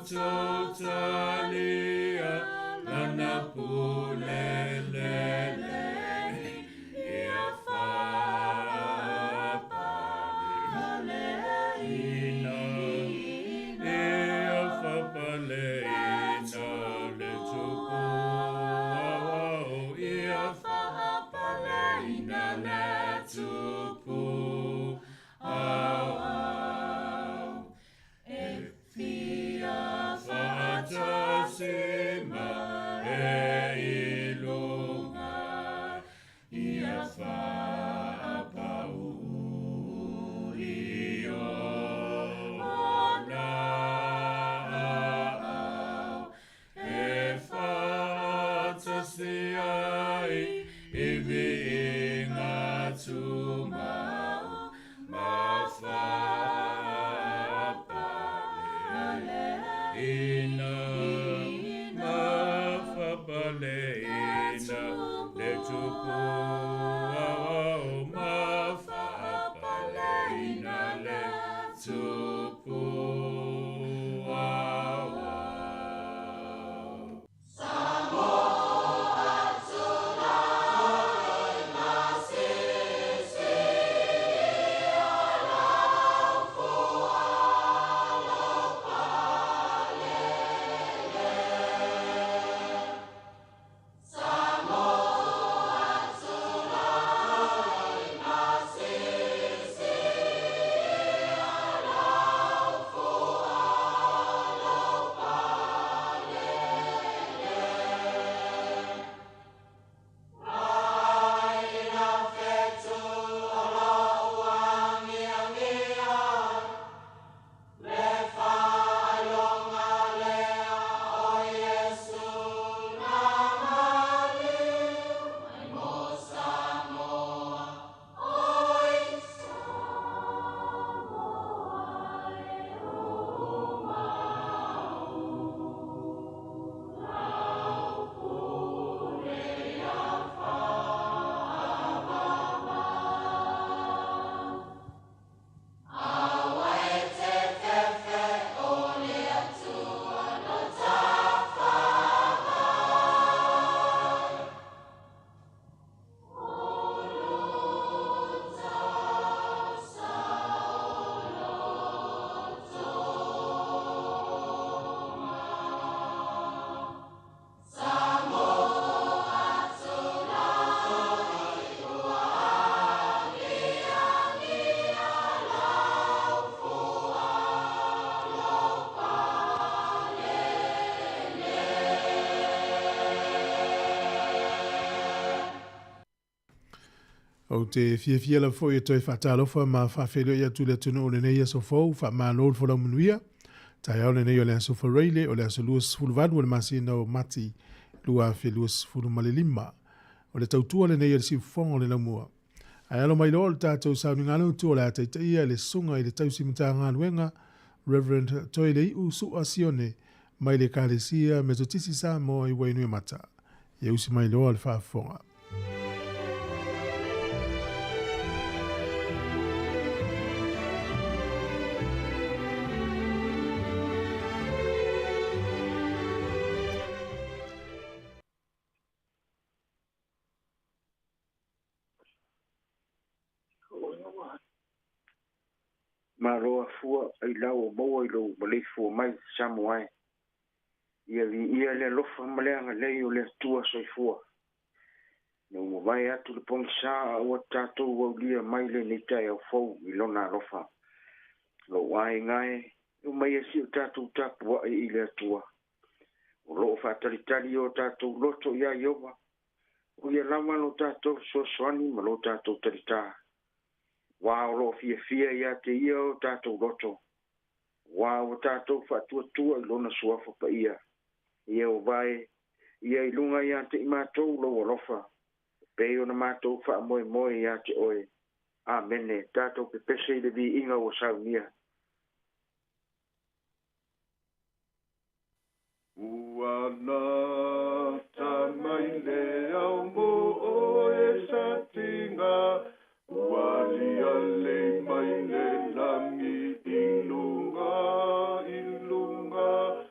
totalia lana pulelele ia whapaleina ia whapaleina le tupu ia whapaleina le tupu Sima e ilunga ia whaapau io ona e whaatasia I vi inga tumau ma whaapale ina Leina le tupu ma whapaleina le tupu O te fia la foi toi fatalofa ma fa felo ia tu le tunu o le nei so fo fa ma no fo la munuia tai au le nei o le so fo reile o le so lus fulvadu o le masino mati lua fe lus fulu malilima o le tautua le nei o le sifong o le lamua ai alo mai lo tatou sa ni ngalo tu o le tai ia le sunga i le tau simita ngaluenga Reverend Toile u su asione mai le kalesia metotisi Sāmoa I wainui mata ia usi mai lo le fa fonga Maroa fua ai lau mo ai lo malei fua mai Sāmoa ia le lofa maleanga lei o le tua soifua no mo vai atu le pongsa o tatou o lia mai le nei tai au fou I lona lofa lo wai ngai o mai si o tatou tapu I le tua o lo fa talitali o tatou loto ia iowa o ia lama no tatou sosoani ma lo tatou talita Wa lo fia ia te ia o tatou loto. Wa o tatou fatuatua I lona suafa pa ia. Ia o vai, ia I lunga ia te I mātou lo alofa. Pei o na mātou wha moe moe ia te oe. Amene, tatou pe pese I le vi inga o saunia. Ua na tamai le au mo o e sa tinga. Wali ale mai le langi ilunga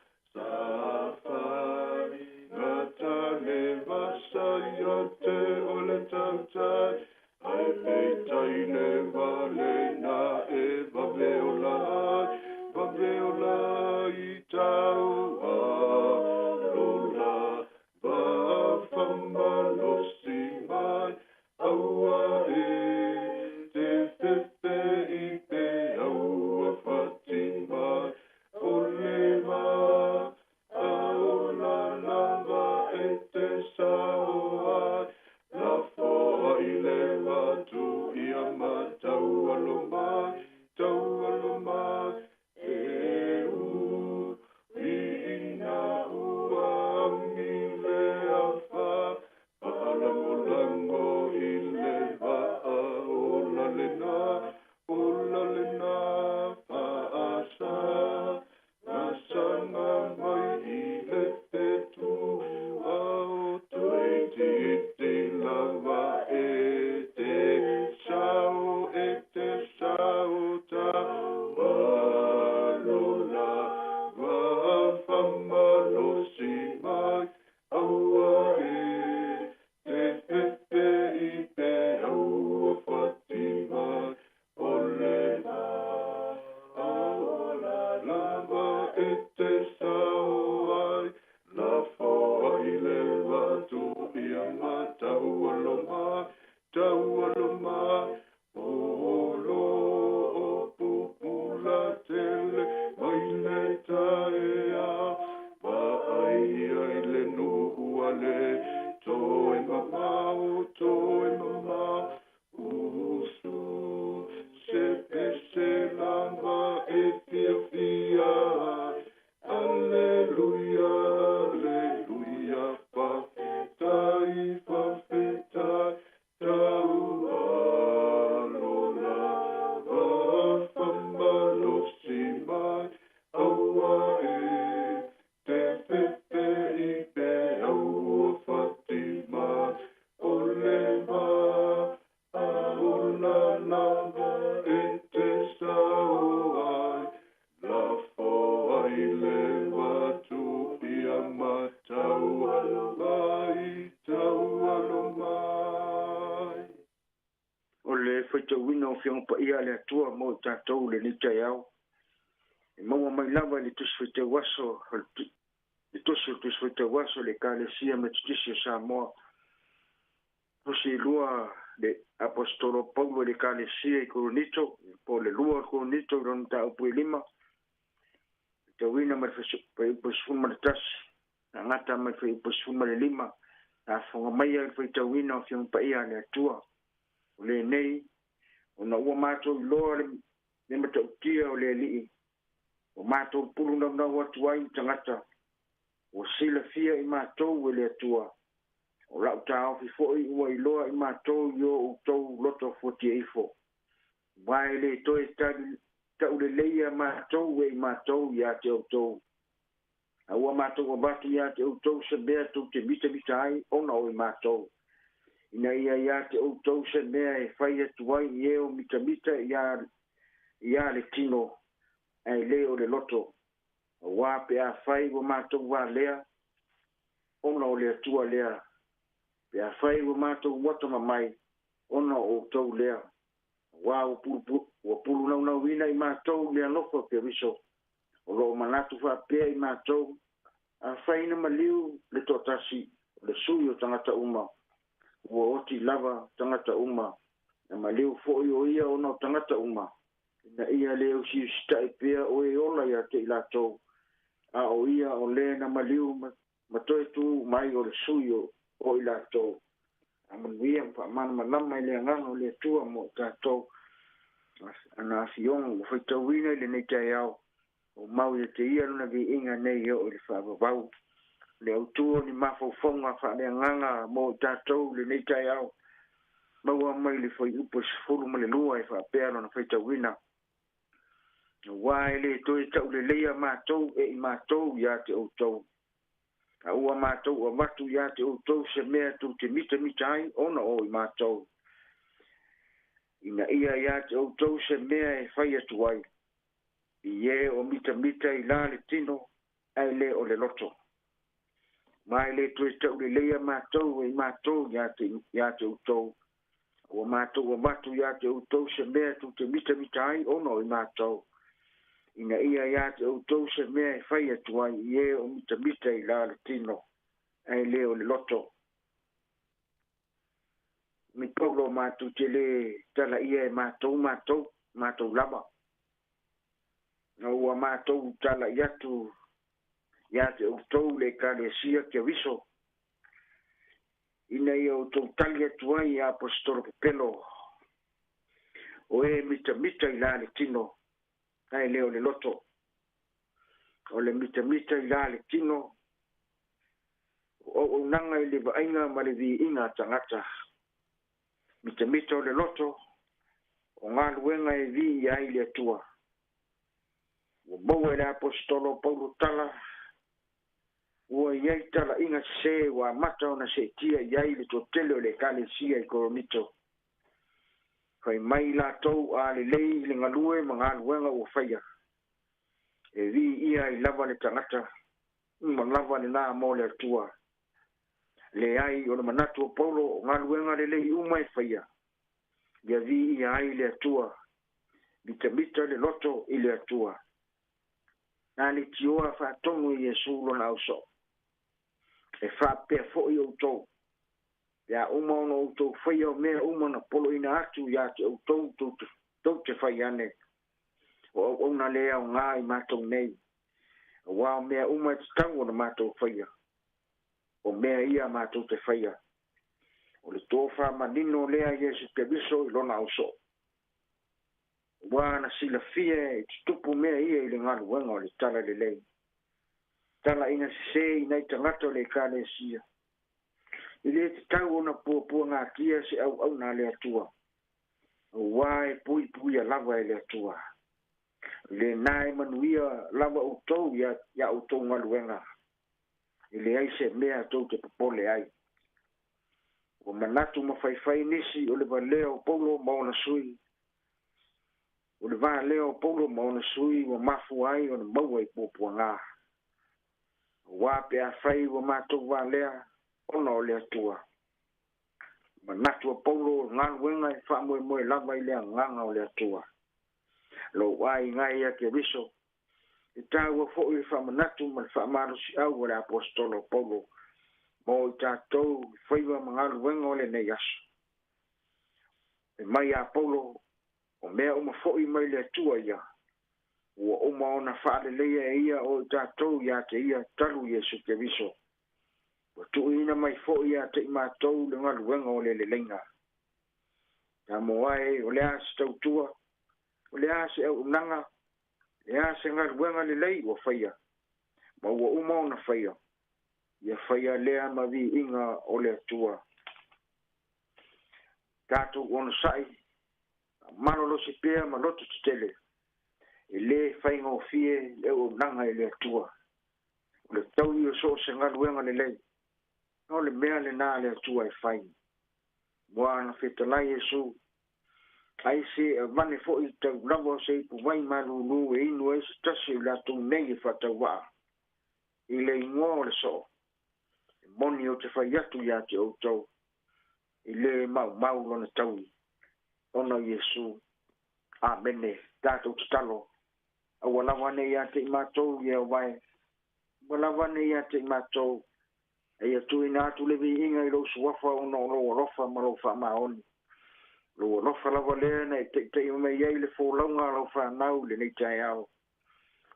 wina o fiong pa ia le atua mo tātou le ni tai au. E maua mai lava le tusi whaite waso, le tusi whaite waso le kālesia me tutisi o Sāmoa. Tusi lua le apostolo Paulo le kālesia I Koronito, po le lua Koronito ron ta upu lima. Te wina mai whai upu sifuma le tasi, na ngata mai whai upu sifuma le lima, na whonga mai ai whai te wina o fiong pa ia le atua. O le nei, o na ua mātou loa le matautia o le lii. O mātou pulu na watu ai tangata. O sila fia I mātou le atua. O lau tāo fi foi ua I loa I mātou yo o tau loto 48. Wae le toi tau le leia mātou I mātou ia te o tau. A ua mātou o batu ia te o tau se mea tau te mita ai ona o I mātou. Ina ia te o tau se mea e whai atuai I o mita ia le tino. Ai le o le loto. Wa pe a fai wo mātou wa lea. Ona o le atua lea. Pe a fai wo mātou wata mamai. Ona o tau lea. Wa o pulu nau wina I mātou lea noko pe riso. O lo manatu wha pea I mātou. A fai na maliu le totasi. Le sui o tangata uma. Ua oti lava tangata uma. Na maliu fo o ia ona o tangata uma. Na ia leo si stai pea o e ola ia te ilatou. A o ia o le na maliu matoe tu mai o le sui o ilatou. A manuia pa mana manama I le angano le tua mo tātou. Ana afiong o whaitawina I le nei tai au. O mau ia te ia luna vi inga nei o le whaavavau. Le autua ni mawhauwhaunga wha le anganga mo tātou le nei tai au. Maua mai le whai upo sifuru ma le lua I whaapea na whaitawina. Wae le toi tau le leia mātou I mātou ia te o tau. A ua mātou a watu ia te o tau se mea tu te mita ai ona o I mātou. Ina ia te o tau se mea e whai atuai. I o mita I la le tino ai le o le loto. Mai le toi tau le leia mātou I mātou ia te o tau. Ua mātou a watu ia te o tau se mea tu te mita ai ona o I mātou. Ina ia te o tau se mea e whai atuai I o mita I la le tino. Ai le o le loto. Mi polo mātou te le tala ia e mātou lama. Na ua mātou tala iatu ia te o tau le kālesia kia viso. Ina ia o tau tali atuai I apostolo Pepelo. O e mita I la le tino. Ai leo le loto. O le mita I la le tino. O nanga I le vainga ma le vi inga tangata. Mita o le loto. O ngā luenga e vi I ai le atua. O maua le apostolo Paulo tala. Ua iai tala inga se wa mata ona se tia I ai le totele o le kālesia I Koronito. Kai mai la tau a le lei le ngalue mga luenga o whaia. E vi ia I lava le tangata. Ma lava le nā mo le atua. Le ai o le manatu o Paulo o ngā luenga le lei umai whaia. Ia vi ia ai le atua. Mita le loto I le atua. Nā le tioa whātongu I Jesu lona auso. E whāpea fo I o tau. Ya umano o tau whaia o mea umana polo ina atu ya te o tau te whai ane. O ona lea o ngā I mātou nei. O wā mea umai te tango na mātou whaia. O mea ia mātou te whaia. O le tōwha manino lea Jesu te viso I lona auso. Wā na sila fia e te tupu mea ia I le ngalu wanga o le tala le lei. Tala ina se I nei tangata o le kālesia. I le te tau ona pua ngā kia se au nā le atua. O wā e pui a lava e le atua. Le nai manuia lava o tau ia o tau ngaluenga. I le ai se mea tau te popole ai. O manatu mawhaiwhai nisi o le valeo Paulo maona sui. O le valeo Paulo maona sui o mafu ai o le maua I pua ngā. O wā pe a whai o mātou valea ona o le atua. manatu Paulo ngal wenga fa mo lava ile nganga o le atua lo wai ngai ya ke viso ita wo fo i fa manatu ma fa maru si au o le apostolo Paulo mo tatou faiwa mangal wenga o le nei aso e mai a Paulo o mea uma fo i mai le atua ia ua uma ona fa le leia ia o tatou ia te ia talu Yesu ke viso tu ina mai fo ia te matou le ngal wenga o le lenga Sāmoa o le as tautua o le as e unanga le as ngal wenga le lei o faia ma ua uma ona faia ia faia lea ma vi inga o le atua tatou ona sai mano lo se pea ma loto tele e le fainga o fie le unanga e le atua o le tau i o so se ngal wenga le lei no le mea le nā le atua e fai. Mua na whetalai Yesu. Ai se mane fo i tau lawa se i puwai malulu e inu e se tasi i la tau nei e whatau waa. I le ingoa o le so. E moni o te whai atu ia te o tau. I le mau lona tau. Ona Yesu. Amene. Tātou te talo. A walawane ia te i mātou ia wai. Walawane ia te i mātou. Ia tu ina tu le vi inga I lo suafa ona lo rofa ma lo fa maoni lo rofa la vale na te me ia le fo longa lo fa nau le nei tai ao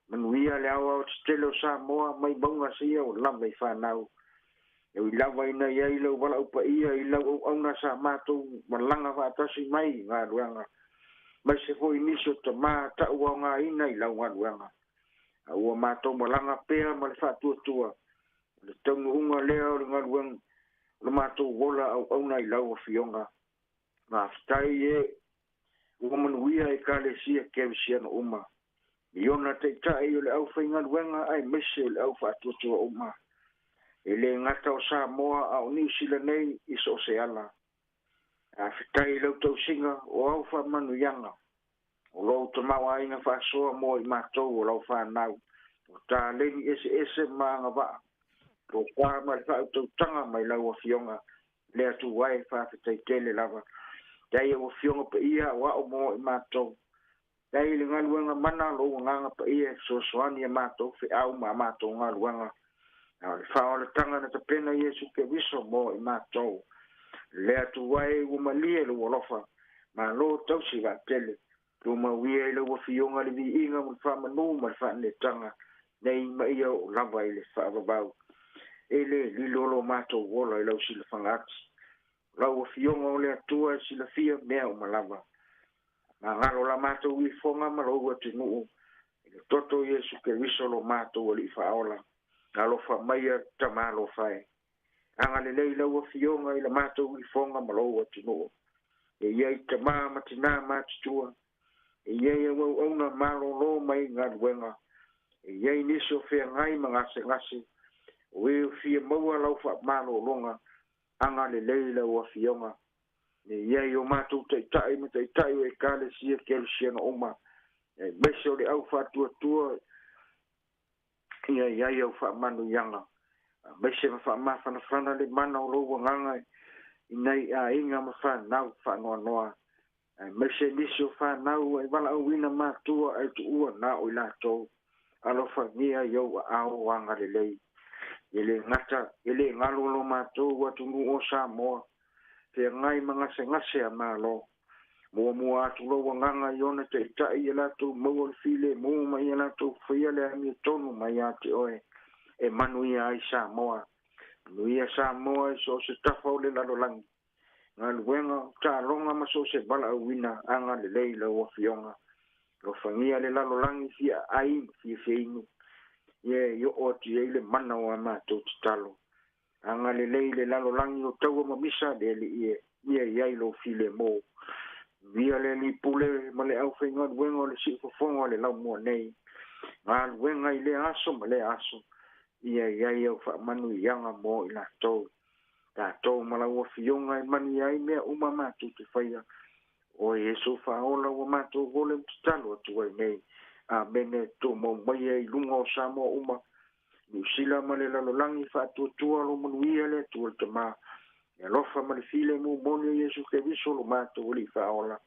manuia le ao stelo Sāmoa mai bonga sia o la mai fa nau e wi lava ina ia lo wala upa ia I lo ona sa mato malanga va tasi mai nga ruanga mai se fo inicio to ma ta wa nga ina I lo nga ruanga a wa mato malanga pea mal fa tua le tongu unga leo le ngaluang le mato wola au nai lau fionga ma ftai e woman wia e kale sia ke sia no uma iona te tai le au fainga wenga ai mese le au fa tu uma ele ngata o Sāmoa au New Zealand nei iso se ala a ftai le to singa o au fa manu yanga o lo to mawa ina fa so mo I mato o lo fa nau o ta le ese ma nga va o kwa ma fa to tanga mai la o fionga le atu wai fa te tele lava dai o fionga pe ia wa o mo I mato dai le ngaluanga mana lo nganga pe ia so soani mato fe au ma mato ngaluanga na fa o tanga na te pena Yesu ke viso mo I mato le atu wai o malie lo lofa ma lo tau si va tele lo ma wie le o fionga le vi inga mo fa manu ma fa le tanga nei ma ia o lava ile fa babau ele lilolo mato wola I lau sila whangati. Lau o fionga o le atua sila fia mea o malava. Nga ngalo la mato ui fonga malau atu nuu. Ele toto Yesu ke risolo mato o li whaola. Ngalo wha maia tamalo whae. Anga le lei lau o fionga ila mato ui fonga malau atu nuu. E iei tama matina matitua. E iei au auna malo lo mai ngaduenga. E iei niso fea ngai mangase ngase. We fia maua lau fa malo longa anga le leila wa fionga ne ia yo matu te tai me te tai e kale sia kelsia no uma e beso le au fa tua ia yo fa manu yanga bese fa ma fa le mana lo nganga inai a inga ma fa nau fa no mese niso fa nau e wala wina matu e tu na o la to alo fa nia yo au wanga le lei ele ngata ele ngalolo mato watu o Sāmoa te ngai mangase ngase amalo mo atu lo nganga yona te tai ela tu mo file mo mai ela tu fia le mi tonu mai ate oe e manuia ai Sāmoa nuia Sāmoa so se tafo le la lang ngal wenga ta longa ma so se bala wina anga le leila o fionga lo fangia le la lang fia ai fia feinu ye yo o ti le mana wa ma to talo anga le le la lo lang yo tau ma misa de ye lo file mo via le li pule ma le au fenga wengo le si fongo le la mo nei ngal wenga ile aso ma le aso ye yo fa manu yanga mo ila to ta to ma la wo fionga manu ye me uma ma tu te faia o Yesu fa ola wa ma to vole talo tu nei a bene to mo mai e lungo Sāmoa uma ni sila male la lo langi fa tu lo manuia le tu te ma Ya lofa ma le file mo moni Yesu ke viso lo mato li fa ola.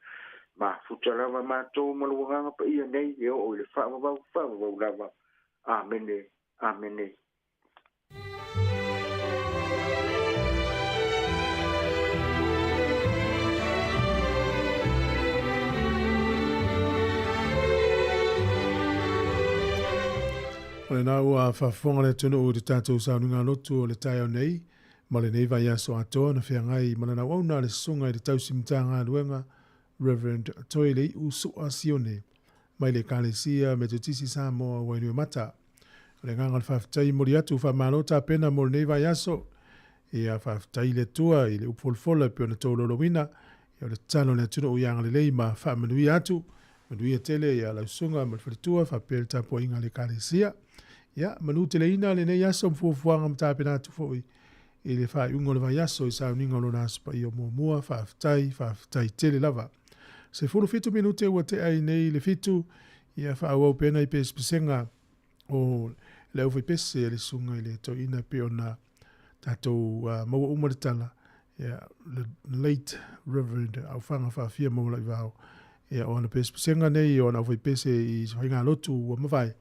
Ma futala ma mato mo lo nganga pa ia nei e o le fa ba lava. Amen. Amen. O le nau a whafonga le tunu o te tātou saununga lotu o le tai au nei, ma le nei vai aso atoa na whiangai ma le nau au le sunga i le tausimtanga luenga Reverend Toile Usua Sione, mai le kalesia me te tisi Sāmoa wainui mata. O le nganga le whaftai mori atu whamalota pena mo le nei vai aso, e a whaftai le tua i le upolfola pio na tōlolo wina, i o le tano le tunu o ianga le lei ma whamanui atu, manui a tele i a lausunga ma le whalitua whapel tapo inga le kalesia. Ya, manu te leina le nei aso mfuafuanga mtapena atu foi. I le whai ungo le vai aso i sauninga lo naspa i o mua whaftai tele lava. Se fulu fitu minute ua te ai nei le fitu, ia whaau pena i pesenga o le uwhi pese le sunga i le to ina pe ona tatou maua umaritala. Ia, le late Reverend au whanga whawhia maula i vau. Ia, o ana pesenga nei o ana uwhi pese i whainga lotu ua mawai.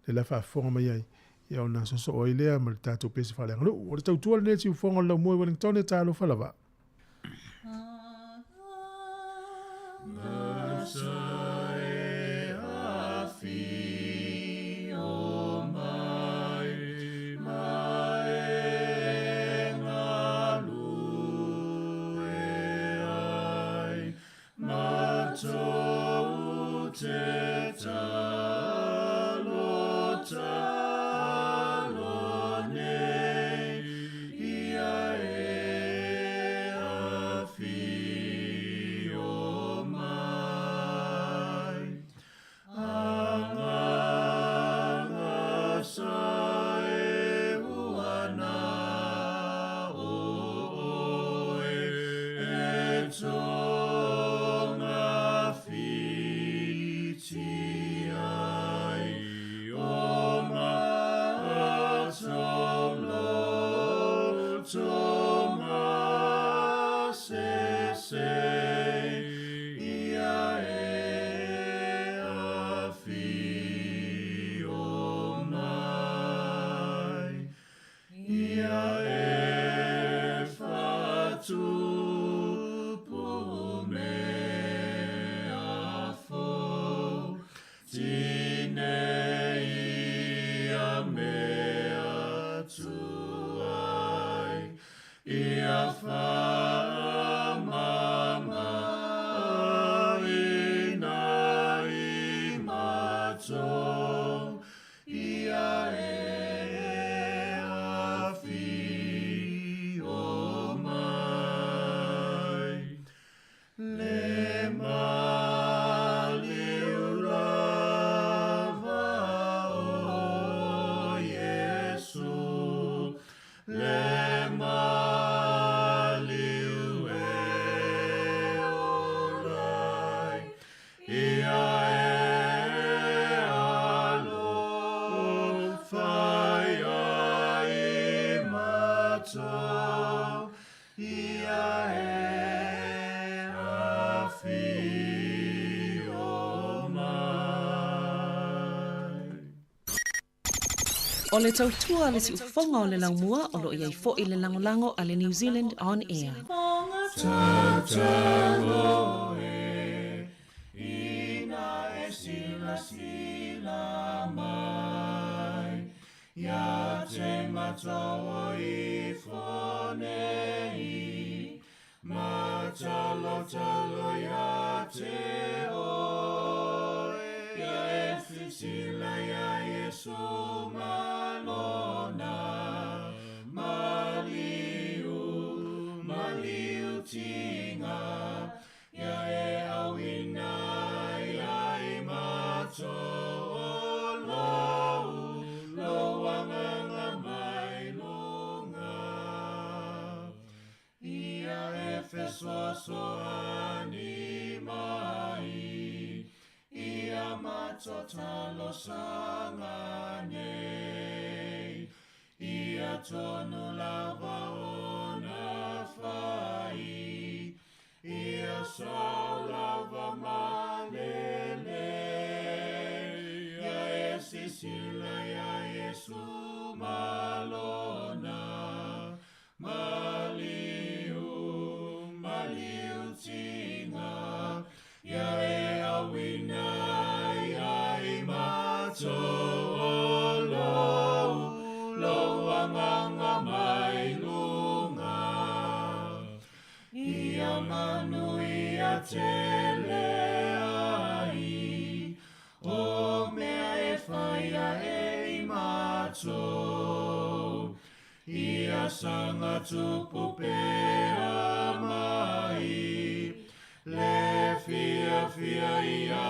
Le la whaafonga mai ai. Ia ona soso o ilea ma le tātou pese whaleanga. No, o le tautua le neti ufonga lau mua i Wellington e tālo whalawa. O le tautua le si ufonga o le laumua o lo iai fo i le langolango a le New Zealand On Air. Tatalo ina e sila mai ya te matao i fonei matalo ya te o ya e sila ya Yesu Maliu tinga ya e awina ya e mato lo wanga mai longa ia e fesoso ani mai ia mato talo sangane ia tonu lava ona fa saulava malele. Ya e sisila ya Yesu malona. Maliu tinga. Ya e awina ya e mato olo. Loanganga mai lunga. Ia manu ia tele ai. O mea e whaia e mato. Ia sanga tupu pea mai. Le fia ia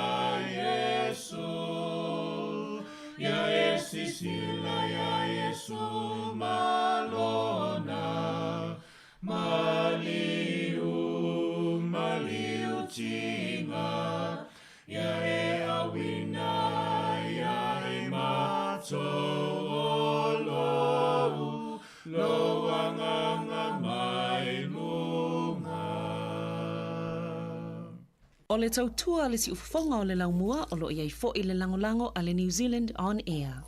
Yesu. Ya e sisila ya Yesu malona. Maliu tinga. Ya e awina ya e mato olo. Loanganga mai lunga. O le tautua le si ufafonga o le laumua o lo iai fo i le langolango a le New Zealand On Air.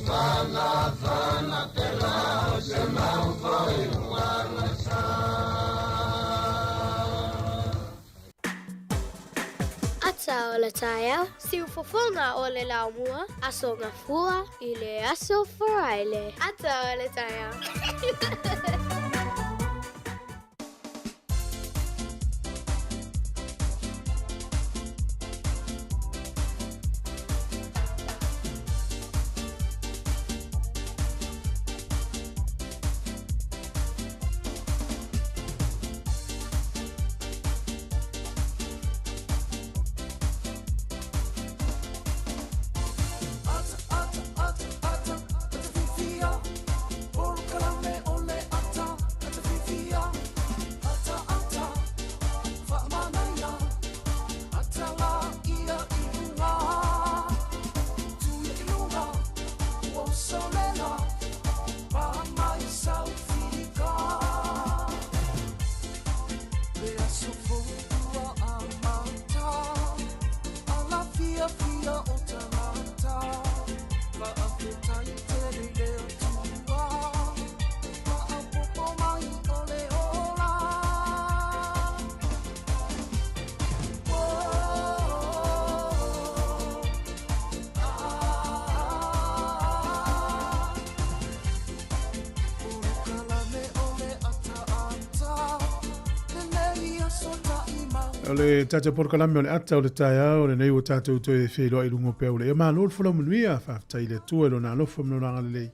Fana, fana, pela, se mau foi, ata o le taia, siu fofonga o le laumua, aso ngafua i le aso foraile. Ata o le taia. O le tata porkalame o le ata o le taia o le nei o tātou toi e whelo i lungo pea o le. E maa lor fula manuia whaftai le tua lo na lofa mno ranga le lei.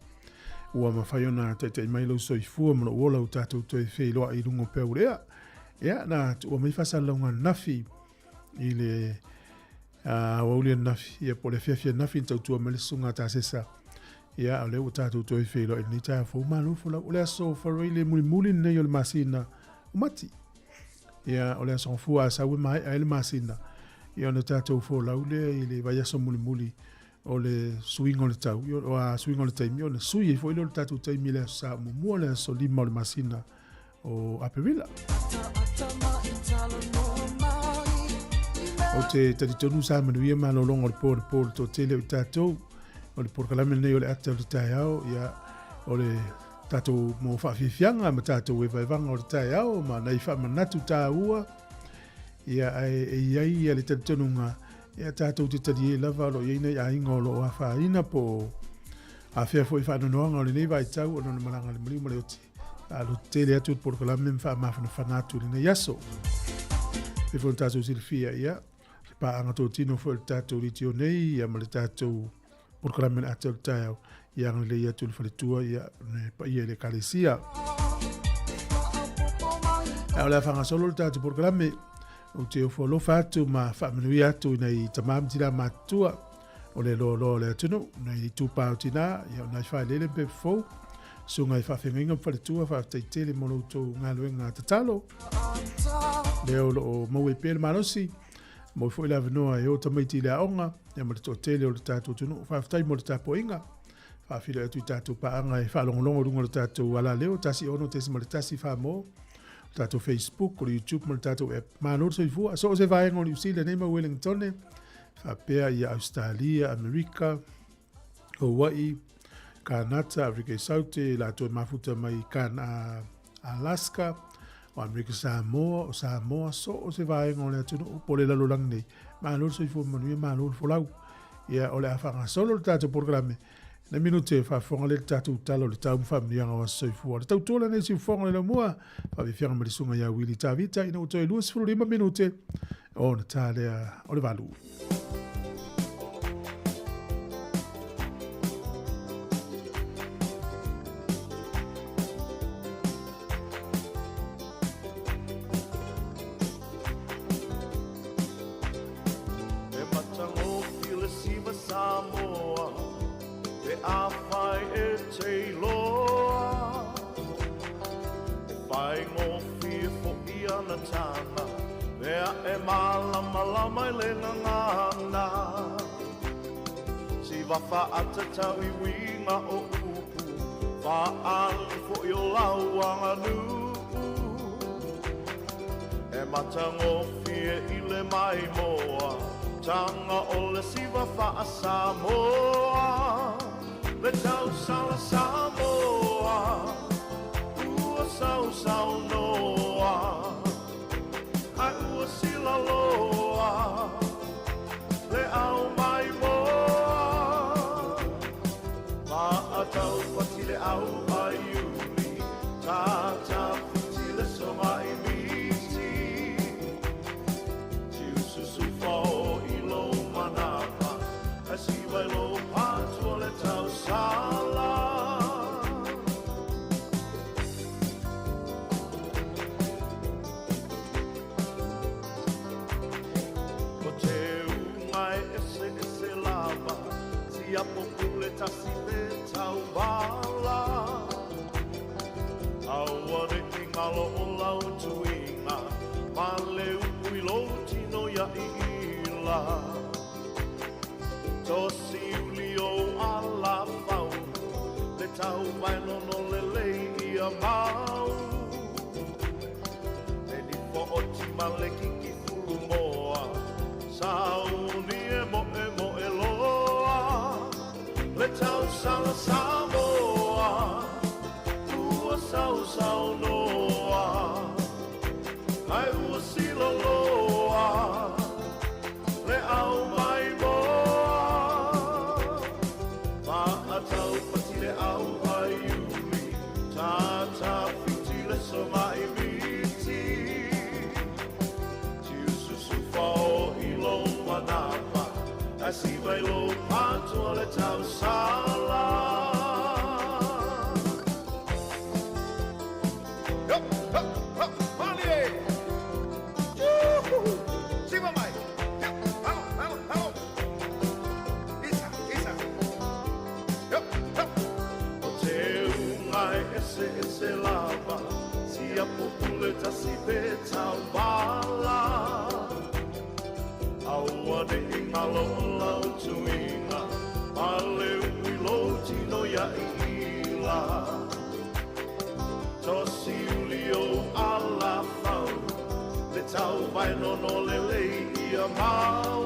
Ua mawhai o nā taitai mai lau soi fua mno ola o tātou toi e whelo i lungo pea o le ea. Ea nā ua mai whasa launga nafi i le waulia nafi. Ia po le whiawhia nafi tau tua mele sunga tā sesa. Ia o le o tātou toi e whelo i ni taia fau maa lor fula o le aso wharoi le muli muli nei o le masina umati. Ia o le aso fua sa ue mai a ele masina. Ia ona tātou fo laule i le vai aso muli muli o le swing o le tau. Ia o a swing o le taimi o le sui e fo ilo le tātou taimi le sa mumua le aso lima o le masina o Aperila. O te tatitonu sa manuia ma lo longo le po to tele o tātou o le porkalame nei o le ata o le taiao. Ia o le tātou mō whawhiwhianga ma tātou e vaivanga o le taiao ma nei whamanatu tā ua. Ia e iai le tatununga ia tātou te tari e lava lo iei nei a ingo lo a whaina po a whea fo i whananoanga o le nei vai tau o nona maranga le maliu male oti. A lo tele atu por kalame mwha mawhana whanatu le nei aso. E fo tātou silfia ia. Pa anga tō tino fo le tātou riti o nei ia ma le tātou por kalame le atu o le taiao. Ia ngā lei atu le whaletua ia pa ia le kalesia. A o le awhanga solo le tātou por kalame o te o whalofa atu ma whamanui atu nei tamamtira mātua o le lo le atunu nei tūpā o tina ia o nei whaelele pe fau sunga i whawhenga whaletua whateitele mono tō ngā luenga tatalo leo o maue pēle marosi mo fo ila venoa e o tamaiti le aonga ia ma le tō tele o le tātou tunu whaftai mo le tāpo inga whawhira atu i tātou paanga e whalongolongo rungo le tātou ala leo tasi ono tesi ma le tasi whamo tātou Facebook o le YouTube ma le tātou app mānoro so i fua so o se vaenga o New Zealand ma Wellington whapea i Australia, Amerika Hawaii, Kanata, Afrika i Saute la tō mafuta mai Alaska o Amerika Sāmoa o Sāmoa so o se vaenga o le atunu o pole lalo lang nei mānoro so i fua manuia mānoro folau ia o le awhanga solo le tātou programe na minute whafonga le tātou talo le tau mwhamnianga wa soifua. Le tau tōla nei si whafonga le la mua, whawhianga marisunga ia wili tā vita, ina utoi luas furu 5 minute, o na tā lea o le walu. E matango pile siva Sāmoa, e awhai e te loa. E whai ngofi e fo'i ana tāna, mea e malama lama i le ngangana. Si wafa ata tau i winga o upu, whaali fo'i o lauanga nupu. E mata ngofi e ile mai moa, tanga o le siwa wha Sāmoa. Le tau sala Sāmoa, ua sau noa, ai ua sila loa, Aua re ingalo o lau tuinga, ma le ui lo tino ia ila. Tosi uli o ala pau, le tau vai no le lei ia mau. E ni po o ti ma le kiki fulu moa, sauni e mo e loa. Le tau sala Sāmoa, ua sau noa. Ai ua silo loa, le au mai moa. Ma atau pati le au ai uli, tata fiti le so mai miti. Tiu susu fao i lo manapa, asi vai lo patua le tau sala. Se lava, si a populeta si peta bala. Aua de ingalo lau tuinga, ale ui lo tino ia ila. Tosi uli o ala fau, le tau vai no le lei ia mau.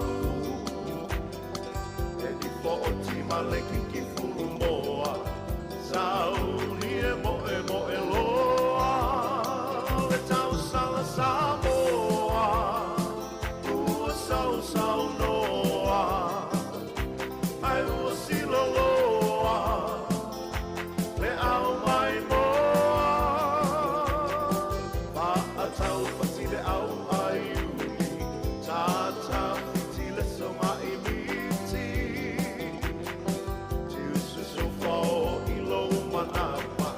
E di po o ti ma le kiki fulu moa, sauni e mo e loa. Le tau sala Sāmoa, ua sau noa. Ai ua silo loa, le au mai moa. Pa a tau pati le au ai uli, tata fiti le so mai miti. Tiu susu fao i lo manapa,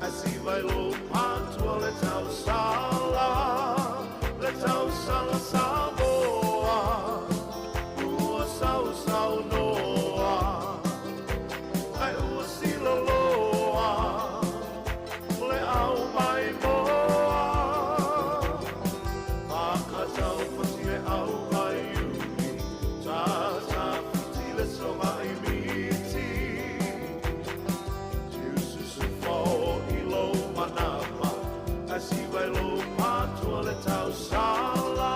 asi vai lo patua le tau sala Sāmoa, ua sau noa. Ai ua silo loa, le au mai moa. Pa a tau pati le au ai uli, tata fiti le so mai miti. Tiu susu fao i lo manapa, asi vai lo patua le tau sala.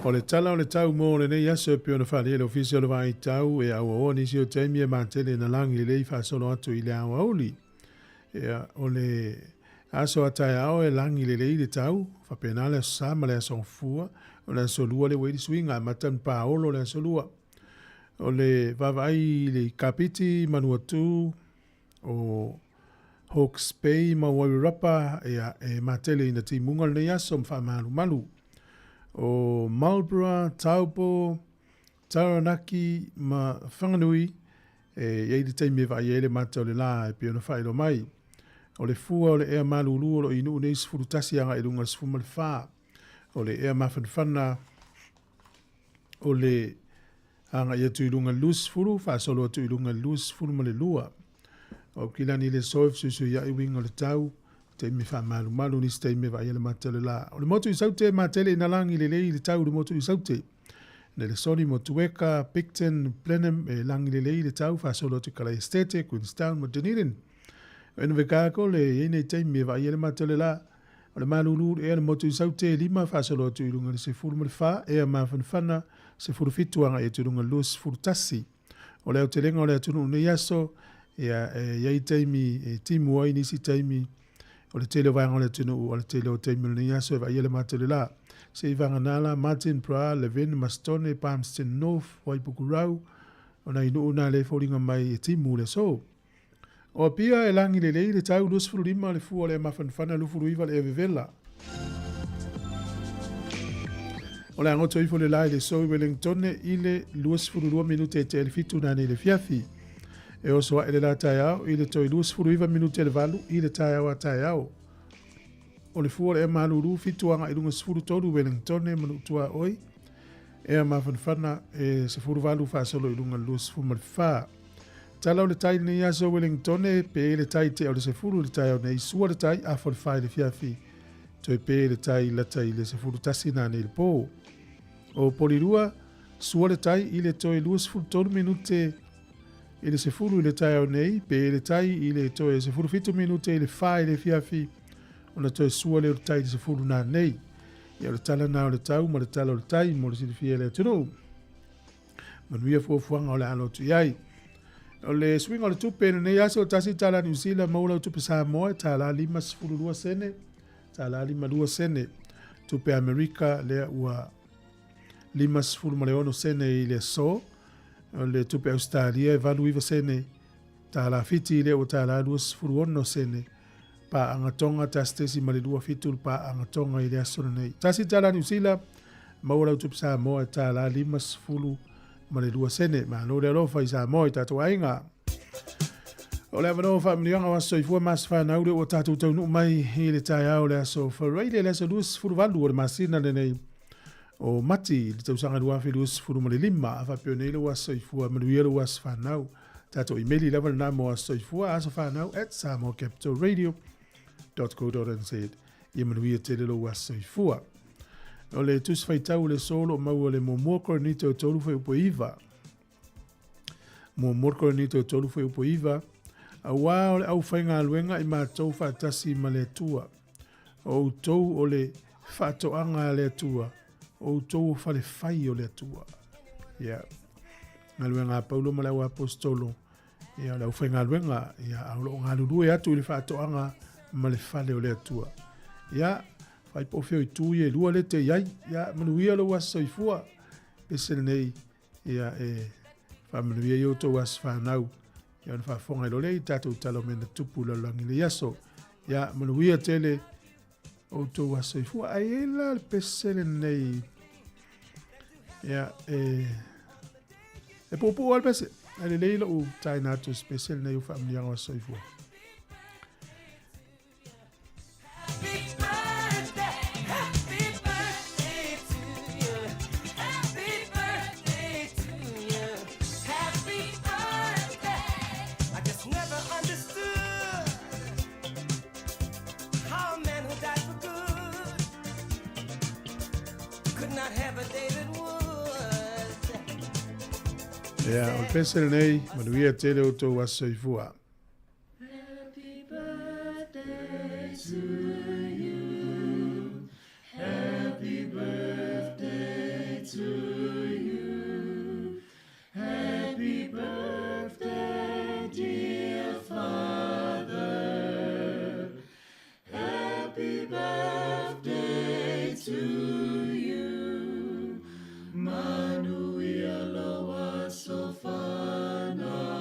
O le tala o le tau mō le nei aso pe ona whare le ofisi o le vai tau e au o nisi o taimi e mātele na langi le lei whasolo atu i le au auli. O le aso atai au e langi le lei le tau, whapena le aso sama le aso fua, o le aso lua le weiri swinga, matan paolo le aso lua. O le vavai le kapiti manua tu, o Hawke's Bay ma wairapa e mātele ina timunga le nei aso mwha malu. O Marlborough, Taupo, Taranaki, ma whanganui, e te teime vai ele mata o le la e piona whaelo mai. O le fua o le ea malulu o lo inu neis furutasi anga e runga sfuma le wha. O le ea mawhanwhana o le anga ia tu irunga lus furu, wha solo tu irunga lus furu ma le lua. O kilani le soif susu ia i winga le tau, te me fa malu ni ste me va ele matele la o le motu i saute matele na langi le le tau le motu i saute ne le soni motueka Picton Blenheim e langi le tau fa solo tu kala estate Queenstown Botanical en vekako le ene te me va ele matele la o le malulu e le motu i saute lima fa solo tu lunga se fulu le fa e ma fana se fulu fituanga e tu lunga lus furtasi o le telenga o le tunu ne yaso e te mi e timu ai ni si taimi o le tele vai ngole tunu o le tele o te milnia so vai ele matele la se vanga nala Martin Pra Levin Mastone Palmerston North Waipukurau ona inu una le foringa mai e timu le so o pia e langi le tau lus furima le fu o le mafanfana lu furuiva le evela o le angoto ifo le lai le so Wellington ile lus furua minute te el fitu na le fiafi e o soa ele la taiao i le toi lus furuiva minute le valu i le taiao a taiao. o le fua le maluru fituanga i lunga sefuru tolu Wellington e manutua oi. E mawhanwhana e sefuru walu whaasolo i lunga lua sefuru marifaa. Tala o le tai ni aso Wellington e pe le tai te o le sefuru le tai o nei sua le tai a whai le fiafi. Toi pe le tai la tai le sefuru tasina nei le pō. O polirua sua le tai i le toi lua sefuru tolu minute i le sefuru i le tai o nei pe le tai i le toi sefuru fitu minute i le whai le fiafi. O le toi sua le o le tai le sefuru na nei. Ia le tala na o le tau ma le tala o le tai mo le silifia le tunu. Manuia fuafuanga o le alo tu iai. O le swing o le tupe nei aso tasi tala New Zealand maula o tupe Sāmoa tala 5.2 sene. Tala 5.2 sene. Tupe Amerika lea ua 5.1 sene i le so. O le tupe Australia e valu iwa sene. Tala fiti le o tala 2.1 sene. Pa angatonga tastesi malilua fitul pa angatonga i le asona nei. Tasi tala New Zealand maula o tupe Sāmoa tala 5.2 malilua sene. Ma no le alofa i Sāmoa i tato ainga. O le amano fa mnianga waso i fua mas whanau le o tatou taunu mai i le tai au le aso whareile le aso luas furuvalu o le masina le nei o mati le tausanga luafi luas furu malilima a whapio nei le waso i fua manuia le was whanau tato i meli level na mo waso i fua aso whanau at samoacapitalradio.co.nz i manuia te le lo waso i fua. O le tus whaitau le solo maua le mo koronito tolu whai upo iwa. Mo koronito tolu whai upo iwa. A wā o le au whainga luenga i mātou whaatasi ma le tua. O tou o le whaatoanga le tua. O tou o whale whai o le tua. Ia. Ngā luenga paulo ma lau apostolo. Ia le au whainga luenga. Ia aulo ngā lurue atu i le whaatoanga ma le whale o le tua. Ia. Whai pofio i tui e lua le te iai. Ia manuia lo wasa i fua. E sene nei. Ia e whamanuia i o tau was whanau. Ia na whafonga i lole i tātou talo mena tupu la langi le yaso. Ia manuia tele o tau waso i fua. Ai ela le pesele nei. Ia e popo al pese. Ai le leila u tai nātou special nei u whaamnianga waso i fua. Ia, o pesele nei, manuia tele o tau waso i fua. Happy birthday to you. Happy birthday to you. Happy birthday, dear Father. Happy birthday to you. Manuia loa so whanau.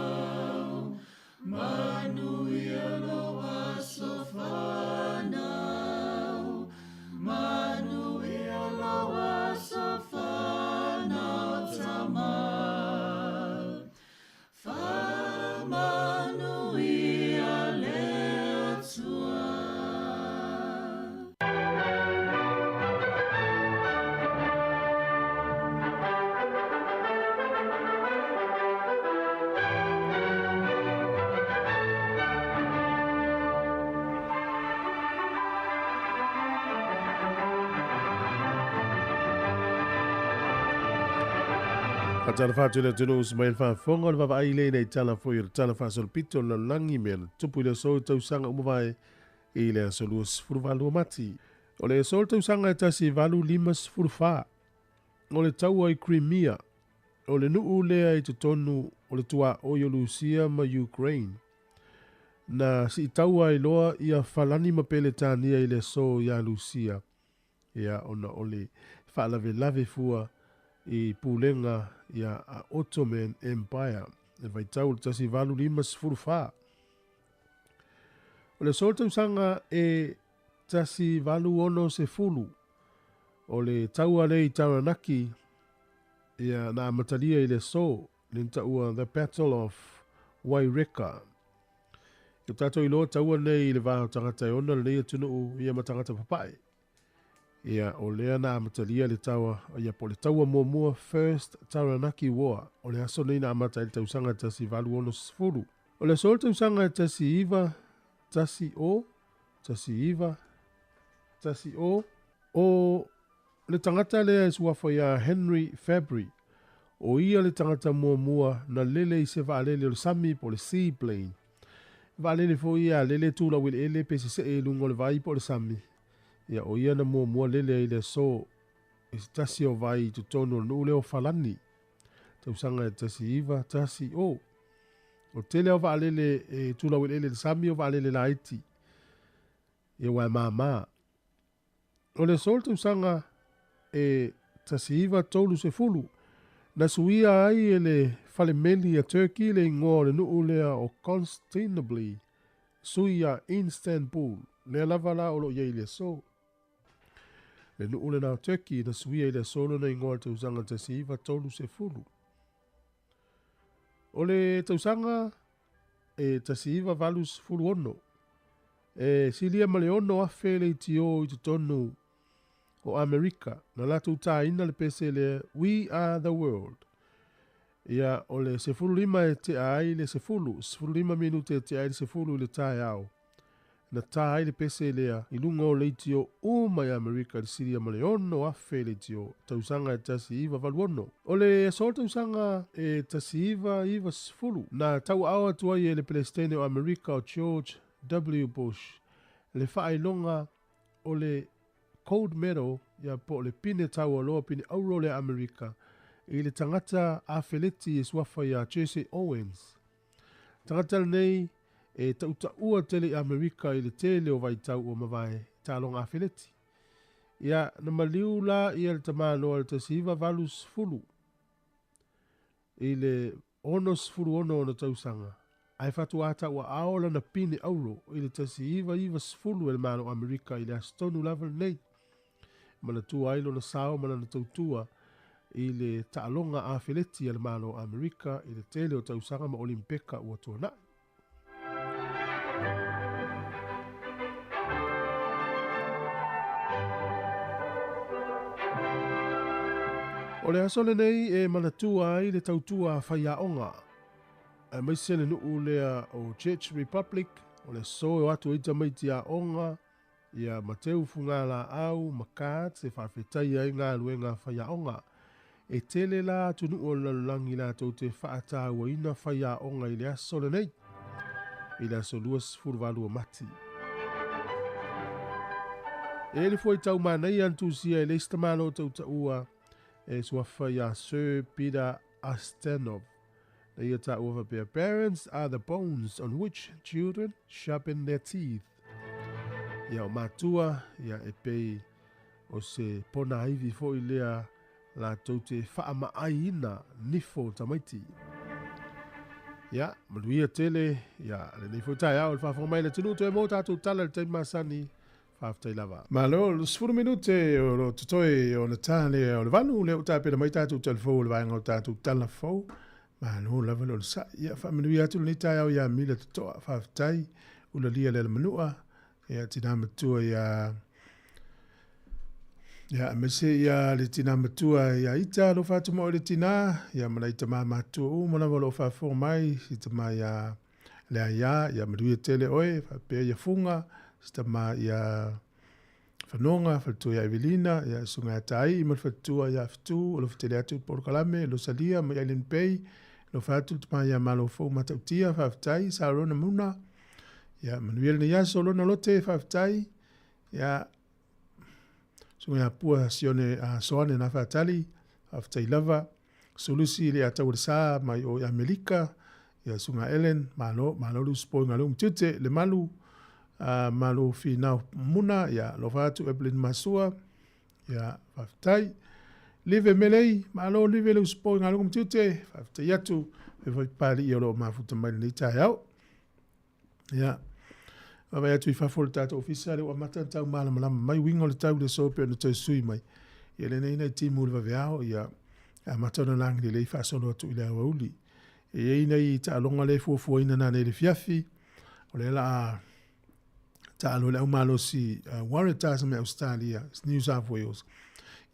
Manuia loa so whanau. Manuia loa so whanau tama. Whamanuia lea tua. Tala whātu le tunu Ismail whaafonga le wawa aile nei tala fwoi le tala whaasolpito na langi mea tupu le sou tausanga umawai i le asolua sifuru valua mati. O le sou tausanga e tasi valu 5.4. O le taua i Crimea. O le nuu lea i tutonu o le tua oio Lucia ma Ukraine. Na si taua i loa ia falani mapele tania i le sou ia Lucia. Ia ona o le whaalave lave fua i pulenga ia a Ottoman Empire. E vai tau le tasi valu 5.4. O le solta usanga e tasi valu ono se fulu. O le taua le i Taranaki ia na amatalia i le so. Le taua The Battle of Waireka. Ke tato I loa taua nei le vāo tangata e ona le nei atunu ia ma tangata papai. Ia o lea na amatalia le taua ia po le taua mua First Taranaki War. O le aso nei na amata le tausanga tasi valu ono sifuru. O le sol tausanga tasi iwa, tasi o. O le tangata lea suafa ia Henry Fabry. O ia le tangata mua na lele I se vaalele o le sami po le seaplane. Vaalele fo ia lele tula wile ele pesi se e lungo le vai po le sami. Ia o ia na mua lele I le so isi tasi o vai tu tono nu leo falani. Tausanga tasi iwa, tasi o. O tele o vaalele e tula wile ele le sami o vaalele la iti. Ia wai maa. O le sol tausanga e tasi iwa tolu se fulu. Na suia ai ele fale meli a Turkey le ingoa le nuu lea o Constantinople. Suia Istanbul. Lea lava la o lo iei le so. Le nuu le na o Turkey na suia i le solo na ingoa le tausanga tasi iwa tolu se fulu. O le tausanga e tasi iwa valu se fulu ono. E silia male ono afe le itio I tutonu o Amerika, na latu ta ina le pese le We Are the World. Ia o le sefulu lima e te ai le sefulu 5 te ai le sefulu le tae au. Na ta ai le pese lea I lunga o le itio o mai Amerika le siria male ono afe le itio tausanga e tasi iwa valuono. O le sol tausanga e tasi iwa sefulu. Na tau awa tuai e le Palestine o Amerika o George W. Bush. Le whaelonga o le Cold Medal ia po le pine tau aloa pine auro le Amerika I le tangata a feleti e swafa ia Jesse Owens. Tangata nei e tauta ua tele Amerika I le tele o vai tau o mawai talong a feleti. Ia na maliu la ia le tamano le tasiva valus fulu. I le onos fulu ono na tausanga. Ai fatu ata ua aola na pine auro I le tasiva sfulu e mano Amerika I le astonu level nei. Mana tua ailo na sao mana na tautua I le taalonga a feleti al malo Amerika I le tele o tausanga ma olimpeka ua tuana. O le asole nei e mana tua I le tautua whaiaonga. E maisele nuu lea o Czech Republic o le so o atu ita maiti a onga ia mateu fungala au makat se whawhetai ai ngā luenga whaiaonga. E tele la tunu o lalulangi la tau te whaata ua ina whaiaonga I le asole nei. I le aso luas furuvalu mati. E le foi tau manai antusia I le istamano tau taua e swafa ia Sir Peter Astenov. Na ia ta ua vapea, parents are the bones on which children sharpen their teeth. Ia o matua, ia e pei o se pona aivi fo I lea la tau te whaama aina nifo tamaiti. Ia, maluia tele, ia, le nifo tai au, le whawhamai le tunu te mo tatu tala le teima sani, whawhtai lava. Ma leo, le 10 minute o lo tutoe o na tāne o le vanu, leo tāpena mai tatu telefo, le vaenga o tatu tala fau. Ma no lava lo sa, ia, whamanuia atu ni tai au, ia mila tutoa, whawhtai, ula lia le manua, ia tina matua ia mese ia le tina matua ia ita lo fatu mo le tina ia mana ita matua o mana lo fa fo mai ita ma ia le ia maduia tele oe fa pe ia funga ita ma ia fanonga fatu ia Evelina ia sunga tai mo fatu ia fatu lo fatu atu por kalame lo salia ma ia pei lo fatu ma ia malo fo matautia fa tai sa rona muna ia manuia le ia solo na lote fa tai ia sunga pua sione a soane na fatali after lava solusi le ata ursa mai o Amerika ya sunga Ellen malo lu spo ngalum tute le malu malu fina muna ya lovatu eblin masua ya aftai live melei malo live lu spo ngalum tute after yatu e vai pali yo lo mafuta mai ni tayao ya Ava ya tui whawhore tātou ofisare o amata tau malama mai wingo le tau le sope no tau sui mai. Ia le nei timu le vaveao ia matana langi le leifa solo atu i le awa uli. E ei nei ta alonga le fuafua ina nane le fiafi. O le la ta alo le umalo si Waratahs me Australia, New South Wales.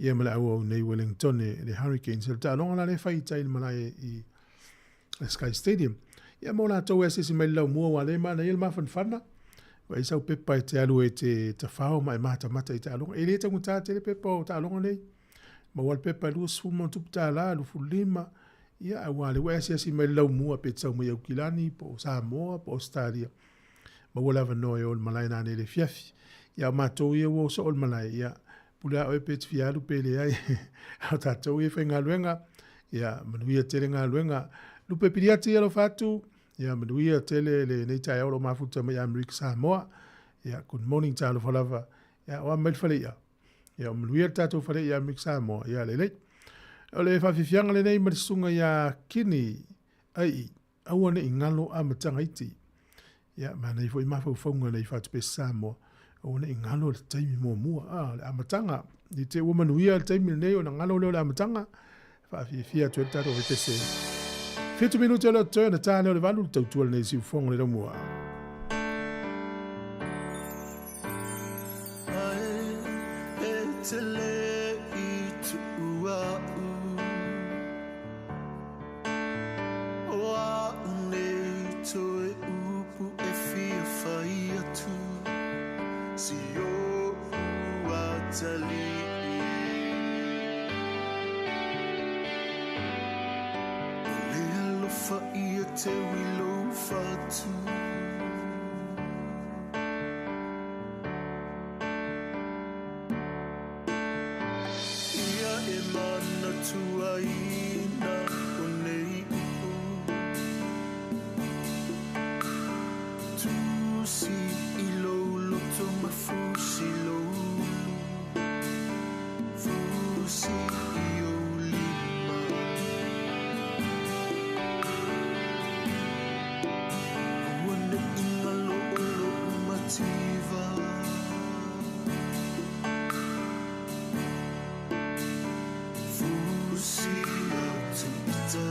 Ia mala au nei Wellington le Hurricanes. Ta alo la le faita il malai i Sky Stadium. Ia mo la tau ese si mai lau mua wale ma na il ma fanfana. Wa isa pepa te alu e te whao mai mata i te alonga. E le tangu tā te le pepa o ta alonga nei. Ma wal pepa lua suma tupu tā la, lufu lima. Ia wale wa ese si mai lau mua pe tau mai au kilani po Sāmoa po Australia. Ma wala vanoi o malai na ne le fiafi. Ia matou ia wo so o malai ia. Pula o e pe te fialu pe le ai. Au tātou ia whainga luenga. Ia manuia tere ngā luenga. Lupe piriati ia lo fatu. Ia manuia tele le nei tai aolo mafuta mai Amerika Sāmoa. Ia good morning tālo whalava. Ia o amel whale ia. Ia manuia tātou whale ia Amerika Sāmoa. Ia le lei. O le whawhiwhianga le nei marisunga ia kini ai. Aua ne ingalo a matanga iti. Ia mana i fwoi mawhau whaunga nei whatupe Sāmoa. O ne ingalo le taimi mua. Le amatanga. Ni te ua manuia le taimi nei o na ngalo leo le amatanga. Whawhiwhia tuel tātou vetese. 50 minuti ala tō na tāne o le walu tautua nei si ufonga le ramua. Te le i tu uau Oa nei toe upu e fia whai atu Si o ua tali Whaia te wilo whatu Ia e mana tua ina o nei upo Tusi i lolo to mafusi lolo Fusi i o lima Wane inga lo olo umativa Fusi atu ita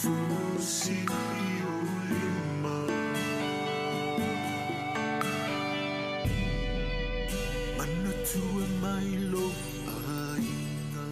Fusi i o lima Mana tua mai lo aina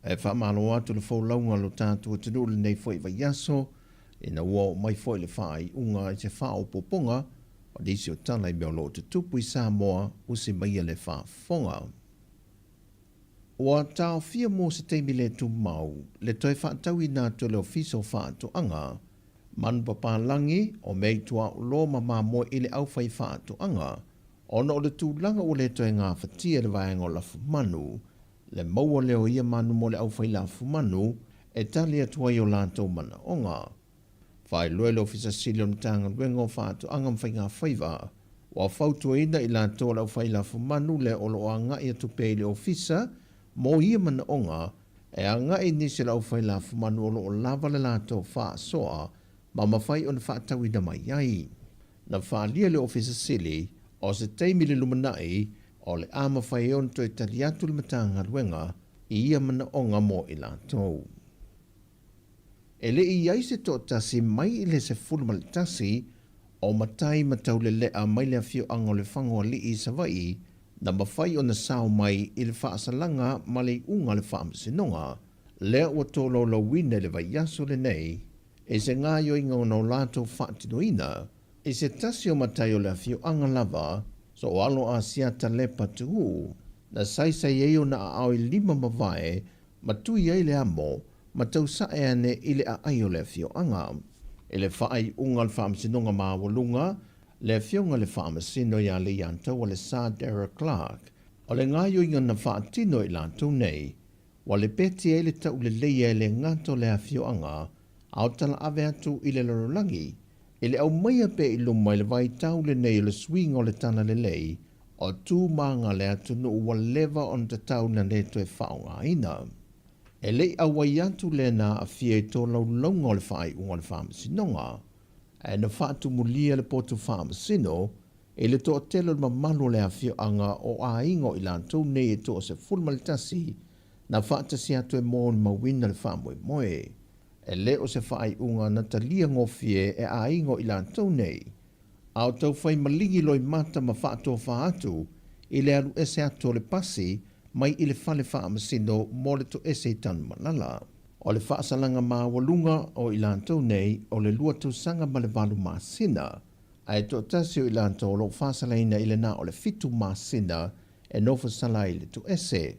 E whamaloa tu le whaulaunga lo tātua tunu le nei fwoi vai aso, ina ua mai fwoi le whai unga i te whao poponga, o disi o tala i mea lo te tupu i Sāmoa usi mai le whaafonga. Ua tau fia mō se teimi le tu mau, le toi whaatau i nā tu le ofiso whaato anga, manu papalangi o mei tua lo mama mo i le au whai whaato anga, ona o le tūlanga o le toi ngā whatia le vaenga o la fumanu, le maua leo ia manu mo le au whai la fumanu, e tali atua i o lātou mana onga. Whai loe le ofisa silion tanga luenga o whaato anga mwhai ngā whaiva, wa whautua ina i lātou le au whai la fumanu le olo o anga i atu pei le ofisa, mo ia mana onga, e anga i nisi le au whai la fumanu olo o lava le lātou wha soa, ma mawhai o na whaatau ina mai ai. Na whaalia le ofisa sili, o se teimi le lumanai, o le ama whai on toi tali atu le matanga luenga, i ia mana onga mo i lātou. E le i aise tō tasi mai i le se fulu mali tasi, o matai matau le lea mai le afio anga o le whangoa li i savai, na mawhai o na sao mai i le whaasalanga ma le unga le whaamasinonga, lea ua tōlo la wina le vai aso le nei, e se ngā yo inga o na o lātou whaatinoina, e se tasi o matai o le afio anga lava, so o alo a siata lepa tuhu, na saisai eo na a au i 5 mawae, matui ei le amo, matau sae ane i le a ai o le afio anga. E le whaai unga le whaamasinonga maa walunga, le afionga le whaamasino ia le iantau o le Sir Derek Clark, o le ngāio inga na whaatino i lātou nei, wa le peti e le tau le leia e le ngato le afio anga, au tala ave atu i le lorolangi, e le au maia pe i lumai le vai tau le nei le swing o le tana le lei, o tū maanga le atu no ua leva on te tau na le toe whaonga ina. E lei awai atu le na a fia i tō laulonga o le whaai unga le whaamasinonga, e na whaatu mulia le potu whaamasino, e le tō telo le mamalo le a fia anga o a ingo i lātou nei e tō se fulmalitasi, na whaatasi atu e mō ni mawina le whaamoe moe. E le o se whaai unga na talia ngofie e a ingo i lātou nei. Au tau whai malingi loi mata ma whaato whaatu, i le alu ese atu le pasi, mai i le whale whaamasino mo le to ese i tanu malala. O le whaasalanga maa walunga o i lātou nei, o le lua tau sanga ma le walu maa sina, a e to tasio i lātou lo whaasalaina i le na o le fitu maa sina, e nofa sala i le to ese.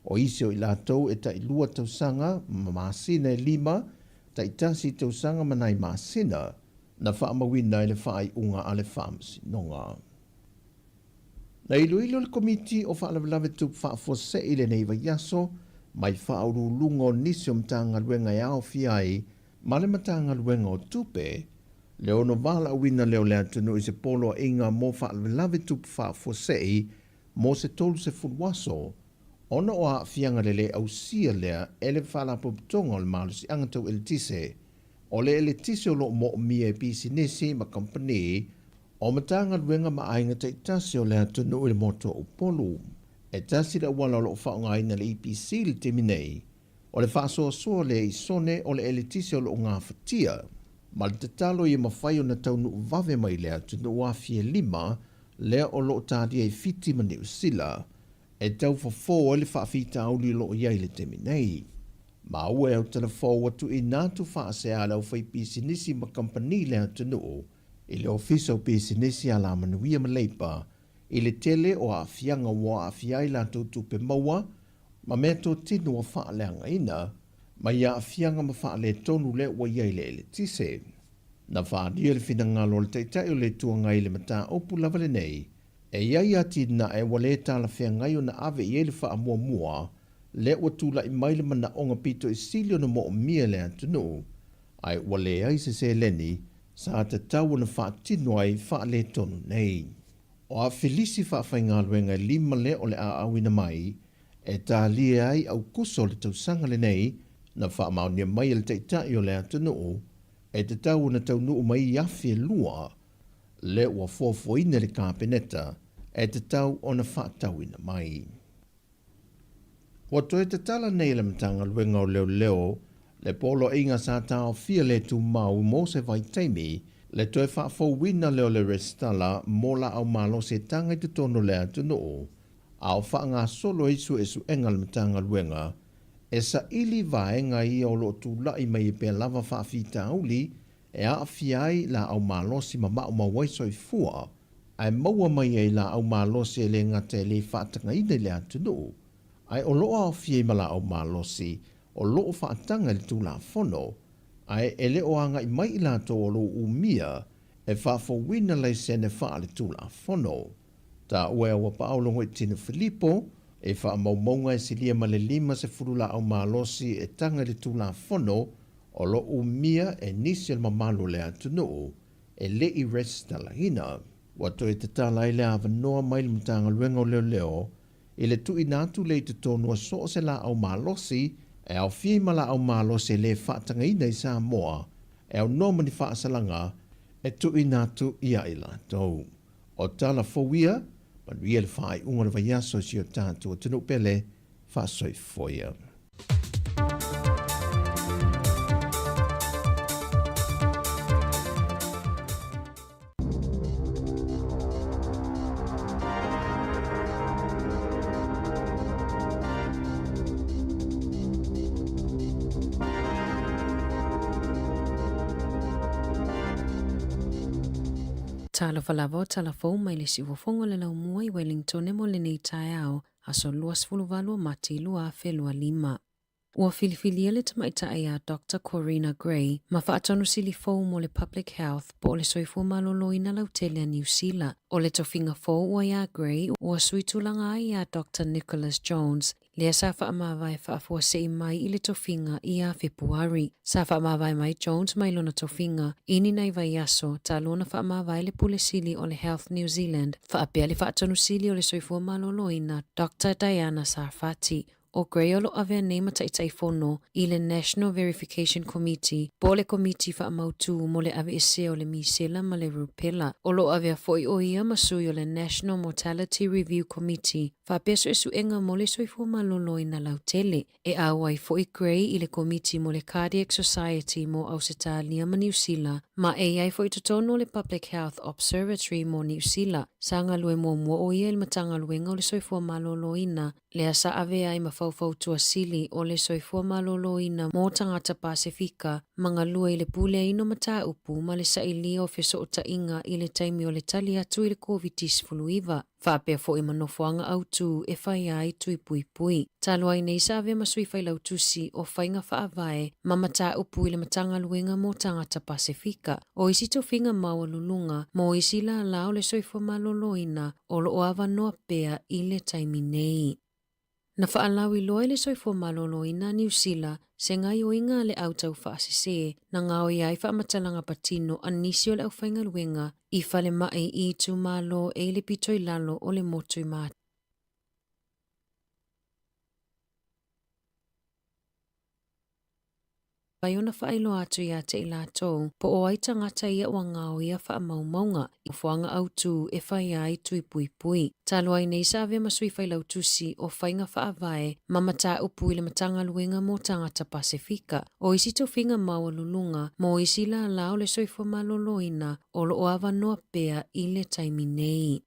O isio i lātou e ta i lua tau sanga maa sina e 5, ta i tasi tau sanga manai maa sina, na whaamawina i le whaai unga a le whaamasinonga. Na iluilo le komiti o whaalawalawe tup whaafose i le neiva yaso, mai whaurulunga o nisi o mtanga luenga e ao fiai, ma le matanga luenga o tupe, leo no wala awina leo lea tunu i se polo a inga mo whaalawalawe tup whaafose i, mo se tolu se fulwaso, ona o a fianga lele au sia lea ele whaalapo ptonga o le malusi angatau ele tise, o le ele tise o lo mo mia e pisi nisi ma company, o matanga luenga ma ainga te tasi o lea tunu i le moto o polu. E tasi la wala o lo whaonga ina le EPC le teminei, o le whaasoa soa le i sone o le ele tise o lo ngā whatia, ma le tatalo i mawhai o na taunu vave mai lea tunu o awhie 5, lea o lo tādia i fiti ma ne usila, e tau whafo e le whaafita auli lo iai le teminei. Ma ue au telefo watu i nātu whaase a lau whai pisinisi ma company lea tunu, i le ofisa o pisinisi a la manuia ma leipa, i le tele o a fianga wa a fiai la tupe maua, ma mea tō tinu o whaaleanga ina, ma ia a fianga ma whaale tonu le wa iai le tise. Na whaadia le whina ngalo le teitai o le tuanga i le mata opu lava le nei, e iai ati na e wale tala whia ngai o na ave i ele wha mua mua, le ua tula i maile mana onga pito i silio na mo o mia le antunu, ai wale ai se leni, sa te tau na whaatino ai whaale tonu nei. O a felisi whaafai ngā luenga 5 le o le a awina mai, e tā lia ai au kuso le tausanga le nei, na whaamaunia mai le teitai o le atunu, e te tau na tau nuu mai i awhi lua, le ua fofoina le kāpeneta, e te tau o na whaatauina mai. Wa toe te tala nei le mtanga luenga o leo, le polo inga sa tau fia le tu mau mo se vai teimi, le toe whaafowina leo le restala mola au malo se tanga i te tono le atunu, au wha ngā solo isu enga le mtanga luenga, e sa ili vaenga i o lo tula i mai pe lava whaafita uli e a fiai la au malosi ma mao mawaiso i fua ai maua mai e la au malosi e le ngate le whaatanga i le atunu ai o loa o fiai ma la au malosi o loo whaatanga le tula fono ai e le oanga i mai i la to o lo umia e whaafo wina lei sene wha le tula fono. Ta ue awa paolongo i tino Filipo e wha maumaunga e silia ma le 5 au malosi e tanga le tula fono o lo umia e nisi al mamalo le atunu e le i resta la hina. Wato e te tala i le awanoa mai le mtanga luenga o leo leo i le tu inatu le i te tonua so se la au malosi e au fie ma la au malosi e le whaatanga ina i Sāmoa e au noma ni whaasalanga e tu inatu ia i la tau. O tala fowia, manuia le whaai unga na vaiaso si o tātua tunu pele whaasoi foia. Tala falavo tala fou mai le siwafonga le lau mua i Wellington e mo le nei tae ao aso luas fuluvalu mati lua felua 5. Ua filifilia le tamaita ia Dr. Corina Gray ma whaatonu sili fou mo le public health po le soifua malolo ina lautelea New Zealand. O le tofinga fou ua ia Gray ua suitulanga ia Dr. Nicholas Jones lea sa whaamawai whaafua sei mai i le tofinga ia Februari. Sa whaamawai mai Jones mai lona tofinga ini nei vai aso ta lona whaamawai le pule sili o le Health New Zealand. Whaapea le whaatonu sili o le soifua malolo ina Dr. Diana Sarfati. O Gray o lo avea nei mataitai fono i le National Verification Committee po le komiti whaamautu mo le ave ese o le misela ma le rupela. O lo avea foi o ia masui o le National Mortality Review Committee whapeso esu enga mo le soifua malolo ina lautele. E awai foi Gray i le komiti mo le Cardiac Society mo Ausitalia ma New Zealand ma e ai foi totono le Public Health Observatory mo New Zealand. Sanga lue mo o ia il matanga luenga o le soifua malolo ina lea sa avea i mawhauwhau tua sili o le soifua malolo ina mo tangata Pasifika mga lua i le pule ino mata upu ma le sa ili o feso o tainga i le taimi o le tali atu i le COVID-19. Whapea fo i manofoanga au tu e whai ai tui pui pui. Talua i nei sa avea masui whai lau tusi o whainga whaavae ma mata upu i le matanga luenga mo tangata Pasifika. O isi to finga maua lulunga mo isi la lao le soifua malolo ina o lo oava noa pea i le taimi nei. Na whaalawi loa le soifua malolo ina New Zealand se ngai o inga le au tau whaasese na ngao iai whaamatalanga patino anisio le au whainga luenga i whale mai i tu malo e le pitoi lalo o le motoi mata. Paiona whaelo atu ia te ilatou, po o ai tangata ia ua ngao ia wha maumaunga, i whaanga au tu e whai ai tui pui pui. Talua i nei sa avea masui whailau tusi o whainga whaavae, mamata upu i le matanga luenga mo tangata Pasifika. O isi to finga maua lulunga, mo isi la lao le soifua malolo ina, o lo oava noa pea i le taimi nei.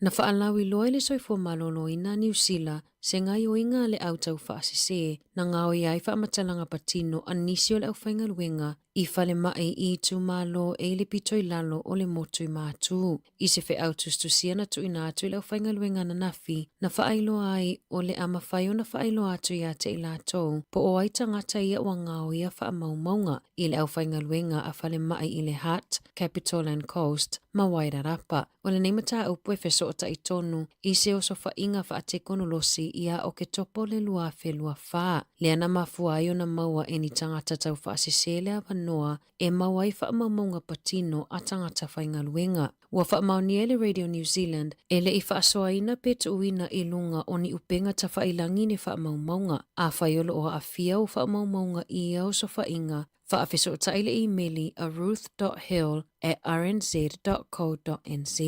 Na whaalawi loa le soifua malolo ina New Zealand, se ngai o inga le au tau whaasese, na ngao iai whaamatalanga patino anisio le au whainga luenga, i whale mai i tu malo e le pitoi lalo o le motoi mātu. I se whe au tustusia na tu ina atu i le au whainga luenga na nafi, na whaailo ai o le ama whaio na whaailo atu ia te ilatou, po o ai tangata ia ua ngao ia wha maumaunga, i le au whainga luenga a whale mai i le Hutt, Capital and Coast, ma Wairarapa. O le neimata upu e wheso o ta i tonu, i se o sofa inga wha te konolosi ia o ke topo le lua whelua wha. Lea na mafua ai o na maua e ni tangata tau wha asese le awanoa e maua i wha maumaunga patino a tangata whainga luenga. Ua wha mauni le Radio New Zealand e le i wha asoa ina petu uina i lunga o ni upenga ta wha ilangi ni wha maumaunga. A whaiolo o a fia o wha maumaunga i au sofa inga. Wha awhiso o taile e-maili a ruth.hill@rnz.co.nz.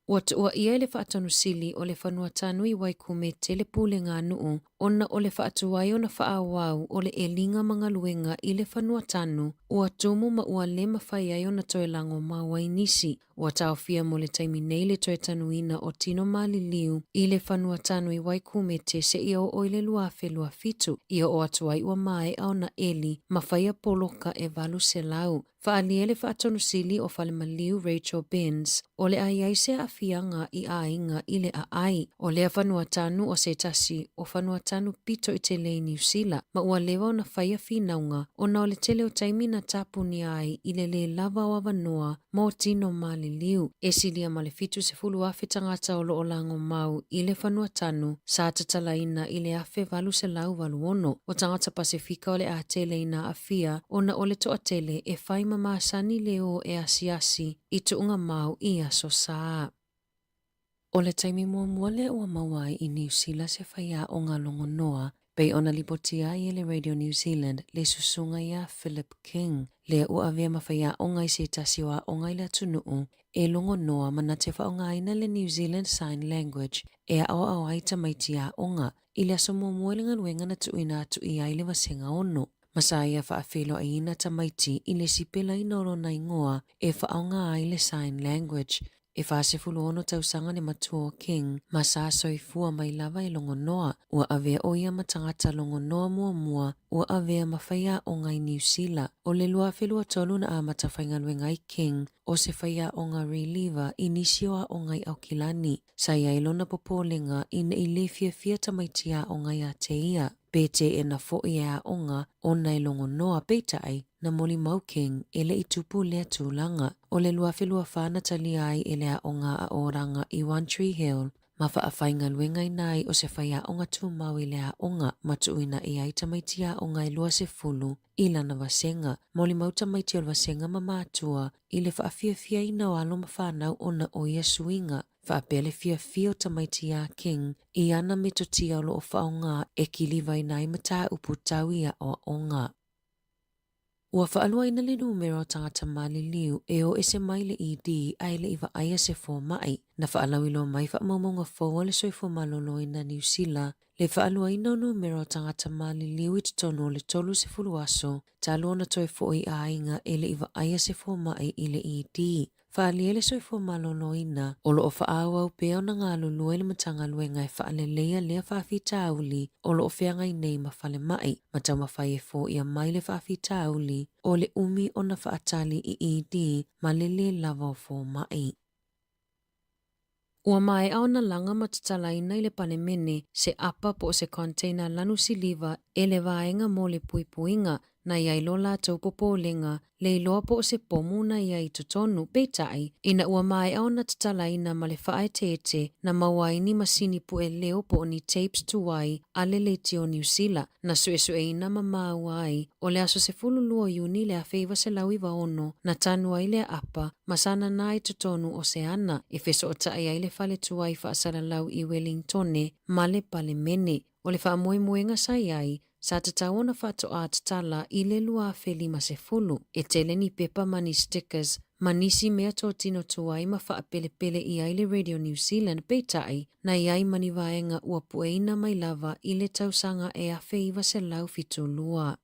Ua tua ia le whaatanu sili o le whanua tanui wai kume telepule ngā nuu ona ole whaatuai ona whaawau ole e linga mga luenga i le whanua tanu, ua tumu ma ua le mawhai ai ona toe lango mawai nisi, ua taofia mo le taimi nei le toe tanuina o tino maliliu i le whanua tanu i Waikumete se ia o oile lua whelua fitu, ia o atuai ua mae au na eli, mawhaia poloka e valu se lau. Whaaliele whaatonu sili o Falemaliu Rachel Benz, o le ai se a fianga i ainga i le a ai, o lea whanua tanu o se tasi o whanua tanu pito i te lei New Zealand, ma ua lewa o na whaia whinaunga, o na o le tele o taimi na tapuni ai i le lava o avanoa mo tino maliliu, e silia ma le fitu se fulu afe tangata o loo lango mau i le whanua tanu, sa tatalaina i le afe valu se lau valu ono, o tangata Pasifika o le a tele ina afia, o na o le toa tele e whai mama sani leo e asiasi i tuunga mau i aso saa. O le taimi mua le ua mawai i New Zealand se whaia o ngā longo noa, pei ona lipotia i le Radio New Zealand le susunga ia Philip King, le ua avea mawhaia o ngai se tasi wa o ngai la tunuu, e longo noa mana te wha o ngaina le New Zealand Sign Language, e a o ai tamaitia o ngā, i le aso mua le ngaluenga na tuina atu i ai le wasenga ono. Masaya whaafelo a ina tamaiti i le sipela i noro na ingoa e whaonga ai le sign language. E whaasefulu ono tausanga ne matua King, masa soifua mai lava i longo noa, ua avea o ia matangata longo noa mua, ua avea mawhaia o ngai New Zealand. O le lua whelua tolu na a matawhaingalwe ngai King, o se whaia o ngā reliever inisioa o ngai au kilani, sa ia ilona popolenga ina i le fia tamaitia o ngai a te ia. Pete e na fo ia onga o nai longo noa peitai na moli mau King ele i tupu lea tūlanga. O le lua whelua whana tali ai ele a onga a oranga i One Tree Hill. Ma whaafainga luengai nai o se whaia onga tū mau ele a onga matuina i ai tamaitia o ngai lua se fulu i lana wasenga. Moli mau tamaitia o wasenga mamatua i le whaafia ina o alo mawhanau ona o ia suinga. Whaapele fia o tamaitia King i ana metotia o loo whaonga e kiliwai nai mata upu tauia o onga. Ua whaalua ina le numero tangata maliliu e o ese mai le ED ai le iwa aia se fō mai. Na whaalau ilo mai whaamaumonga fōa le soifo malolo ina New Zealand. Le whaalua ina numero tangata maliliu i tono le tolu se fulu aso. Talo na toi fō i ainga e le iwa aia se fō mai i le ED. Whaaliele soifo malolo ina, o loo whaawau peo na ngā lulua le matanga luenga e whaalelea lea whaafita auli, o loo whiangai nei mawhale mai, matau mawhai e fō ia mai le whaafita auli, o le umi o na whaatali i ED, ma lele lava o fō mai. Ua mai au na langa matatalaina i le panemene, se apa po se container lanu siliva e le vaenga mo le puipuinga, na iai lo la tau popolenga, le iloa po se pomu na iai totonu peitai, ina ua mai au na tatalaina ma le whae tete na mawaini masini pu e leo po ni tapes tuwai ale le tio New Zealand, na sue ina mamau ai, o le aso se fulu luo yuni le a feiva se lau iwa ono, na tanu ai le apa, masana nai totonu o se ana, e feso o tae ai le fale tuwai whaasara lau i Wellingtone, ma le pale mene, o le wha moenga sai ai, sa tatau na whato a tatala i le lua wheli ma se fulu, e tele ni pepa mani stickers, manisi mea tō tino tuai ma wha pele i ai le Radio New Zealand peitai, na iai mani vaenga ua pueina mai lava i le tausanga e a wheiva se lau fitu lua.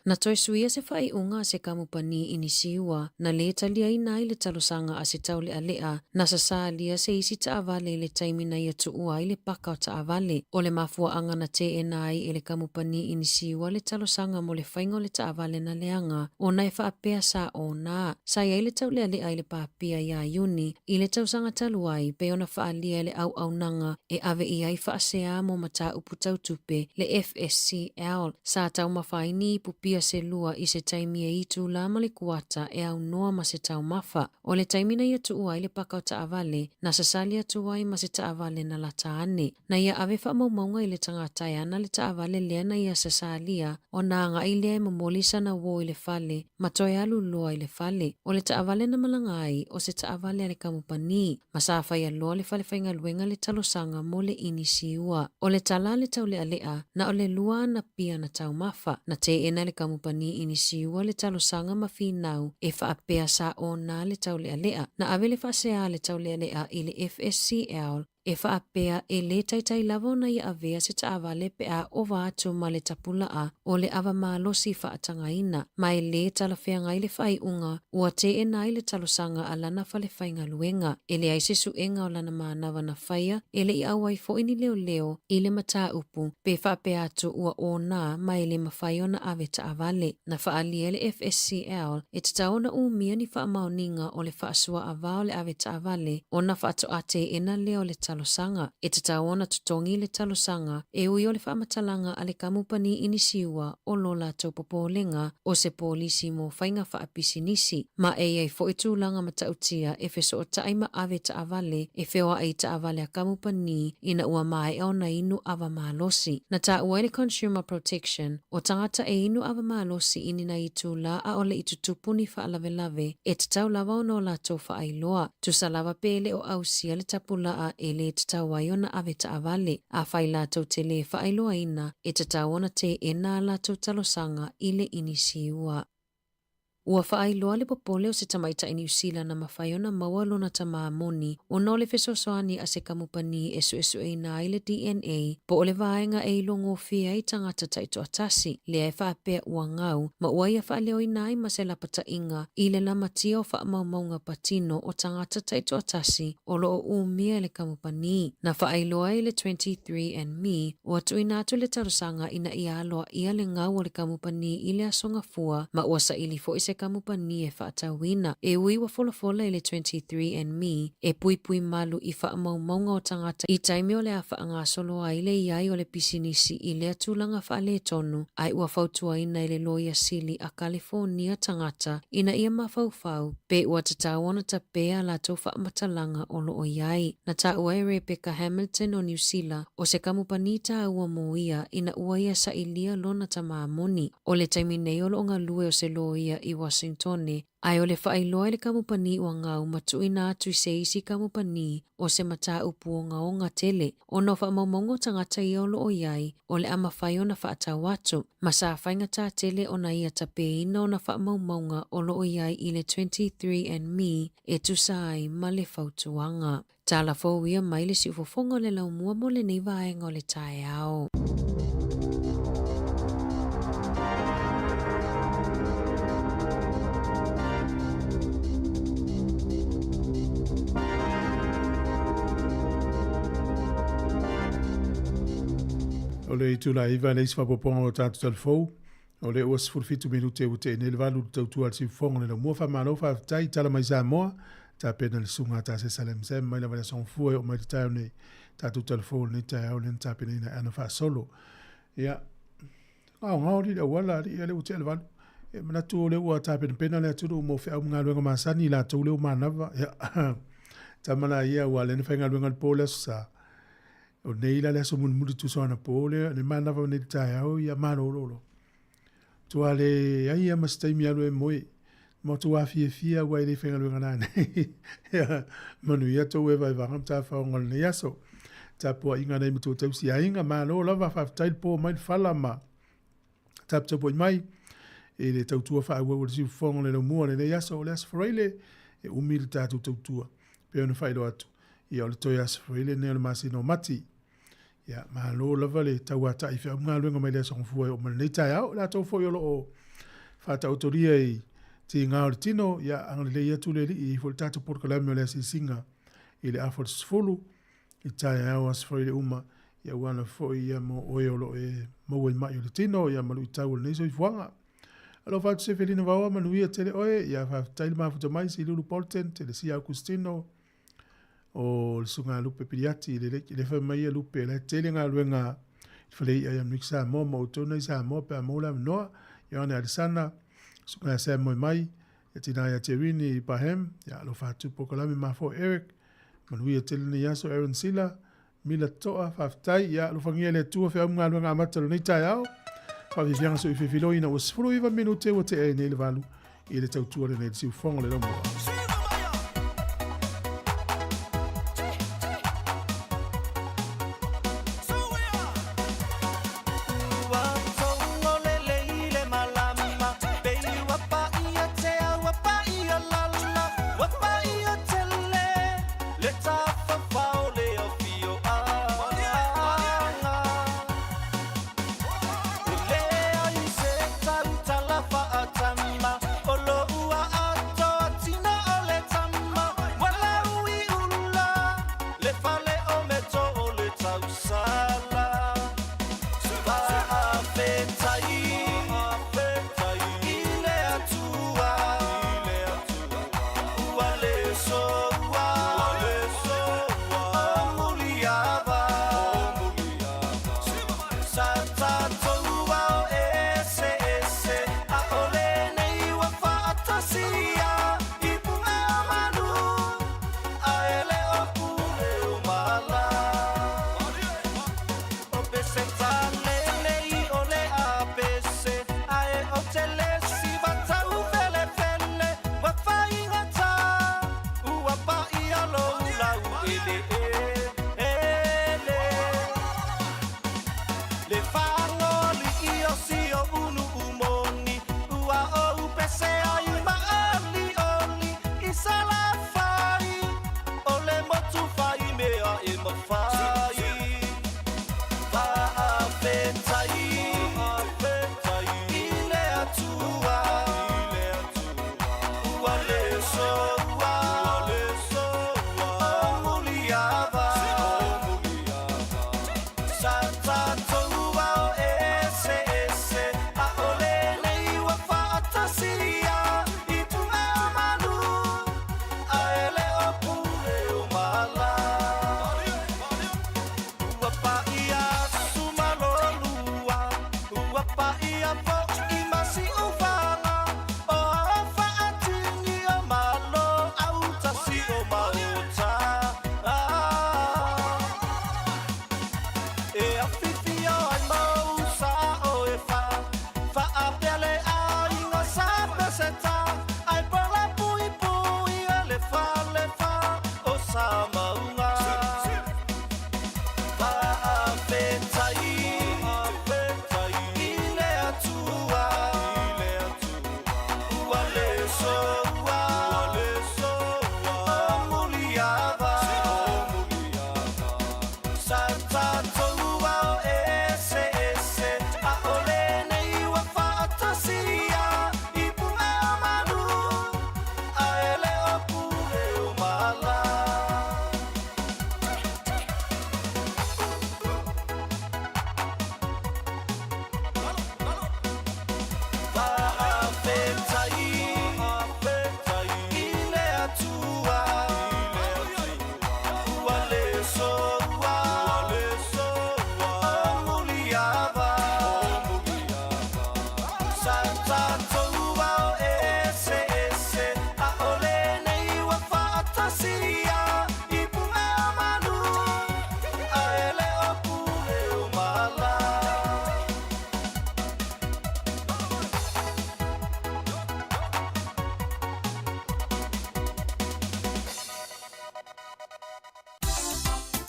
Na toi suia se whai unga se kamupani inisiua, na le talia i nai le talosanga a se taule a lea, na sa sālia se isi ta avale le taimina ia tuua i le pakao ta avale, o le mafua anga na te e nai e le kamupani inisiua le talosanga mo le whaingo le ta avale na leanga, o nai whaapea sa o nā, sa ia i le taule a lea i le pāpia ia iuni, i le tausanga taluai, pe ona whaalia le au nanga, e ave i ai whaasea mo mata upu tautupe, le FSCL, sa tau mawhaini pupia se lua i se taimi e itu la ma le kuata e au noa ma se tau mafa. O le taimina ia tuua i le pakao ta avale, na sasalia tuai ma se ta avale na la taane. Na ia ave wha maumaunga i le tangata e ana le ta avale lea na ia sasalia, o na anga i lea mamolisa na wo i le fale, ma toi alu lua i le fale. O le ta avale na malangai, o se ta avale a le kamupani, ma safa ia loa le fale whainga luenga le talosanga mo le inisiua. O le tala le tau lea lea, na o le lua na pia na tau mafa, na te ena le kamupani inisiua le talosanga mawhinau e whaapea sa o nā le tau lea lea. Na ave le whaasea le tau lea lea i le FSCL e whaapea e le taitai lavo na ia avea se taawale pe a ova atu ma le tapula a o le awa malosi whaatangaina, mai le talawhea ngai le whai unga, ua te e nai le talosanga a lana whale whainga luenga, e le aise suenga o lana maanawa na whaia, e le i awai fo ini leo leo, i le mata upu, pe whaapea atu ua o na mai le mawhai o na awe taawale, na whaalia le FSCL, e tataona umia ni whaamaoninga o le whaasua avao le awe taawale, o na whaato ate ena leo le talosanga, e tataona tutongi le talosanga, e ui o le whaamatalanga a le kamupani inisiua o lola tau popolenga o se polisi mo whainga whaapisi nisi, ma e fo itulanga matautia e feso o taima awe taawale e fewa ai taawale a kamupani ina ua mai au na inu awa malosi. Na ta ua le Consumer Protection o tangata e inu awa malosi ini na itula a ole itutupuni whaalawelave e tatau lava o no la tau whaailoa. Tusa lava pele o ausia le tapula a e le tatau waiona awe taawale a whai la tau te le whaailoa ina e tatau ona te ena la tau talosanga i le inisiua. Ua whaailoa le popole o se tamaita i New Zealand na mawhaiona maua lona tamaamoni o no le fesosoani a se kamupani e su e na i le DNA po o le vaenga e ilongo fia i tangata taito atasi le ai whaapea ua ngau ma ua ia whaaleo i nai ma se lapata inga i le lamatia o whaamaumaunga patino o tangata taito atasi o lo o umia le kamupani. Na whaailoa i le 23andMe ua tuinatu le tarosanga ina ia aloa ia le ngau o le kamupani i le asonga fua ma ua sa ili fo i se kamupani e whaatawina. E ui wa fola i le 23andMe e pui malu i whaamaumaunga o tangata i taimi o le a whaanga soloa i le iai o le pisinisi i le atulanga whaale tonu ai ua fautua ina i le loia sili a California tangata ina ia mafaufau pe ua tatawana ta pea la tau whaamatalanga o lo o iai. Na ta ua e Rebecca Hamilton o New Zealand o se kamupani ta ua moia ina ua ia sa ilia lona ta maamoni o le taimi nei o lo ngā lue o se loia i Washington ai o le whaailoa le kamupani ua ngau matuina atu i se isi kamupani o se mata upu o ngā tele o no whaamaumongo tangata i o lo o iai o le amawhai o na whaatau atu ma sa whainga tā tele o na ia tape ina o na whaamaumonga o lo o iai i le 23andMe e tusai ma le whautuanga. Tala fōwia mai le si ufofonga le laumua mo le nei vaenga o le tae ao. O le itula iwa le iswa poponga o tātu talfou, o le ua 45 minute o te ene le walu tautua le siufonga le na mua whamano whaafitai tala mai Sāmoa, tā pena le sunga tā se Salem Sem, mai la wale songfua o mai te taio nei tātu talfou ni tai au len tā pena ina ana wha solo. Ia, ngau li le wala li le ute le walu, e manatu o le ua tā pena le aturu mo whi au mga luenga maasani la tau le o manawa, ia, tamana ia ua le whainga luenga le pōle sa, o nei la le so mun mudu tu sona pole ne mana va ne tai au ia marolo tu ale ai ia mastai mi alo e moi mo tu a fia wa ile fenga lo ngana ne manu ia to we vai va ta fa ngol ne yaso ta po inga nei mutu tu si ainga malo la va fa tai po mai fala ma tap to po mai e le tau tua fa wa si fong le mo ne yaso le asfrele e umilta tu tua pe no fa ilo atu ia le toya asfrele ne le masino mati. Ya, ma lo lava le tauata i whea mga luenga mai lea songfua o mana nei tai au, la tau fo yolo o whata autoria i te ngā o le tino, ya angale le ia tule li i fo le tata porkalami o lea si singa i le afo le sfulu, i tai au asfo i le uma, ya wana fo i ia mo oe olo e maua i mai o le tino, ya malu i tau le neiso i fuanga. Alo whatu se felina wawa manu ia tele oe, ya whataili mafuta mai si lulu polten, tele si Augustino, o le sunga lupe piriati le fa mai lupe le tele nga luenga fale ia mix Sāmoa mo tona Sāmoa pe mola no ya na sana sunga Sāmoa mai e tina ya terini pahem ya lo fatu pokolami ma fo Eric manu ia tele ni yaso Aaron Sila mila toa faftai ya lo fangia le tua fe nga luenga matalo ni tayao fa vivianga so ife filo ina was fulu iva minute o te ne le valu ile tautua le ne si fongo le mo.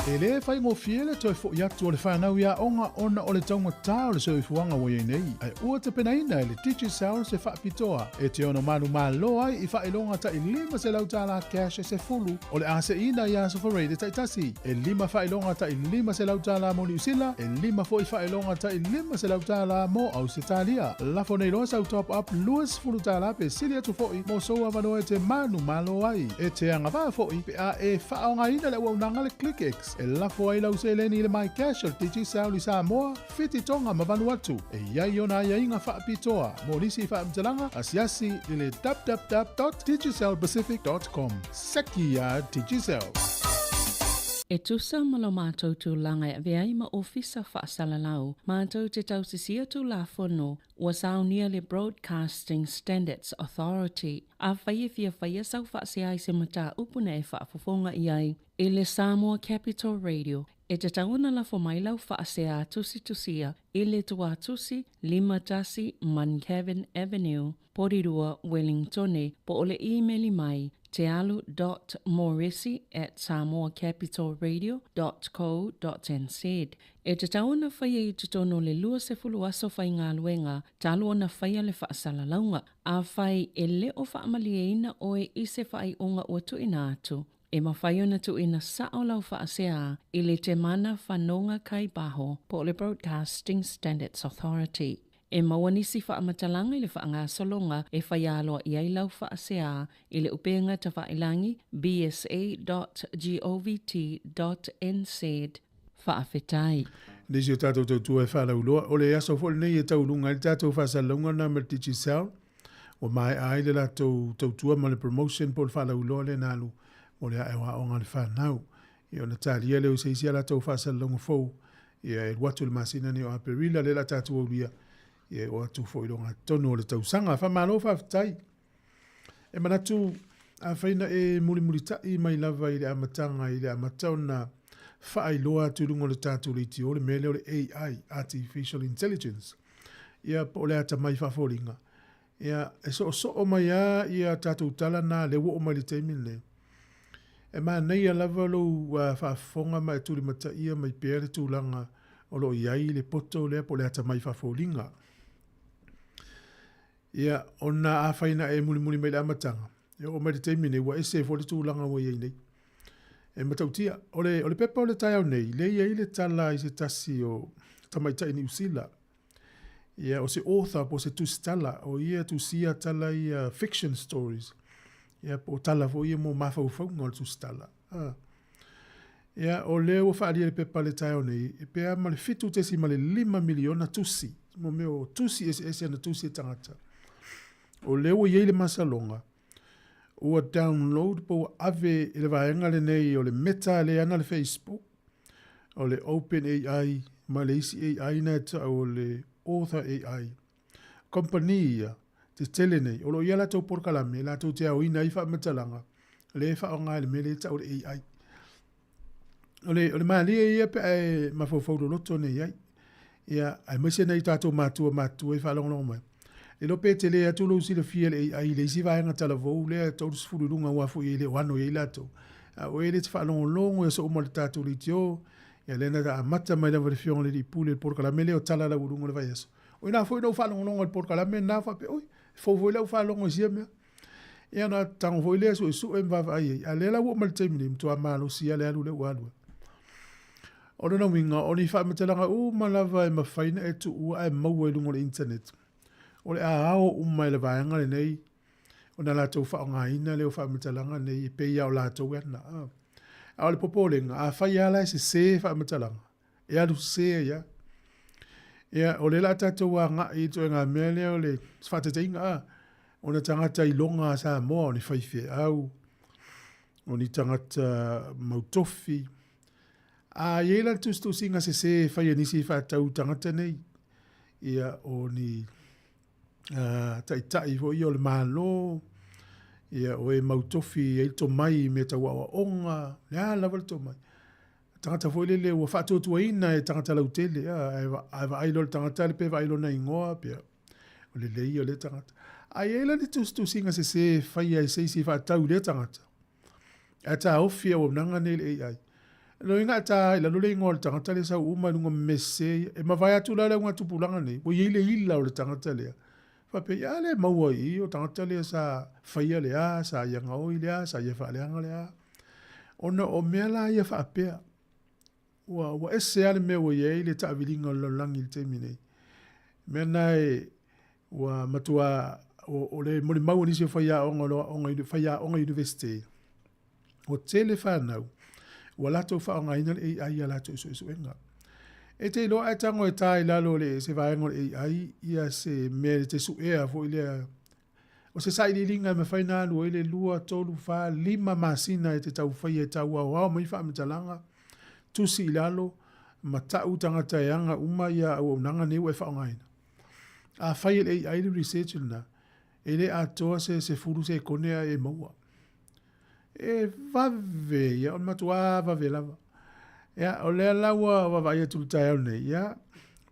E le fai ngō fiele toi fo iatu o le whanau ia onga ona o le taunga tā o le soifuanga o nei. Ai ua te pena ina le teacher sound se whaapitoa. E te ono manu malo ai I whaelonga ta I lima se lau tāla cash e se fulu. O le ase ina ia so for reide taitasi. E lima whaelonga ta I lima se lau tāla mo New Zealand. E lima fo I whaelonga ta I lima se lau tāla mo Ausitalia. Lafo nei loa sau top up luas fulu tāla pe silia tu fo I mo soa wanoa te manu malo ai. E te anga wha fo I pe a e whaonga ina le waunanga le ClickX. E lafo ai lau se leni le mai cash o titi Sauli Sāmoa, fiti tonga ma Vanuatu. E iai ona ia inga whaapitoa, mo nisi whaamtalanga, asiasi I le www.digicelpacific.com. Seki ia Digicel. E tusa malo mātou tūlanga e veai ma ofisa whaasalalau, mātou te tausisia tū la whono, wa saunia le Broadcasting Standards Authority, a whaia sau whaasea se mata upuna e whaafofonga iai, e le Sāmoa Capital Radio, e te tauna la fo mai lau whaasea tusi tusia, e le tua tusi, lima tasi, Mankavin Avenue, Porirua, Wellingtone, po ole e-maili mai, tealu.morrissey@samoacapitalradio.co.nz. E te tauna whaia I te tono le lua se fulu aso whai ngā luenga, talo ona whaia le whaasala a whai e le o whaamalieina o e ise whai onga ua tuina atu. E mawhai ona tuina sao lau whaasea I le te mana whanonga kai baho po le Broadcasting Standards Authority. E mawanisi whaamatalanga I le whaanga solonga e whaialoa I ai lau whaasea I le upenga ta whailangi bsa.govt.nz whaafetai. Nisi o tātou tautua e whanau loa, o le aso fol nei e taulunga I tātou whaasalonga na Mertichi Sound, o mai ai le la tautua ma le promotion po le whanau loa le nalu, o le aewa o ngā le whanau. I o na tālia leo se isia la tau whaasalonga fau, I e watu le masina ni o aperila le la tātou au lia, I e o atu fo I longa tono o le tausanga, whamalo whaafitai. E manatu, a whaina e muli tai mai lava I le amatanga, I le amatauna, whaailoa tulungo le tātou le iti o le mele o le AI, Artificial Intelligence. Ia po le ata mai whaaforinga. Ia e so o mai a ia tātou tala na le wo o mai le teimin le. E maa nei a lava lo whaafonga mai tuli mata ia mai pere tūlanga o lo iai le poto le po le ata mai whaaforinga. Ia ona a whaina e muli mai le amatanga. Ia o mai le teimin e wa ese fo le tūlanga o iai nei. E matautia, o le pepa o le tai au nei, le ia le tala I se tasi o tamaitai New Zealand. Ia o se author po se tusi tala, o ia tusia tala I fiction stories. Ia po tala fo ia mo mawhau ngol tusi tala. Ia o leo whaalia le pepa le tai au nei, e pea ma le fitu tesi ma le 5 miliona tusi. Mo meo tusi ese ana tusi tangata. O leo ia le masalonga. Ua download po ave I le vaenga le nei o le meta le ana le Facebook, o le Open AI, ma le isi AI na o le Author AI. Kompania, te tele nei, o lo ia la tau porkalame, la tau te au ina I whamatalanga, le whaonga le mele ta o le AI. O le maalia ia pe ai mawhauwhaudo loto nei ai. Ia, ai maise nei tātou mātua e whalongalonga mai. E lo pete le atu lo si le fia le ai le si vaenga tala vou le tau sfululunga wafu I le wano I lato. O e le te whalongalongo e so o le tātou li tio, ia lena da amata mai la verifionga le pule le porkalame le o tala la urunga le vai aso. O ina foi no whalongalongo le porkalame na wha pe, oi, fo le whalongo sia mea. Ia na tango foi le aso e su em vava ai, a le la ua mal teimini, mtua malo sia le alu le ualua. O na winga, o ni whaamatalanga o malava e mawhaina e tu ua e maua I lungo le internet. O le aao umai le vaenga le nei, o na lātou whaongaina leo whaamatalanga nei, pe ia o lātou ena. A le popolenga, a whai ala se whaamatalanga. E alu se ia. Ia, o le la tātou a ngā I to e ngā mea leo le whatateinga o na tangata I longa a Sāmoa, o ni whaiwhi au, o ni tangata mautofi. A iela tustu singa se whai anisi whatau tangata nei. Ia, o ni tai fo I o le malo, ia o e mautofi e to mai me ta wa onga, ia lava to mai. Tangata fo le o whatotua ina e tangata lautele, ai va ailo le tangata le pe va ailo na ingoa, pia o le lei o le tangata. Ai eila ni tustu singa se whai ai se si whatau le tangata. A ta ofia o nanga nei le ai. lo inga ta ila lo le ngol tangata le sa uma lunga mese e ma vai atu la le ngatu pulanga ni o ile ila o le tangata le fa pe ya le maua I o tangata le sa faia le a sa ia ngau ile a sa ia fa le anga le a ona o mea la ia fa pe wa ese ale me o ye ile ta vilinga lo langi te mine me nai wa matua o le mo mau ni se faia onga faia onga university o tele fa nau wala to fa nga ina AI ala to so enga e te lo atango e tai la lo le se vai ngol AI ia se me te su e fo ile o se sai linga me fa na lo ile lua tolu fa lima masina e te tau fa e tau wa mo fa mtalanga tu si lalo mata utanga tayanga uma ia o nanga ne we fa nga ina a fa ile AI research na ele a to se furu se konea e maua e vave ya on matua vave lava ya o le lawa va vai tu tael ne ya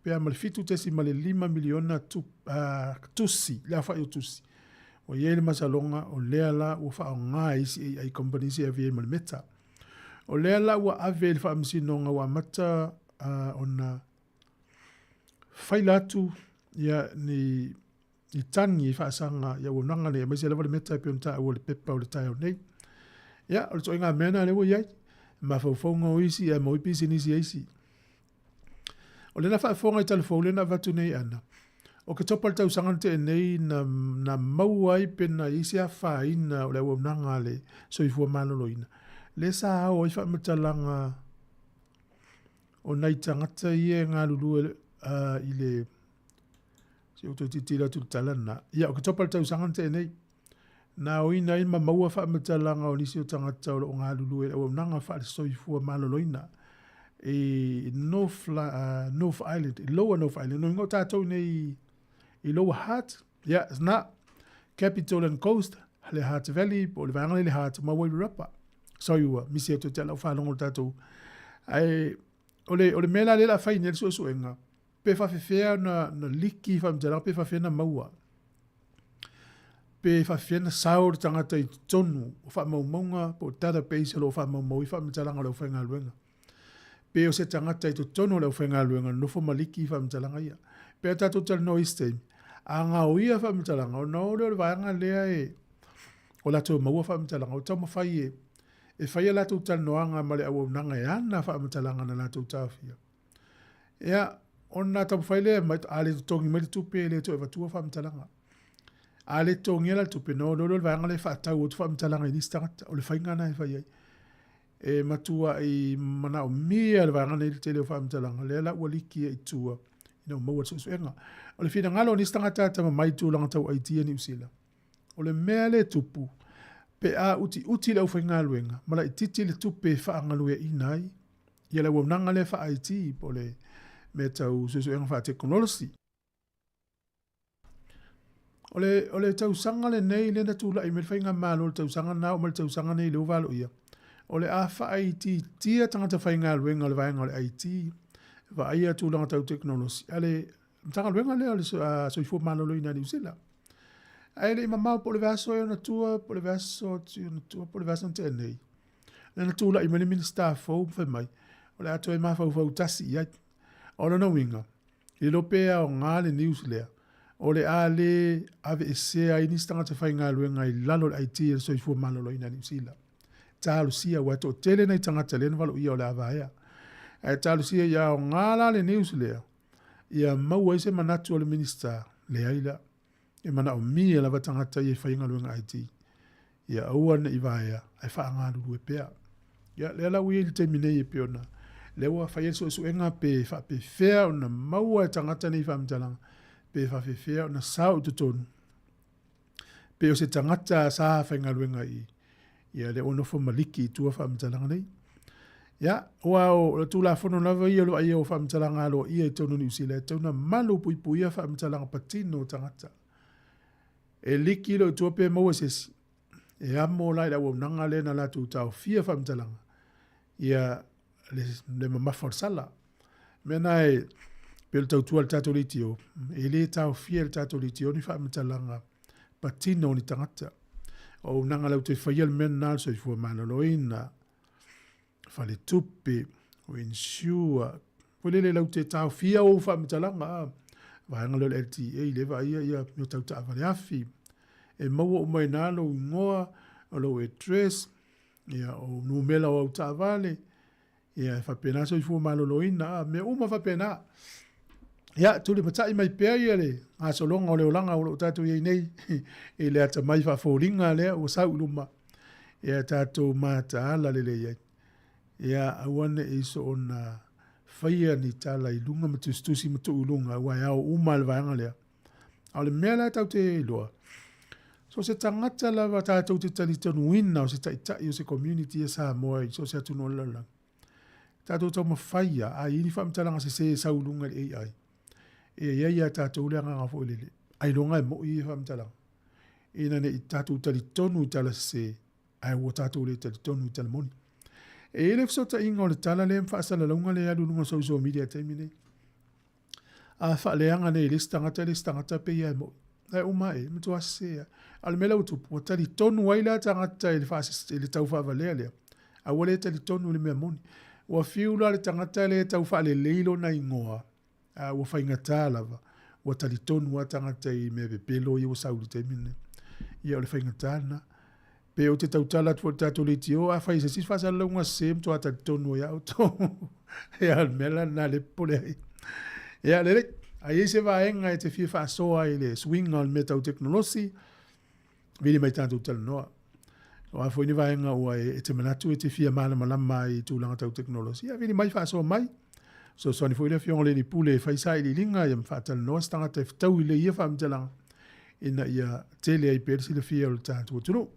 pe mal fitu te si mal 5 miliona tusi la fa yo tusi o ye le masalonga o le la o fa nga isi ai company si ave mal meta o le la wa ave fa msi no wa mata ona failatu ya ni tangi fa sanga ya wonanga le mai se le meta pe onta o le pepa o le tael ne ya o tso inga mena le wo yai ma fo ngo isi e mo pisi ni isi o le na fa fonga i telefone na va tu nei ana o ke topal tau sangante nei na mauai pena isi a fa ina o le wo nanga le so I fu malolo ina le sa o I fa mtalanga o nai tangata ie nga lulu ile se o titila tu talana ya o ke topal tau sangante nei na o ina ima maua wha matalanga o nisi o tangata o ngā lulu o nanga wha le soifua maloloina e North Island, Lower North Island, no ingo tātou nei I Lower Heart, ya, na Capital and Coast, le Heart Valley, o le vangale le Heart Mawai Rapa, soiua, misi e to tala o whanongo tātou. Ai, o le mela le la whai nel suenga, pe whawhewhea na liki whamtala, pe whawhewhea na maua. Pe whawhena saur tangata I tonu o whamaumaunga po tada peisa lo whamau I whamtalanga lo whainga luenga. Pe o se tangata I to tonu lo whainga luenga nofo maliki I whamtalanga ia. Pe a tato tala no isteim. A ngā o ia whamtalanga o nao leo le vāanga lea e o lato maua whamtalanga o tau mawhai e whai a lato tala noanga ma le awa unanga e ana whamtalanga na lato tāwhia. Ea, o nā tau mawhai lea mai ale to tongi mai tupe le to e watua whamtalanga. Ale tongi la tupe no lolo vanga le whaatau o tuwa mtalanga I nistangata o le whaingana e whaiai. E matua I mana o mia le vanga le tele o whamtalanga le la waliki I tua ina o maua suenga. O le whina ngalo nistangata tama mai tūlanga tau aitia ni usila. O le mea le tupu pe a uti le au whaingaluenga mala I titi le tupe whaangalue inai ia le waunanga le whaaiti po le me tau suenga wha teknolosi. O le tausanga le nei le na tula I me whainga malo le tausanga na o me le tausanga nei le uvalo ia. O le a whaaiti tia tangata whainga luenga le vaenga le aiti wa aia tūlanga tau teknolosi. Ale mtanga luenga le soifua malo lo ina ni usila. Ai le ima mau po le vaso e na tua, po le vaso po le vaso nte nei. Le na tula I me le minister fau mwhai mai. O le ato e mawhau tasi iai. O le na winga. I lopea o ngā le news lea. O le ale ave esea I nistanga te whainga luenga I lalo le aiti e soifua malolo ina ni usila. Tālu sia wato tele nei tangata lena walo ia o le avaea. E tālu sia ia o ngāla le news lea. Ia maua ise manatu o le minister le aila. E mana o mia lava tangata I whainga luenga aiti. Ia aua na I vaea. Ai whaanga lulu e pea. Ia le ala ui te minei e peona. Le ua whaieso esu enga pe whape whea o na maua e tangata nei whamtalanga. Pe whawhewhea o na sao tu tonu. Pe o se tangata sa whainga luenga I. Ia le onofo maliki tua whamtalanga nei. Ia, oa o le tūla whono lava ia lo aia o whamtalanga alo ia I tonu ni usila. Tauna malo pui pui a whamtalanga patino o tangata. E liki lo tua pe maua sesi. E amo lai la nanga le na la tu tau fia whamtalanga. Ia le mamafor sala. Mena e pel tau tua le tato litio. E le tau fia le tato litio ni whamtalanga patino ni tangata. O nanga lau te whaial men nal so I fua manaloina. Whale tupe, o ensure, polele lau te tau fia o whamitalanga, vaenga leo LTA, lewa ia mio tau ta avale afi, e maua o mai nalo ngoa, o lo e dress, ia o numela o ta avale, ia whapena so i fua maloloina, me uma whapena, ia tuli matai mai pea ia le, a so longa o leo langa o lo tatu iei nei, e le ata mai whaforinga lea o sau luma, ia tatu mata ala lele iei. Ia awane iso ona whaia ni tala i lunga matustusi matu ulunga wai au umal vaanga lea. Au le mea la tau te loa. So se tangata lava tātou te tali tonu wina o se taitai o se community e Sāmoa i so se atu no lalang. Tātou tau mawhaia a ini whamtalanga se sau lunga le AI. E ia tātou lea ngā ngafo lele. Ai longa e mo i whamtalanga. Ina ne i tātou tali tonu i tala se ai o tātou le tali tonu i tala moni. E ele fsota inga o le tala le mfasala launga le adu nunga social media taimine. A fa leanga ne le stangata pe ia mo. Ai uma e, mtu asea. Al mela utupu, o tali tonu waila tangata ele fasa ele tau fa valea lea. A wale tali tonu le mea moni. Wa fiula le tangata le tau fa le leilo na ingoa. A wa fa ingata lava. Wa tali tonu wa tangata i mebe pelo i wa saulu taimine. Ia o le fa ingata na. Pe o te tautala tu tato le tio a fai se si fasa longa sem to ata tonu ya auto e al mela na le pole ai ya le ai se va enga e te fi fa so ai le swing on metal technology vini mai tanto tal no o a foi ni va enga o e te manatu e te fi mala mala mai tu langa tau technology ya vini mai fa so mai so ni foi le fion le ni pule fai sai li linga ya fa tal no stanga te tau le ia fa mtala ina ia tele ai persi le fi o tanto tu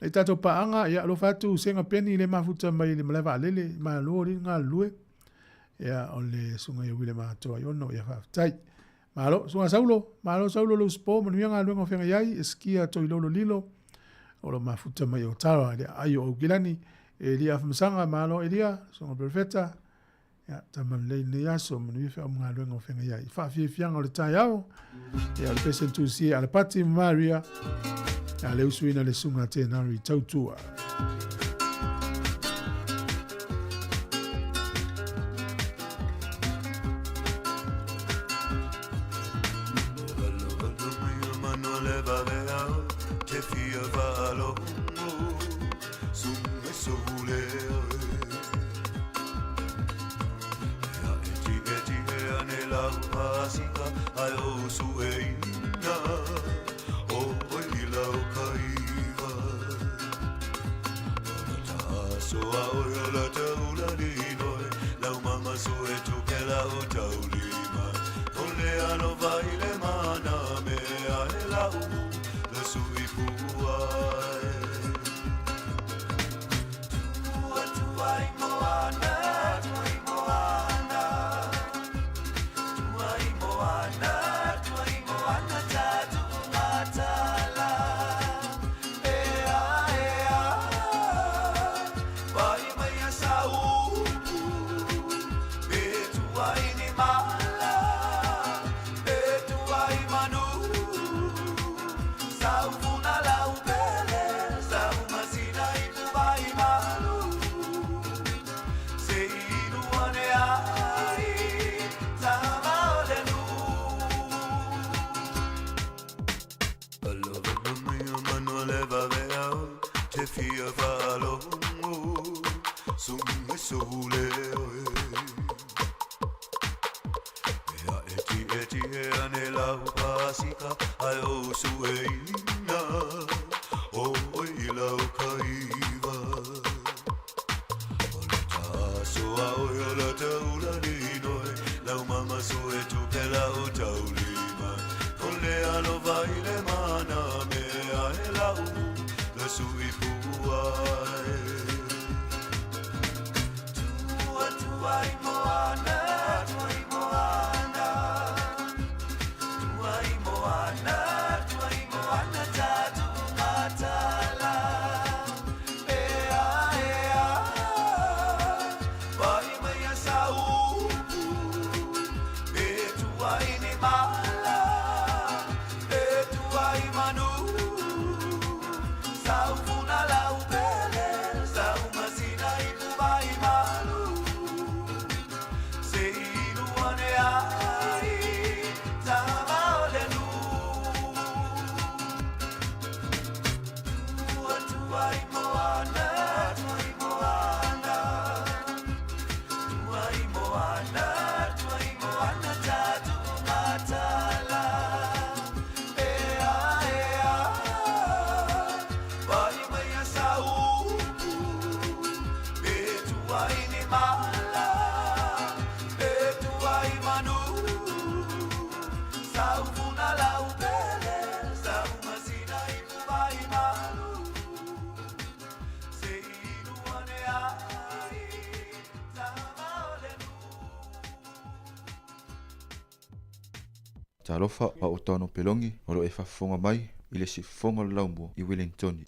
e tato paanga ia lo fatu senga peni le mafuta mai le maleva lele ma lori nga lue ia o le sunga ia wile mato ai ono ia fatai malo sunga saulo lo spo manu nga lue ngofenga iai eskia to ilolo lilo o lo mafuta mai o tara ai o gilani e lia famsanga malo elia sunga perfetta ia taman le ne yaso manu ia fa nga lue ngofenga iai fa fianga o le tai au ia le pesen tu si ala pati maria a le usuina le sunga te nari tautua. Talofa a o tono pelongi o lo e whafonga mai i le si fonga laumua i Wellington.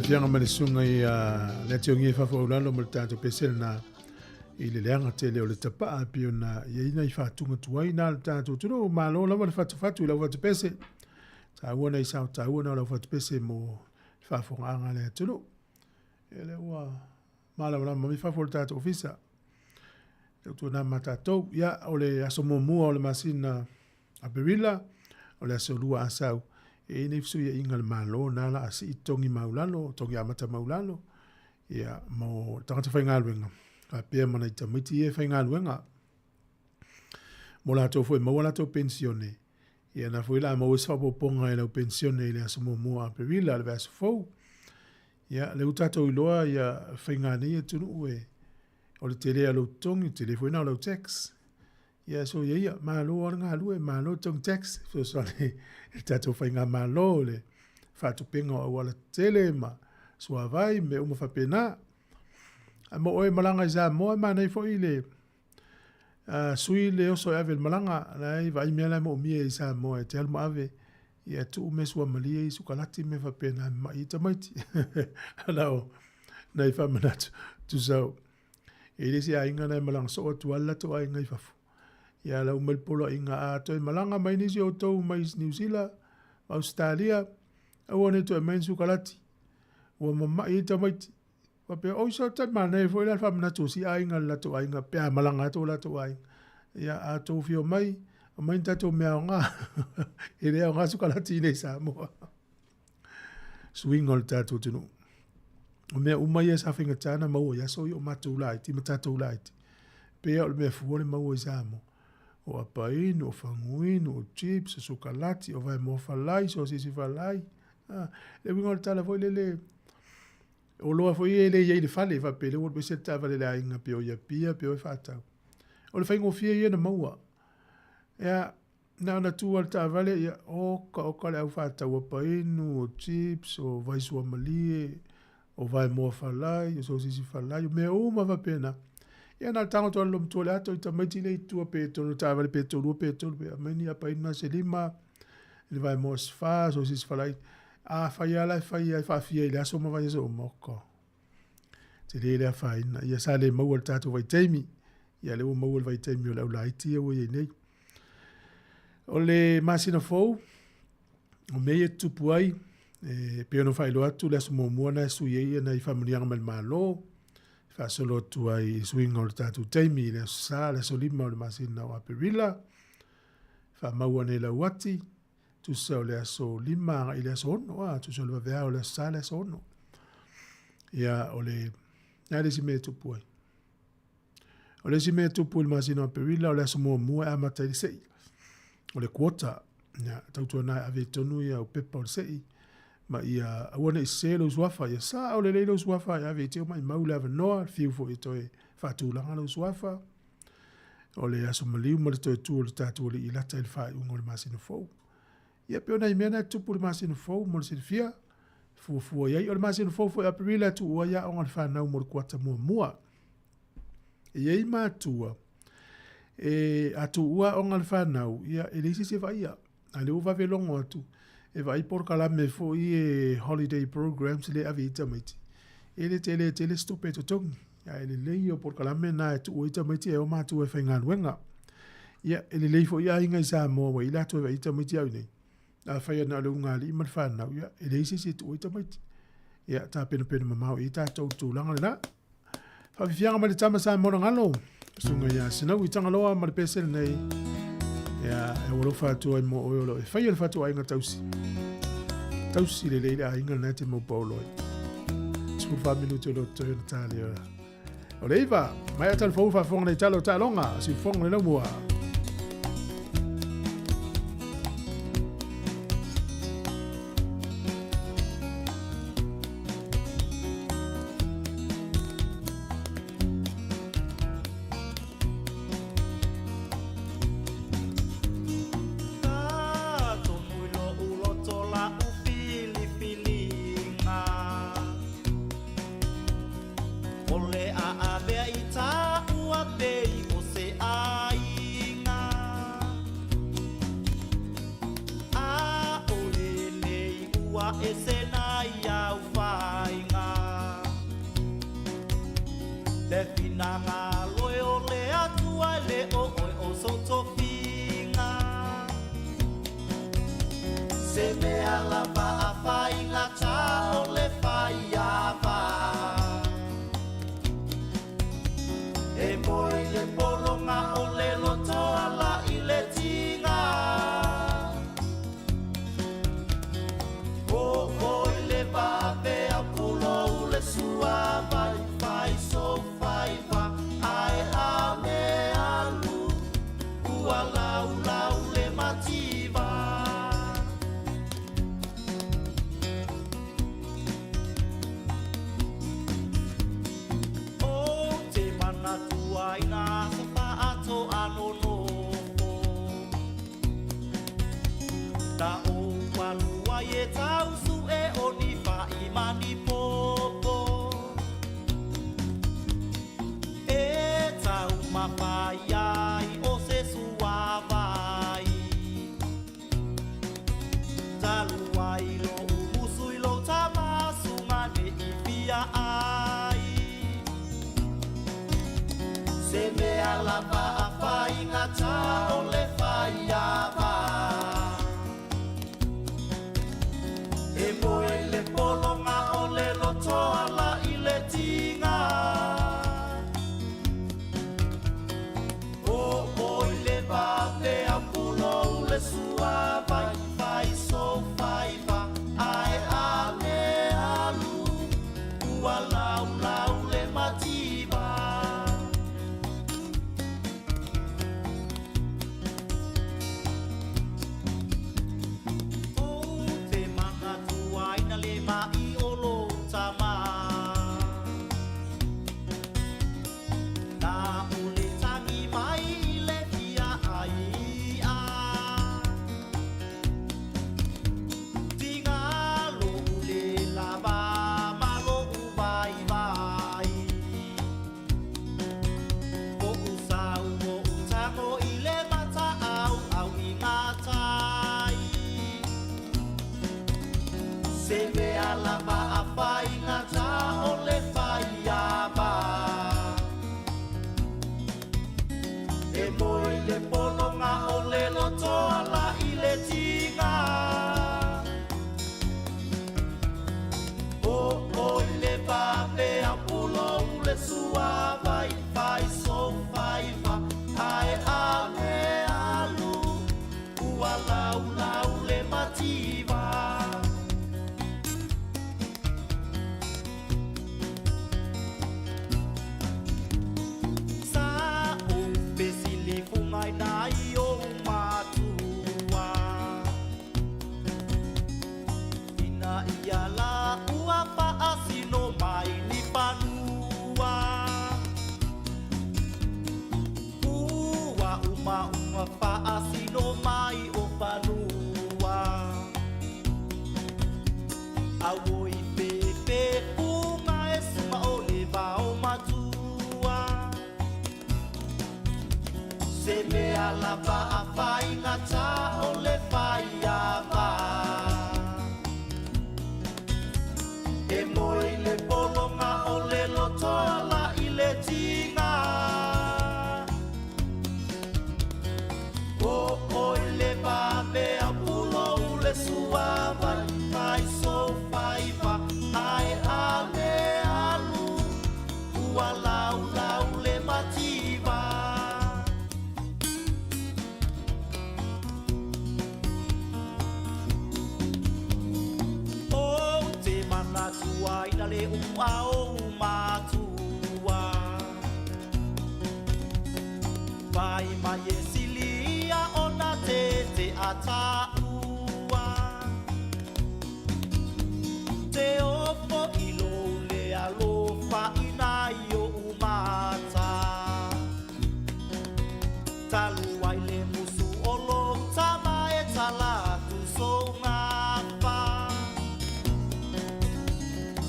Fianga malisunga i le tiongi fa fo lalo mo tato pesel na i le leanga tele o le tapa pio na i ina i fatunga tuai na le tato tuno malo la mo fatu la fatu pese ta wona i sa ta wona la fatu pese mo fa fo anga le tuno ele wa mala la mo fa fo tato ofisa tu na matato ya o le asomo mu o le masina a berila o le asolua asau e nei fisu ia inga le malo na la asi tongi maulalo, tongi amata maulalo, ia mo tangata whainga luenga. Ka pia mana i tamiti e whainga luenga. Mo la tau fwoi maua la tau pensione. Ia na fwoi la mo uswapo ponga e lau pensione i le asomo mua a perila le vaso fau. Ia le utatou iloa ia whainga nei e tunu ue. O le tele a lau tongi, tele fwoi na lau text. Ia so ia malo o ngā lue, malo tong text. So sone, e tatou whainga malo le whatu penga o wala tele ma sua vai me uma whapena. A mo oe malanga i Sāmoa ma nei fo i le sui le oso ave malanga nei vai mea lai mo mia i Sāmoa e te alma ave ia tu me sua malia i sukalati me whapena ma i tamaiti. Alao, nei whamanatu tu sau. E resi a inga nei malanga so o tuala to a inga i whafu. Ia lau mai polo inga a toi malanga mai nisi o tau mai New Zealand, Australia, au ane toi mai sukalati. Ua mama i ta maiti. Wa pe o so ta mana e foi la fa mna to si ainga la to ainga pe malanga to la to ai. Ia a to fio mai, mai ta to mea nga. E le nga sukalati nei Sāmoa. Swing ol ta to tunu. O mea umai e sa finga tana mau ya so o matu lai, ti mata to lai. Pe o me fuole mau e Sāmoa. O apain, o fanguin, o chips, o sukalati, o vai mo falai, so si falai. Le wingol tala foi le o loa foi ele ia le fale va pele o se tava le ainga pe o ia pia pe o fata. O le faingo fia ia na maua. Ya na tu al tava le ia o ka le au fata o pain, o chips, o vai sua malie, o vai mo falai, o so si falai, me o ma va pena. Ia na tango to lom to le ato i tamati le tu pe to no tava le pe to pe meni apa ina se lima le vai mo sfa so si falai a fai ala fai fa fia ile aso ma vai so moko te le fai na ia sa le mau tato vai temi ia le mau vai temi o la laiti o ye nei o le masina fo o me e tupu ai pe no fai lo atu le mo mo na su ye na i familia mal malo fa solo tu ai swing ol tatu taimi le sa le solima o le masina o aperila fa mau ane la wati tu se le aso lima ile aso no tu se le vea o le sa le aso no ia o le na le si me tupu ai o le si me tupu le masina o aperila o le aso mo mo a matai sei o le kuota ia tautua na ave tonu ia o pepa o le sei ma ia awana iselo swafa ia sa o le leilo swafa ia ve te mai maula va no fiu fo ito e fatu la ngalo swafa o le aso maliu mo le to tu le tatu le ila tel fa un le masino fo ia pe ona imena tu por masino fo mo se fia fu ia o le masino fo fo aprila tu o ia on fa na mo kwata mo mua ia i matua e atu ua on al fa na ia ele se va ia ale o va velongo atu e vai por kala me fo i holiday programs le avita miti ele tele stope to tong ya ele le yo por kala me na tu o ita miti e o ma tu e fengan wenga ya ele le fo ya inga Sāmoa wa ila to ita miti au nei a fa ya na lu ngali mal fa na ya ele se tu o ita miti ya ta pena mama o ita to tu langa na fa fianga mal tama Sāmoa ngalo sunga ya sina wi tanga loa mal pesel nei ya e wolo fatu ai mo o lo e fai el fatu ai ngatausi tausi le le ai ngana te mo polo su fa minuto lo to Italia o leva mai tal fo fa fonga talo talonga si fonga le mo Se me alava a fainga ta Se mea lava a whai ngata o le whai ava. E moi le polonga o le lotoa la i le tinga. O i le vape a pulo u le sua vai fai so fai va. Ai a me alu ua lau lau le mativa. Sa o pesili fungai nai o matua. Ina ia la ua pa asino mai ni panua. Ua uma pa asino mai o panua. Awoi pepe uma esuma o leva o matua. Se mea lava a whai ngata o le whai ava. E moi le polonga o le lotoa la i le tinga. O i le vape a pulo u le sua vai fai so fai va. Ai a me alu ua lau lau le mativa. O te mana tua ina le ua o matua. Vai mai e silia ona te ataua. Te opo ilo le alofa ina i o umata. Talu ai le musu olo tama e talatu so ngapa.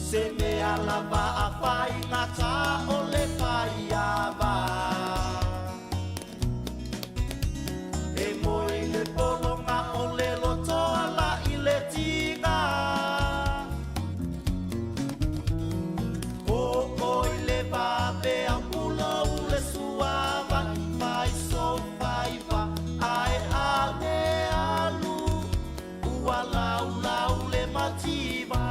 Se mea lava a whai ngata o le whai ava. E moi le polonga o le lotoa la i le tinga. O i le vape a pulo u le suava. Vai so vai va. Ai a me alu ua lau lau le mativa.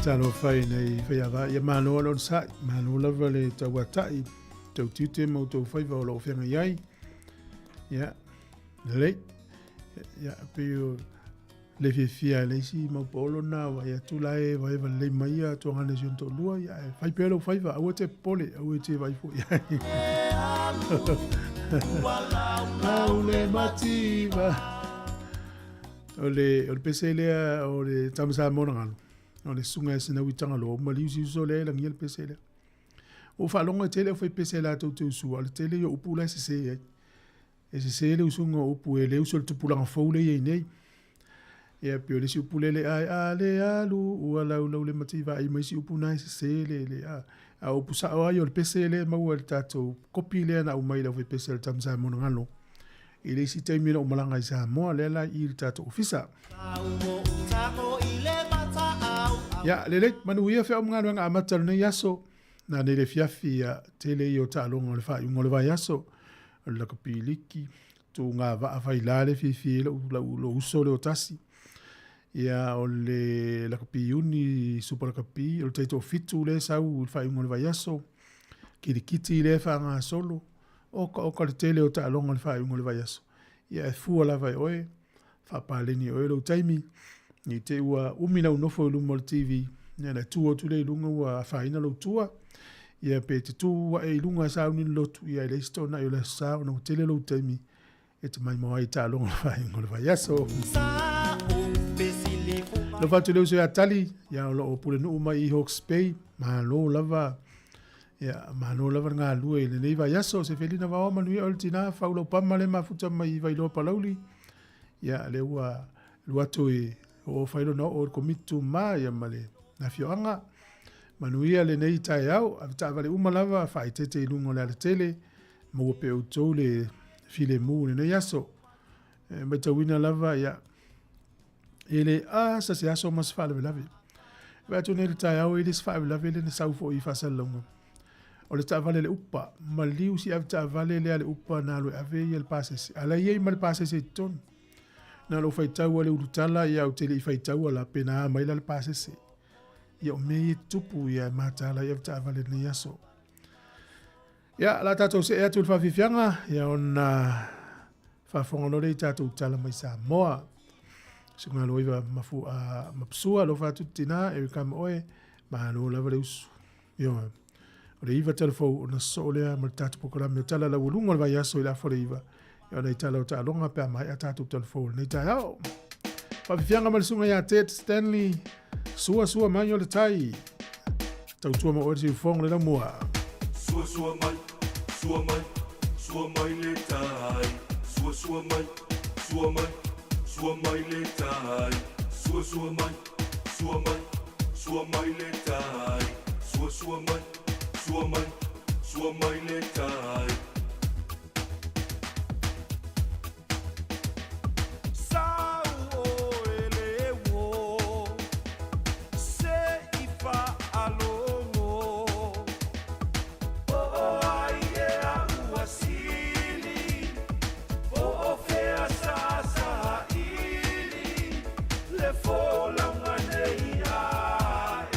Talo whai nei whaiawa. Ia mano alon sai. Mano lava le tau atai. Tau tute mau tau whaiva o lau whenga iai. Ia. Lei. Ia. Peo le whiwhia le si mau polo na wa ia tulae wa eva le mai a tuangane si onto lua. Ia. Whai pelo whaiva. Aua te pole. Aua te waifu. Ia. Au le mativa. O le pese lea o le tamasa mona ngalo. O le sunga sina witanga lo mali usi so le la ngiel pese le. O fa longa tele foi pese la to su al tele yo upula se e se le usunga upu ele usul tu pula fo le ye nei. E pio le si upulele ai ale alu o ala o le mativa ai mai si upuna se le a upu sa o yo pese le ma o tato kopi le na o mai la foi pese le tamsa mon ngalo. Ele si taimina o malanga i Sāmoa le la i tato ofisa. Ya lele manu ia fe omngalo nga amatal ne yaso na le fiafi ya tele yo talo ngol fa ngol va yaso la kapiliki tu nga va fa ilale fi lo uso le otasi ya o le la kapiuni super kapi o teto fitu le sa u fa ngol va yaso kirikiti le fa nga solo o ka tele o talo ngol fa ngol va yaso ya fu la va oe fa paleni o lo taimi ni te ua umina unofo lumo TV na la tua tu le lunga ua faina lo tua ia pe te tua e lunga sa uni lotu ia le sto na yo le sa no tele lo taimi e te mai mai ta longa fa ngol va yaso lo fa tu le so ya tali ya lo pule no mai Hawke's Bay ma lo lava Ia, mano lava ngā lua i le nei vai aso, se felina wa oma nui o tina, whaulau pama le mafuta mai vai loa palauli. Ia, le ua luatu i o whailo no o komitu ma, ia male na fioanga. Manuia le nei tai au, a vita vale umalava, whai tete i lungo le ale tele, mua pe utou le file mu le nei aso. Mai tawina lava, ia, ele sa se aso mas whale velave. Vatu nei le tai au, ele se whale velave le na saufo i whasalonga. O le ta'avale le upa, ma liu si av ta'avale le ale upa na aloe ave i al pasese. Ala iei ma le pasese i ton. Na lo whaitau ale urutala i au tele i whaitau ala pena mai la le pasese. Ia o mei tupu i a matala i av ta'avale ni aso. Ia, la tatou se ea tu le whawhiwhianga, ia on whawhonganore i tatou tala mai Sāmoa. Sunga lo iwa mafu a mapsua lo whatu tina e kama oe, ma lo lava le usu. Ia, o le iwa telefou o na solea ma le tatu pokorami o tala la ulunga le vai aso i la fore iwa. Ia o nei tala o ta'alonga pe mai a tatu telefou nei tai au. Whawhiwhianga ma le sunga ia Ted Stanley, sua mai o le tai. Tau tua ma oe si ufong le la mua. Sua mai le tai. Sua mai le tai. Sua mai le tai. Sua mai le tai. Sau o ele wo, se I whaalongo. O ai e a uasili, o fea sa ili, le folaunga nei a e.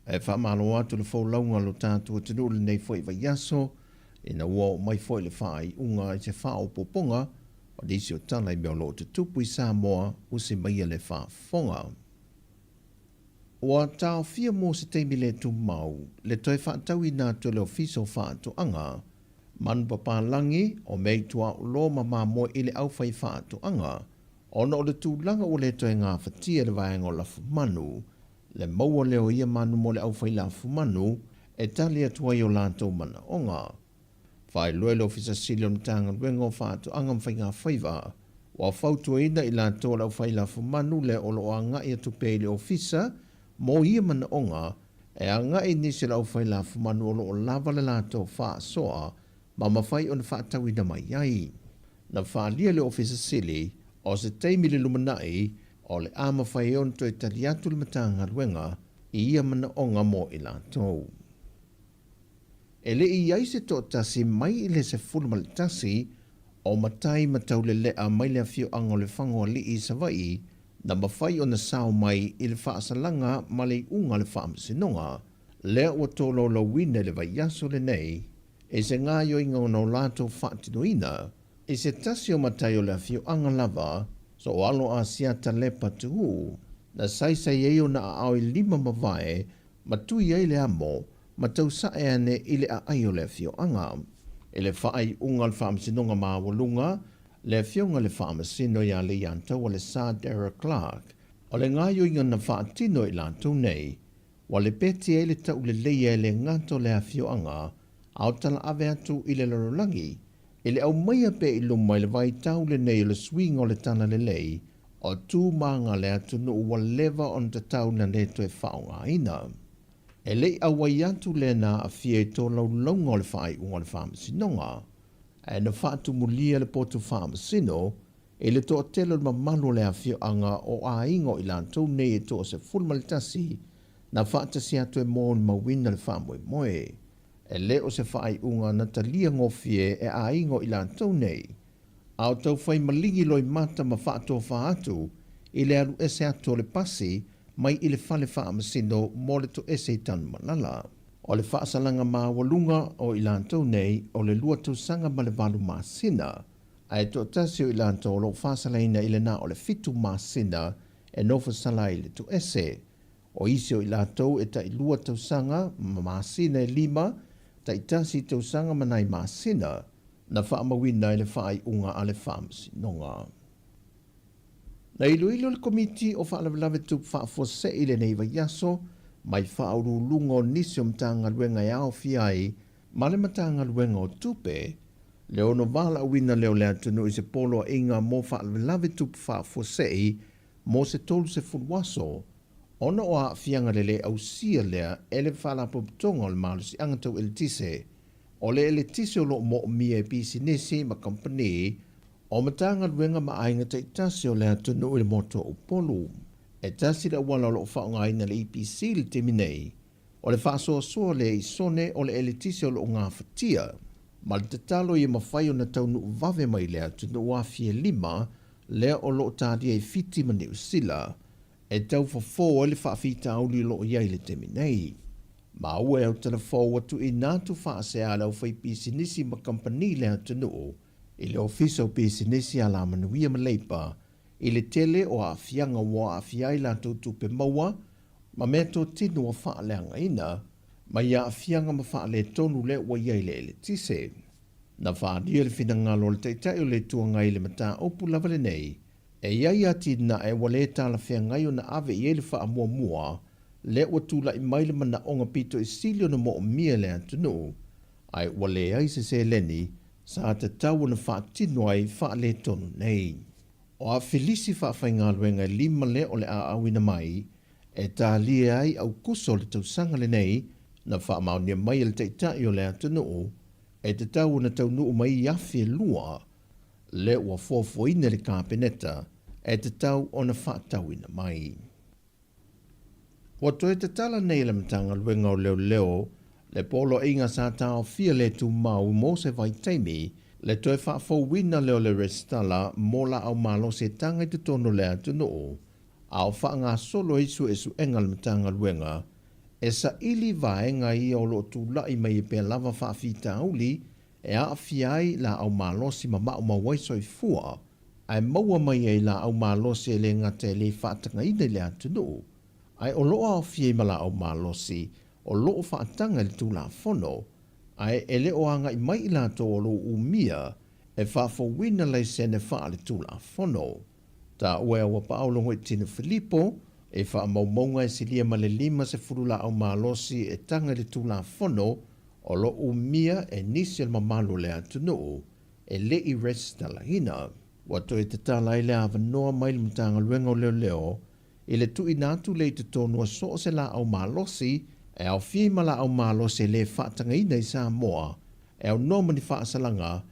E whamalo atu le whaulaunga lo tātua tinu le nei fwoi vai aso, ina ua o mai fwoi le whai unga i te whao poponga, o disi o tala i mea lo te tupu i Sāmoa usi mai le whaafonga. Ua tau fia mō se teimi le tu mau, le toi whaatau i nā tu le ofiso whaato anga, manu papalangi o mei tua o lo mama mo i le au whai whaato anga, ona o le tūlanga o le toi ngā whatia le vaenga o lafu manu, le maua leo ia manu mo le au whai lafu manu, e tali atua i o lātou mana onga. Whai loe le ofisa silion tanga luenga o whaato anga mwhai ngā whaiva, wa whautua ina i lātou le au whai lafu manu le o lo anga i atu pei le ofisa, mo ia mana onga, e anga i nisi le au whai lafu manu o lo o lava le lātou wha soa, ma mawhai o na whaatau ina mai ai. Na whaalia le ofisa sili, o se teimi le lumanai, o le ama whai on toi tari atu le matanga luenga, i ia mana onga mo i lātou. E le i aise tō tasi mai i le se fulma le tasi, o matai matau le lea mai le afio anga le whangoa li i savai, na mawhai o na sao mai i le whaasalanga ma le unga le whaamasinonga, lea ua tōlo lo wine le vai aso le nei, e se ngā yo inga o lātou whaatinoina, e se tasi o matai o le afio anga lava, so o alo a siata lepa tuhu, na saisai e o na a au i 5 mawae, matui e le amo, matau sa e ane i le a ai o le afio anga. E le whaai unga le whaamasinonga maa walunga, le fionga le whaamasino ia le iantau o le Sir Derek Clark, o le ngāio inga na whaatino i lātou nei, wa le peti e le tau le leia le ngato le afioanga, au tala ave atu i le lorolangi, i le au maia pe i lumai le vai tau le nei le swing o le tana le lei, o tū maanga le atu no ua leva on te tau na le toe whaonga ina. E lei awai atu le na a fia i tō lau launga o le whaai unga le whaamasinonga, e na whaatu mulia le potu whaamasino, e le tō telo le mamalo le afioanga o a ingo i lātou nei e tō se fulmalitasi, na whaatasi atu e mōni mawina le whaamoe moe. E le o se whaai unga na talia ngofie e a ingo i lātou nei. Au tau whai malingi loi mata ma whaato whaatu, i le alu ese atu le pasi, mai i le whale whaamasino mo le to ese i tanu malala. O le whaasalanga maa walunga o i lātou nei, o le lua tau sanga ma le walu maa sina, a e tō tasio i lātou lo whaasalaina i le nā o le fitu maa sina, e nofa sala i le to ese. O isio i lātou e ta i lua tau sanga ma maa sina e 5, ta i tasi tau sanga manai maa sina, na whaamawina i le whaai unga a le whaamasinonga. Na iloilo le komiti o whaalawalawe tup whaafose i le neiva yaso, mai whaurulunga o nisi o mtanga luenga e ao fiai, ma le matanga luenga o tupe, leo no wala wina leo lea tunu i se polo a inga mo whaalawalawe tup whaafose i, mo se tolu se fulwaso, ona o a fianga lele au sia lea ele whaalapo ptonga o le malusi angatau ele tise, o le ele tise o lo mo mia e pisi nisi ma company, o matanga luenga ma ainga te tasi o lea tunu i le moto o polu. E tasi da wala lo whaonga ina le EPC le teminei, o le whaasoa soa le i sone o le ele tise o lo ngā whatia, ma le tatalo i mawhai o na taunu vave mai lea tunu wafie 5, lea o lo tādia i fiti ma neu sila, e tau whafo o le whaafita auli lo iai le teminei. Ma ue au telefo watu i nātu whaase a lau whai pisinisi ma kampani lea tunu, i le ofisa o pisinisi a la manuia ma leipa, i le tele o a fianga wa a fiai la tupe maua, ma mea tō tinu o whaaleanga ina, ma ia a fianga ma whaale tonu le wa iai le tise. Na whaadia le whina ngalo le teitai o le tuanga i le mata opu lava le nei, e iai ati na e wale tala whia ngai o na ave i ele wha mua mua, le ua tula i maile mana onga pito i silio na mo o mia le antunu, ai wale ai se leni, sa te tau na whaatino ai whaale tonu nei. O a filisi whaafai ngā luenga 5 le o le a awina mai, e tā lia ai au kuso le tau sanga le nei, na whaamaunia mai le teitai o le atunu, e te tau na tau nuu mai iafi lua, le ua fofoina le kāpeneta, e te tau o na whaatauina mai. Wa toe te tala nei le mtanga luenga o leo, le polo inga sa tau fia le tu mau mo se vai teimi, le toe whaafowina leo le restala mola au malo se tanga i te tono le atunu, au wha ngā solo isu enga le mtanga luenga, e sa ili vaenga ia o lo tūlai mai e pia lava whaafita auli, e a fiai la au malosi ma mao mawai soifua, ai maua mai e la au malosi e le ngate le whaatanga ina le atunu, ai o loa o fiai ma la au malosi, o loo whaatanga le tūla fono, ai e le o anga i mai la to o lo umia, e whaafowina lei sene wha le tūla fono. Ta ue awa paolongo i tina Filipo, e wha maumonga e silia ma le 5 au malosi e tanga le tūla fono, o lo umia e nisi al mamalo le atunu, e le i resta la hina. Wato e te tala i le awanoa mai le mtanga luenga o leo leo, i le tu inatu le i te tonua so se la au malosi, e au fima la au malosi le whaatanga ina i Sāmoa, e au noma ni whaasalanga,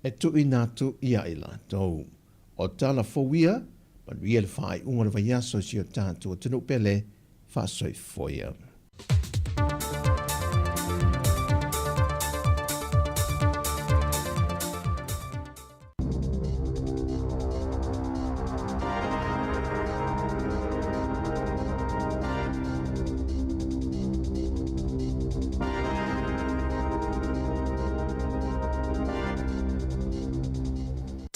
e tu inatu ia i la tau. O tala fowia, manuia le whaai unga le vaiaso si o tātua tunu pele, whaasoi foia.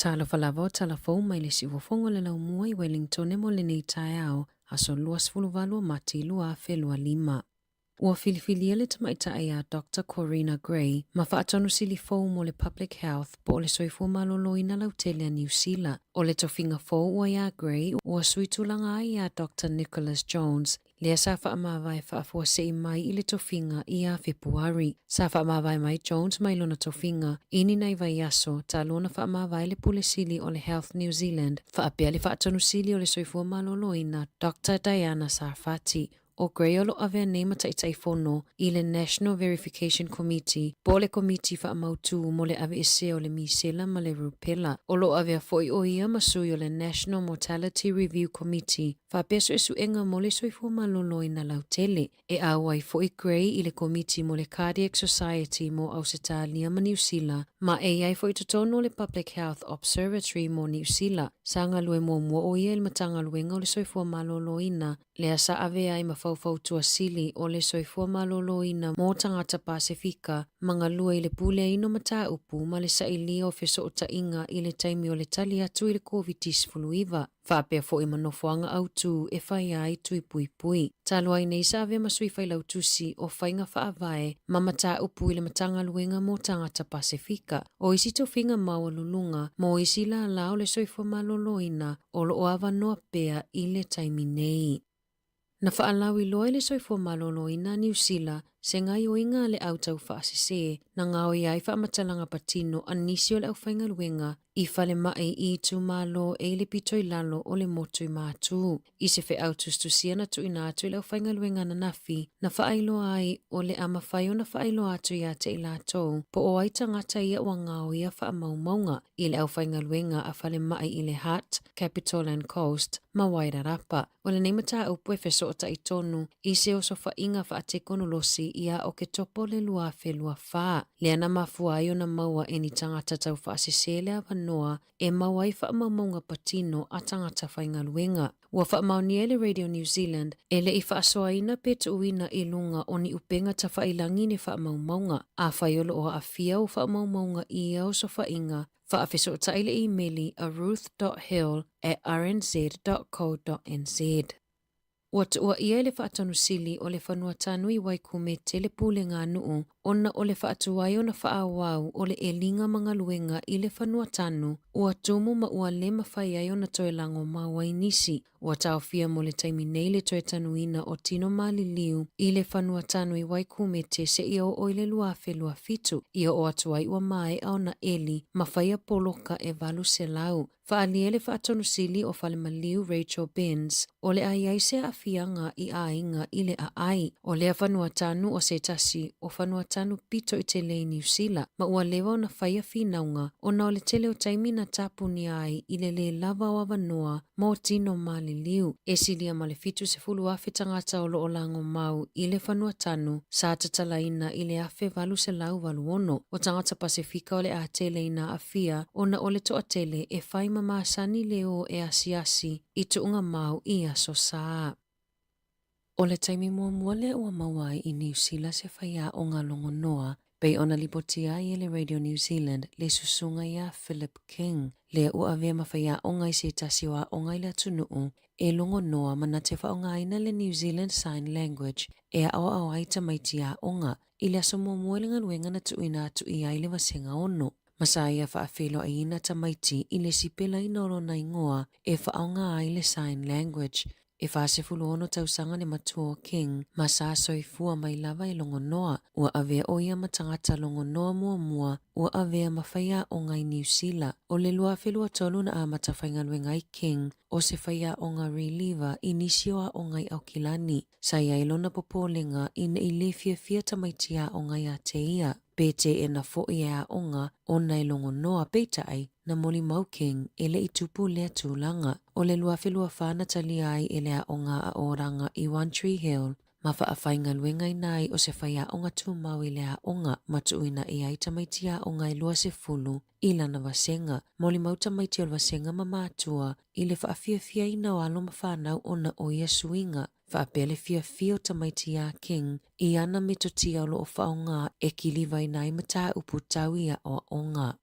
Talo falavo tala fou mai le siwafongo le lau mua i Wellington mo le nei tae ao aso luas fuluvalu mati lua felua 5. Ua filifilia le tamaita ia Dr. Corina Gray ma whaatonu sili fou mo le public health po le soifua malolo ina lautelea New Zealand. O le tofinga fou ua ia Gray ua suitulanga ia Dr. Nicholas Jones lea sa whaamawai whaafua sei mai i le tofinga ia Februari. Sa whaamawai mai Jones mai lona tofinga ini nei vai aso ta lona whaamawai le pule sili o le Health New Zealand. Whaapea le whaatonu sili o le soifua malolo ina Dr. Diana Sarfati. O Greyolo avea nema taitai fono i le National Verification Committee, po le committee wha amautu mo le ave ese o le misela ma le rupela. O lo avea foi o ia masui o le National Mortality Review Committee, wha peso esu enga mo le soifua malolo ina lautele. E awai foi Grey i le committee mo le Cardiac Society mo Ausitalia ma New Zealand, ma e ai foi totono le Public Health Observatory mo New Zealand. Sanga lue mua o ia il matanga luenga o le soifua malolo ina, lea sa avea i mawhauwhau tua sili o le soifua malolo ina mo tangata Pasifika, mga lua i le pule ino mata upu ma le sa ilia o feso o tainga i le taimi o le tali atu i le COVID-19. Whapea fo i manofoanga au tu e whai ai tui pui pui. Talua i nei sa avea masui whai lau tusi o whainga whaavae ma mata upu i le matanga luenga mo tangata Pasifika. O isi to whinga maua lulunga mo isi la lao le soifua malolo ina o lo oava noa pea i le taimi nei. Na whaalawi loa le soifua malolo ina New Zealand se ngai o inga le au tau whaasise na ngao i ai whaamatalanga patino anisio le au whainga luenga i whale mai i tu malo e le pitoi lalo o le motu i mātu. I se whe au tustusia na tu ina atu i le au whainga luenga na nafi na whaailo ai o le ama whaio na whaailo atu i ate i lato po o ai tangata ia o ngao ia whaamaumaunga i le au whainga luenga a whale mai i le Hutt, Capital and Coast ma Wairarapa. O le neimata upu e wheso o ta i tonu i se o sofa inga whaatekono losi ia o ke topo le lua whelua wha. Lea na mafua ai o na maua e ni tangata tau whaasisele a wanoa e maua i whaamaunga patino a tangata whainga luenga. Ua whaamaunia le Radio New Zealand e le i whaasoa ina petu uina i lunga o ni upenga ta whailangi ni whaamaunga. A whaiolo o a fia o whaamaunga i au sofa inga. Whaafeso taile e-maili a ruth.hill@rnz.co.nz. Ua ia le whaatanu sili o le whanua tanu i Waikume te le pule ngā nuu, ona o le whaatuai o na whaawau o le elinga mga luenga i le whanua tanu, ua tumu ma ua le mawhai ai o na toe lango mawai nisi. Ua taofia mo le taimi nei le toe tanuina o tino maliliu i le whanua tanu i Waikume te se i o le lua whelua fitu, i o atuai ua mai au na eli, mawhaia poloka e valu se lau. Whaalia le whaatonu sili o whalemaliu Rachel Benz, o le ai se a fianga i ainga i le ai, o le whanua tanu o se tasi o whanua tanu pito i te le New Zealand, ma ua lewa o na whaia whinaunga o na o le tele o taimi na tapuni ai i le lava o avanoa mo tino maliliu. E silia ma le fitu se fulu afe tangata o lo o lango mau i le whanua tanu, sa tatalaina i le afe valu se lau valu ono, o tangata Pasifika o le a tele ina a fia o na o le toa tele e whaima maasani leo e asiasi i tuunga mau i aso saa. O le taimi mua le ua mawai I New Zealand se whaia o ngā longonoa, pei ona lipotia I le Radio New Zealand le susunga ia Philip King, le ua avea mawhaia o ngai se tasiwa o ngai le tunuu, e longonoa mana te whaongaina le New Zealand Sign Language, e au ai tamaitia o ngā, I le aso mua le ngaluenga na tuina atu I ai le wasenga ono. Masaya whaafelo a ina tamaiti I le sipela I noro na ingoa e whaonga ai le Sign Language. E whaasefulu ono tausanga le matua o King, masa soifua mai lava I longonoa, ua avea o ia matangata longonoa mua, ua avea mawhaia o ngai New Zealand. O le lua whelua tolu na a matawhaingalwe ngai King, o se whaia o ngā reliever inisioa o ngai Aukilani. Sa iailo na popolenga ina I le fia tamaitia o ngai a te ia. Pete e na fo ia o ngā o nai longonoa peitai na moli mau King ele I tupu lea tūlanga. O le lua whelua whana tali ai elea o ngā a oranga I One Tree Hill. Ma whaafainga luengai nai o se whaia o ngā tūmau elea o ngā matuina I ai tamaitia o ngai lua se fulu I lana wasenga. Moli mau tamaitia o wasenga mamātua I le whaafia ina o alo mawhanau o na oia suinga. Whaapele fia o tamaitia King I ana metotia o loo whaonga e kiliwai nai mata upu tauia o ngā.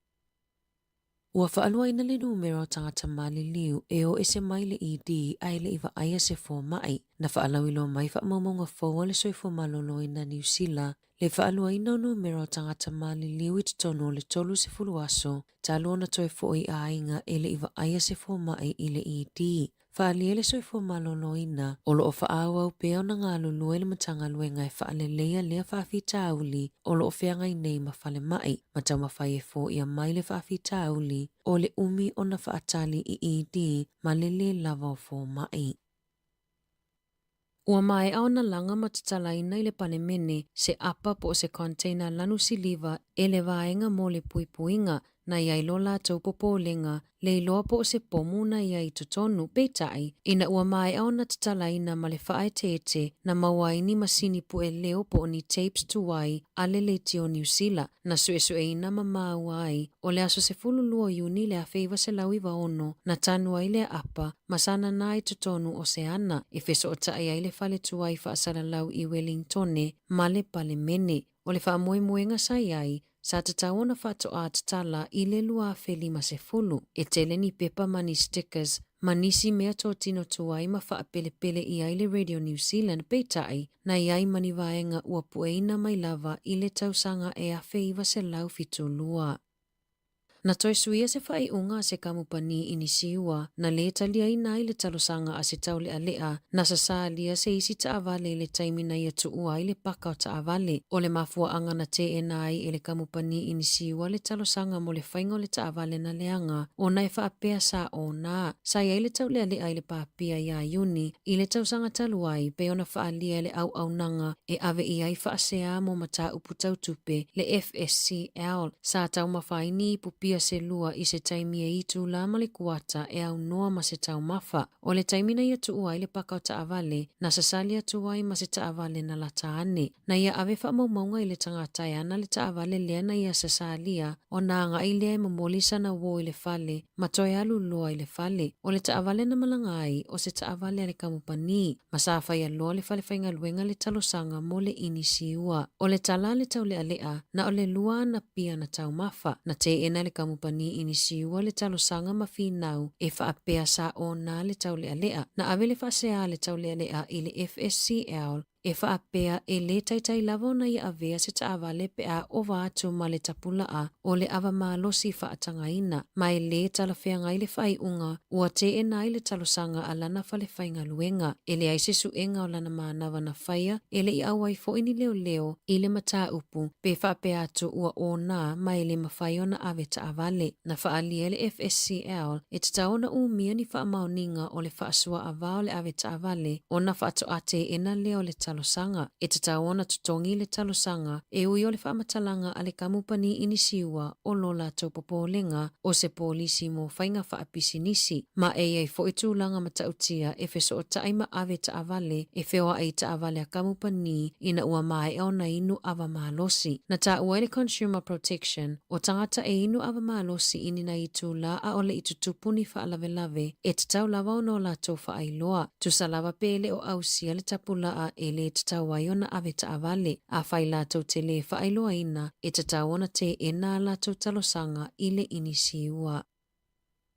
Ua whaalua ina le numero tangata mali liu e o ese mai le ED ai le iwa aia se fō mai. Na whaalawilo mai whaamaumonga fōa le soifo malolo ina New Zealand. Le whaalua ina o numero tangata mali liu I tono le tolu se fuluaso. Talo na toi fō I ainga e le iwa aia se fō mai I le ED. Whaalia le soifo malolo ina o loo whaawa u peo na ngā lulu e le matanga luenga e whaale leia lea whaafita auli o loo whianga I nei mawhale mai. Matau mawhai e fō ia mai le whaafita auli o le umi o na whaatali I ED ma le lava o fō mai. Ua mai au na langa matatalaina I le panemene se apa po se container lanu siliva e le vaenga mo le puipuinga na iai lola tau popolenga le iloa po se pomu na iai tutonu peitai ina ua mai au na tatalaina ma le whae tete na mawaini masini pu e leo po ni tapes tuwai ale le tio New Zealand na sue ina mamau ai o le aso se fulu lua Iuni le a feiva se lawi ono na tanua I le apa masana nai tutonu o se ana e feso o tae ai le fale tuwai whaasala lau I Wellingtone ma le palemene o le whaamoemoenga sai ai sa tatau na whato a tatala I le lua whelima se fulu. E tele ni pepa mani stickers, manisi mea tō tino tuai ma whaapelepele I ai le Radio New Zealand peitai na iai mani vaenga ua pueina mai lava I le tausanga e a wheiva se lau fitu lua. Na toi suia se whai unga se kamupani inisiua na le talia ina I le talosanga a se tau le alea na sa lia se isi taavale le taimina ia tuua I le paka o taavale o le mafua anga na te enai e le kamupani inisiua le talosanga mo le whaingo le taavale na leanga o na e whaapea sa o na sa ia I le tau le alea I le papia ia Iuni I le tausanga taluai pe ona whaalia le au nanga e ave I ai whaasea mo mata upu tau tupe le FSCL sa tau mawhaini pupi se lua I se taimi e itu la ma le kuata e au noa ma se tau mafa. O le taimina ia tuua I le paka o taavale na sasalia tuai ma se taavale na lataane. Na ia ave whaamaumaunga I le tangata e ana le taavale lea na ia sasalia o na anga I lea mamolisa na wo I le fale ma toi alu loa I le fale. O le taavale na malangai o se taavale ale kamupani. Masafa ia loa le fale whainga luenga le talosanga mo le inisiua. O le tala le tau le alea na o le lua na pia na tau mafa. Na te ena le kamupani inisiua le talosanga mawhinau e whaapea sa o na le tau le alea. Na ave le whaasea le tau le alea I le FSCL e whaapea e le taitai lavo na ia avea se taavale pe a o vātu ma le tapula a o le ava malosi whaatangaina ma e le talawhea ngai le whai unga ua te e nai le talosanga a lana whale whainga luenga e le aise suenga o lana maanawa na whaia e le I awai fo ini leo I le mata upu pe whaapea atu ua o na ma e le mawhaio na ave taavale na whaalia le FSCL e tatau na umia ni whaamauninga o le whaasua a vao le ave taavale o na whaato ate ena leo le talosanga. E te tauona tutongi le talosanga e ui o le whaamatalanga a le kamupani inisiua o lola tau popolenga o se polisi mo whainga whaapisinisi. Ma e fo e tūlanga matautia e feso o taima ave taavale e feoa ai taavale a kamupani ina ua mai o na inu ava mahalosi. Na ta ua le Consumer Protection o tangata e inu ava mahalosi ini na itu la a ole itu tupuni whaalave e te tau lava o no la tau whaailoa. Tu sa lava pele o ausia le tapula a e le te tau waiona ave taavale a whai la tau te le whaailoa ina e te tau ona te e nā la tau talosanga i le inisiua.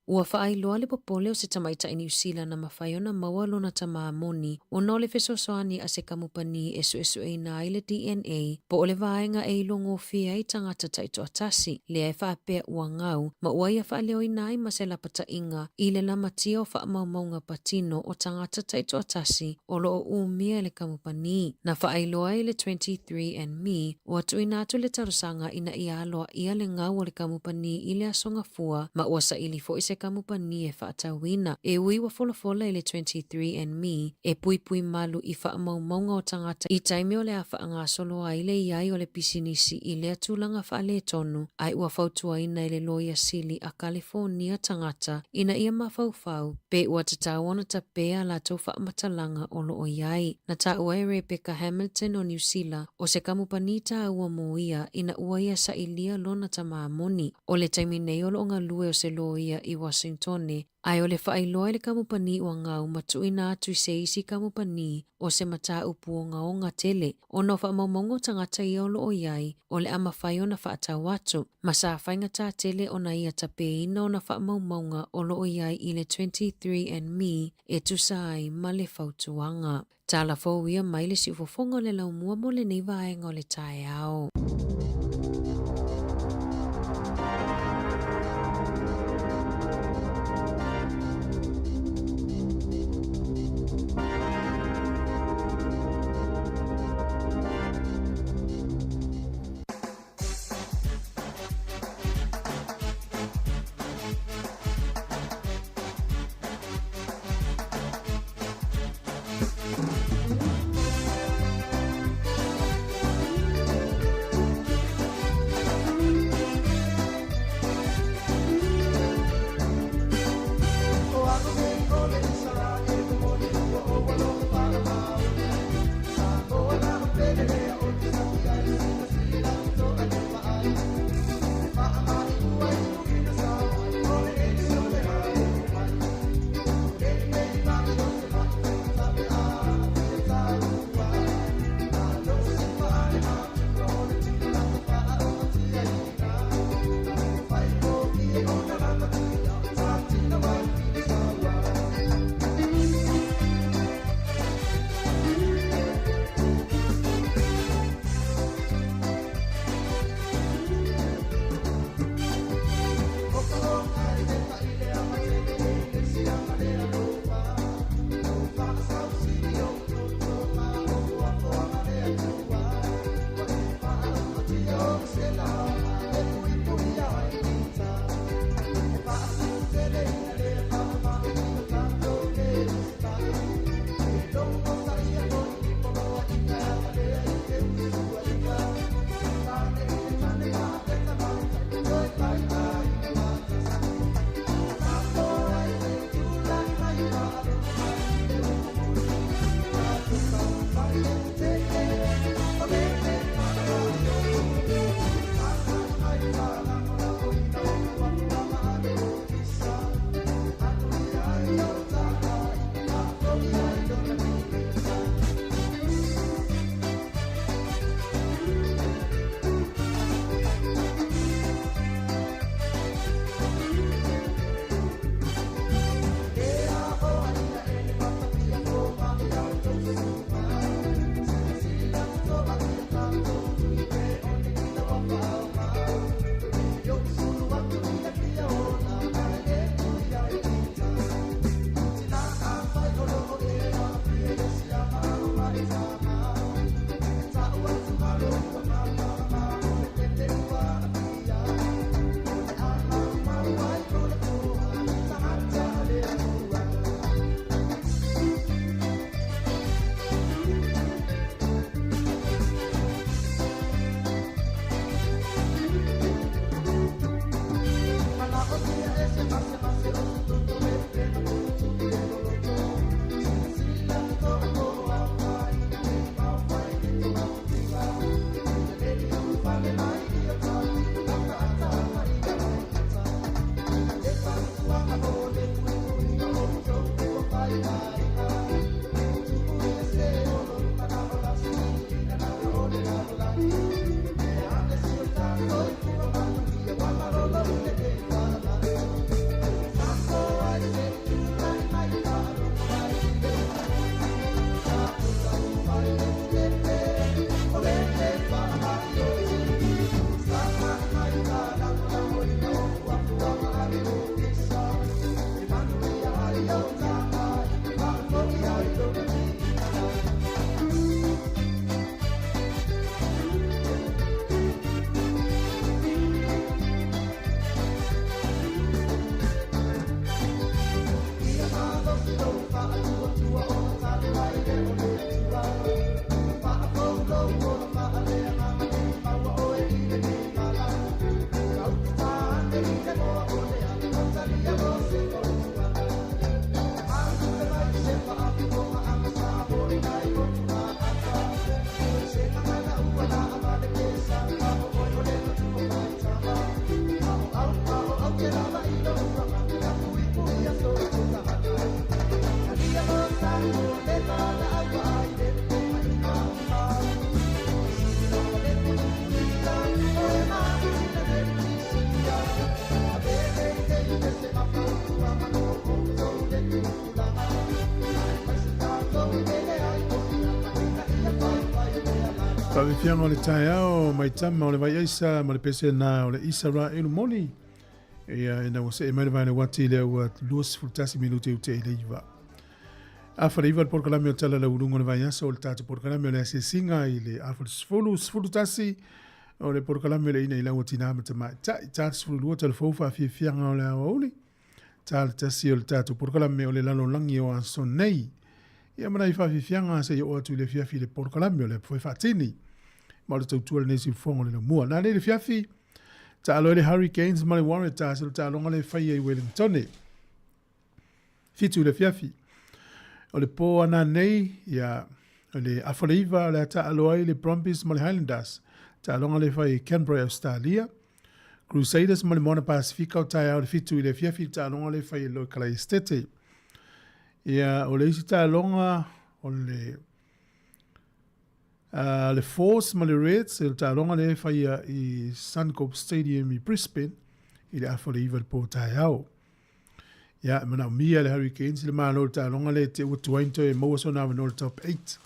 Ua whaailoa le popole o se tamaita i New Zealand na mawhaiona mawalona ta maamoni o no le fesosoani a se kamupani e su e na i le DNA po o le vaenga e ilongo fia i tangata taito atasi le e whaapea ua ngau ma ua ia whaaleo i nai ma se lapata inga i le lamatia o whaamaumaunga patino o tangata taito atasi o lo o umia le kamupani. Na whaailoa i le 23andMe o atu i natu le tarosanga ina i aloa ia le ngau o le kamupani i le asonga fua ma ua sa ili fo i se kamupani e whaatawina. E ui wa fola i le 23andMe e pui malu i whaamaumaunga o tangata i taime o le a whaanga soloa i le iai o le pisinisi i le atulanga whaale tonu ai ua fautua ina i le loia sili a California tangata ina ia mawhau pe ua tatawana ta pea la tau whaamatalanga o lo o iai. Na ta ua e Rebecca Hamilton o New Zealand o se kamupani ta ua mo ia ina ua ia sa ilia lona ta maamoni o le taimi nei o lo ngā lue o se loia i Washington ai o le whaailoa le kamupani ua ngau matu ina atu i se isi kamupani o se mata upu o ngā tele o no whaamaumongo tangata i olo o iai o le ama whaio na whaatau atu. Ma sa whainga tā tele o na ia tape ina o na whaamaumonga o lo o iai i le 23andMe e tusai ma le whautuanga. Tala fōwia mai le si ufofonga le laumua mo le nei vaenga o le tae ao. Whawhiwhianga o le tae ao, mai tama o le vai eisa, ma le pese na o le isa ra elu moni. Ia, na wase e mai le vai le wati lea ua luas fultasi minute ute i le iwa. Afa le iwa le porkalami o tala la urunga le vai asa o le tatu porkalami o le ase singa i le afa le sfulu tasi o le porkalami o le ina i lau tina mata mai. Tatu sfulu lua tala faufa a whiwhianga o le awa uli. Tala tasi o le tatu porkalami o le lalo langi o aso nei. Ia mana i whawhiwhianga se i o atu le whiawhi le porkalami o le pwoi whatini. Ma le tautua le nesi ufongo le mua. Nā le whiawhi, ta aloe le Hurricanes ma le Waratahs o le ta alonga le whai e Wellington. Fitu le whiawhi. O le pō ana nei, ia o le Afaleiva le ta aloe le Brumbies ma le Highlanders. Ta alonga le whai Canberra, Australia. Crusaders ma le Moana Pacifica o tai au le fitu i le whiawhi ta alonga le whai Loa Kalai Estete. Ia o le isi ta alonga o le le Force ma le Reds e ta alonga le whai i Suncorp Stadium i Brisbane i le Afaleiva le pō tai au. Ia mana mia le Hurricanes le malo ta alonga le te utuainto e maua sona avano le top 8.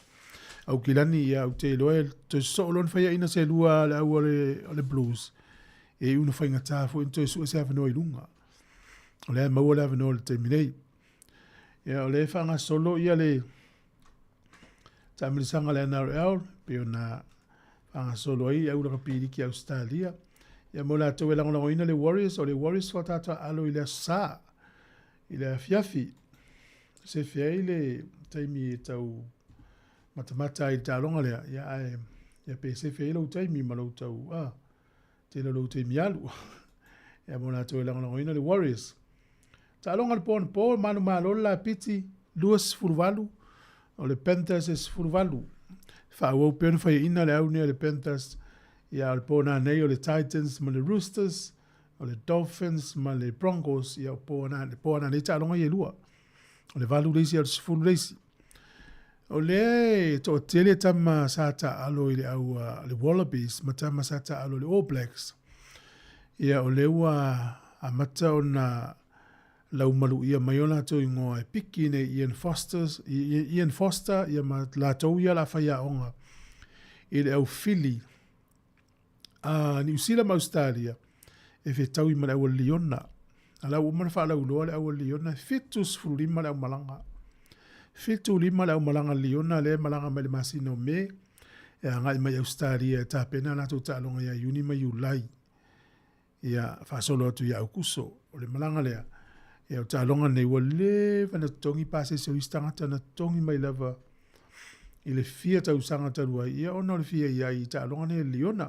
Au kilani ia au te loe te soolon whai ina se lua le au le Blues. E una whai ngata fo into e sua se avano i lunga. O le maua le avano le te minei. Ia o le whanga solo ia le tamilisanga le NRL pe ona whanga solo ai au raka piri ki Australia. Ia mo la tau e lango ina le Warriors o le Warriors whatata alo i le sa i le fiafi. Se fiai le taimi e tau matamata i talonga lea. Ia pe se fiai lau taimi ma lau tau te lau taimi alu. Ia mo la tau e lango ina le Warriors. Talonga le pōna pō, manu malo la piti, luas furuvalu, o le Panthers es furuvalu. Whāwau pēnu whai ina le au nea le Panthers, ia le pōna nei o le Titans, ma le Roosters, o le Dolphins, ma le Broncos, ia o pōna nei talonga i e lua. O le valu leisi, o le sifuru leisi. O le, to tele tama sata alo i le au le Wallabies, ma tama sata alo le All Blacks. Ia o le ua a mata o na lau malu ia maiona to ingoa e piki ne Ian Foster ia ma la tau ia la whaia onga i le au Philly a New Zealand Australia e whe tau i ma le au Liona a lau umana wha lau loa le au Liona fitus fulu lima le au malanga fitu lima le au malanga Liona le malanga me le masino me e a ngai mai Australia e ta pena na tau ta alonga ia yuni mai ulai ia whasolo atu ia au kuso o le malanga lea ia o tālonga nei ua lewa na tongi pase se o istangata na tongi mai lava i le fia tau sangata rua ia ona o le fia ia i tālonga nei Liona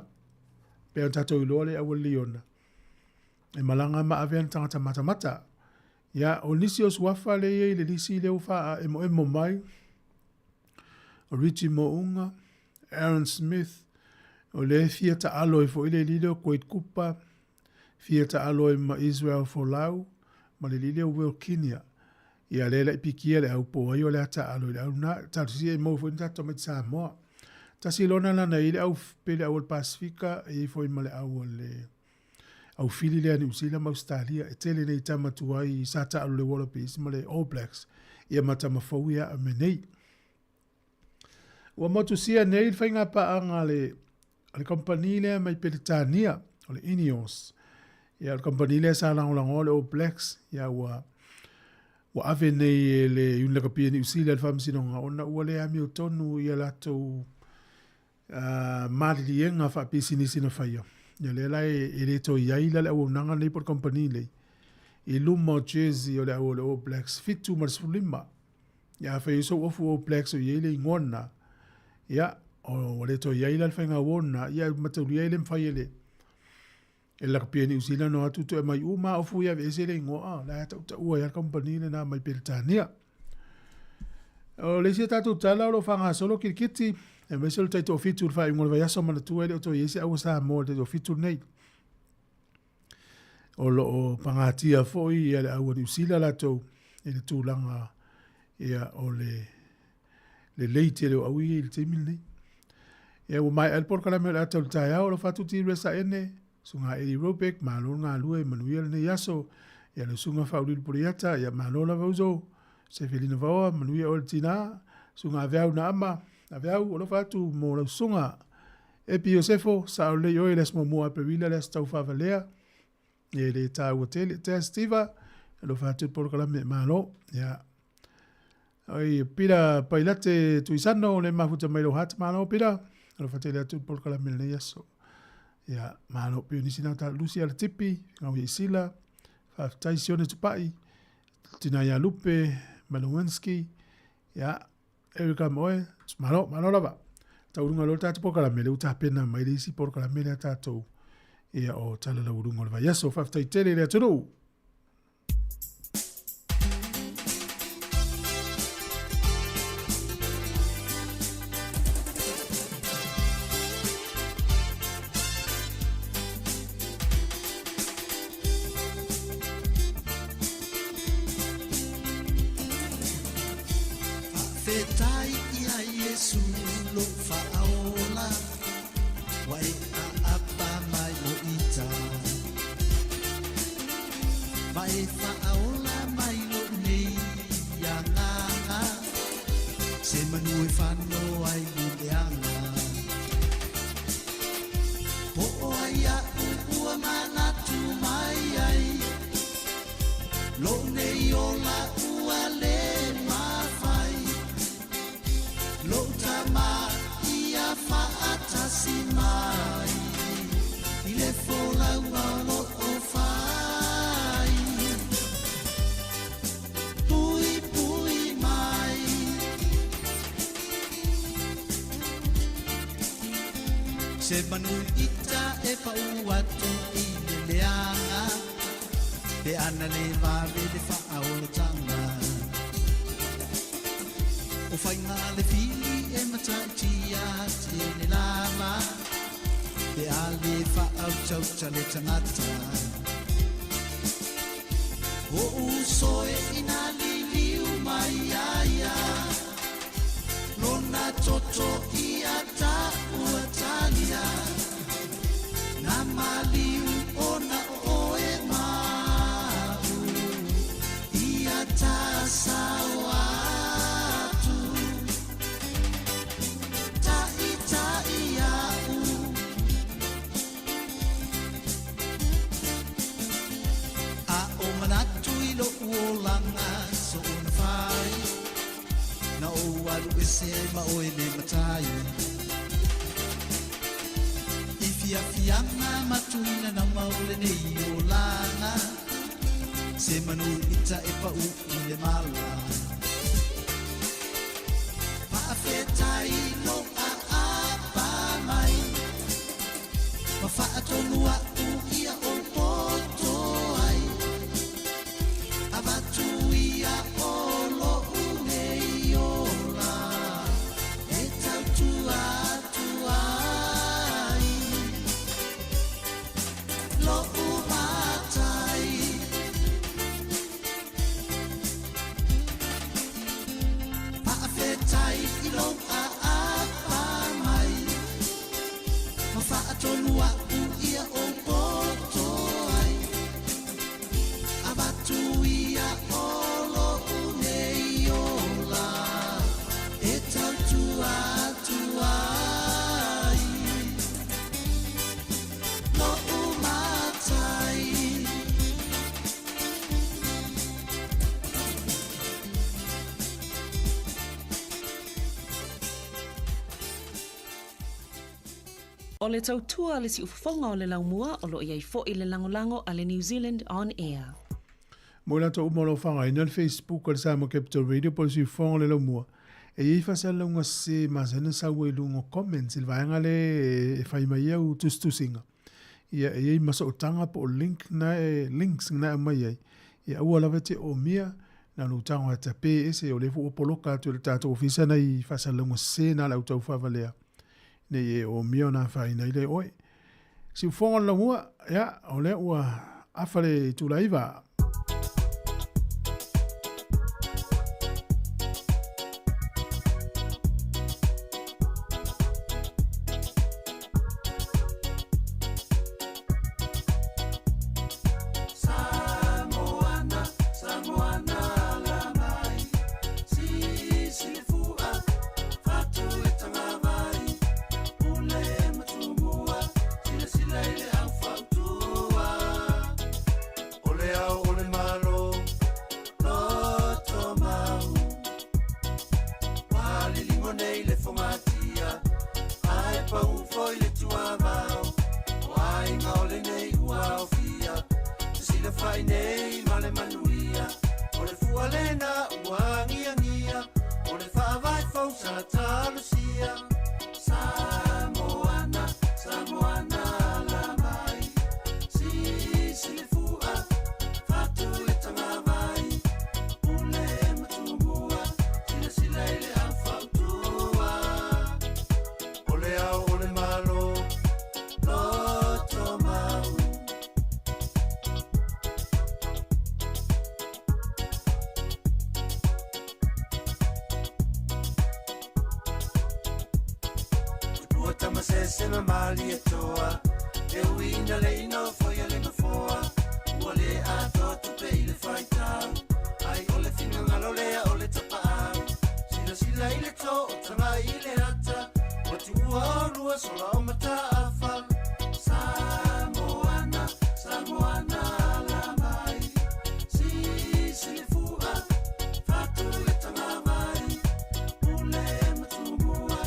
pe o tatou iloa le awa Liona e malanga ma avean tangata mata ia o nisi o suafa le ia i le nisi le ufa e mo mai o Richie Mounga Aaron Smith o le fia ta alo i fo ile lilo koit kupa fia ta alo i ma Israel Folau ma le lile o Wilkinia. Ia lela i pikia le au po ai o le ata alo le au na tatusia i mou fo ni tato met Sāmoa. Tasi lona lana i le au pele au le Pasifika e i fo i ma le au le au fili le New Zealand ma Australia e tele nei tamatua i sata alo le Wallabies ma le All Blacks ia matama fau ia a menei. Ua motu sia nei le whainga pa anga le kompani le mai Peritania o le Ineos. Ia le company le sa langolango le All Blacks ia ua ave nei le una kapia New Zealand whamsinonga ona ua le ami o tonu ia latou marilienga whapisi na whaia. Ia le lai e le to iaila le au nanga nei por company le i luma o Jersey o le au le All Blacks fitu marsulima. Ia whai so ofu All Blacks o iaile i ngona. Ia o le to iaila le whainga wona ia matauria ile mwhaia le e la kapia New Zealand no atu to e mai uma o fuia vese le ngoa la ta ua ia company le na mai Peritania o le sia tatu tala o fanga solo kirkiti e me solo taito fitu fa ngol va yaso mana tu ele o to yesi au sa mo de fitu nei o lo o pangatia foi ia le au New Zealand la to e le tulanga ia o le leite le au i le temil nei ia o mai al por kala me la to taia o lo fatu ti resa ene sunga Eddie Robeck, malo ngā lue, manuia ne yaso, ia le sunga whauriru puriata, ia malo la vauzo, se felina vaoa, manuia o le tina, sunga aveau na ama, aveau o lo fatu mo la sunga, E pi Josefo, sa o le oi les mua pe wila les tau whawalea. E le tā ua te Stiva, lo whātu porokalame malo. Ya. Oi, pira pailate tuisano, le mafuta mailo hata malo pira. Lo whatele atu porokalame le yaso. Ya, malo pio nisina ta Lucia le tipi, ngau isila, whaftaisione tupai, tina ya lupe, Malowinski, ya, Erika moe, malo lava. Taurunga lo tatu porokalame le uta pena mailisi porokalame le tatu. Ia o tala la urunga le vaiaso, whaftaitele le aturu. Fetai ia Yesu lo faaola wai a apa mai mo ita mai faaola mai lo nei ya nganga se manui fano ai luleanga po ia ua mana tu mai ai lo nei ola ua le Lotama ia faatasi mai ile fola ngalo ofai pui mai se manu ita e pauatu ile leanga pe ana le vave le faaolotanga o fai ngā le fili e mataitia te ne lama pe a le whaau tauta le tangata o usoe ina li liu mai aia lona toto ia ta ua talia na maliu ona oe mau ia ta sawa langa so na fai na o alu ese ma o ele matai ifia fianga matuina na maule nei o langa se manu ita e pa u le mala pa fetai no a pa mai pa fa atonua u ia o poto ai abatuia olo uneiola e tautua tuai lo umatai paafetai ilo a pa mai ma fa atonua u ia o poto ai abatuia olo uneiola e tautua tuai lo umatai O le tautua le si ufafonga o le laumua o lo iai fo i le langolango a le New Zealand On Air. Mo la to umolo fanga ina Facebook o le Sāmoa Capital Radio po si fonga le laumua. E i fasala unga se masana sa lungo comments il vaanga le e fai mai au tustusinga. Ia e i masa o tanga po o link na links na mai ai. Ia ua lawa te o mia na no tanga ta pe ese o le fu o poloka tu le tato ofisa na i fasala unga se na la utau favalea. Ne e o mia na fai na ile oi. Si fonga la mua ya o le ua afale tu laiva. Fatu e tanga vai, ule matu na mali e toa e uina le ino foia le mafoa ua le a toto pe i le whaitau ai o le whina ngalo lea o le tapau sila sila i le to o tanga i le rata o tu ua o lua sola o mata afa Samoana, Samoana la mai si le fua fatu le tanga mai ule matumua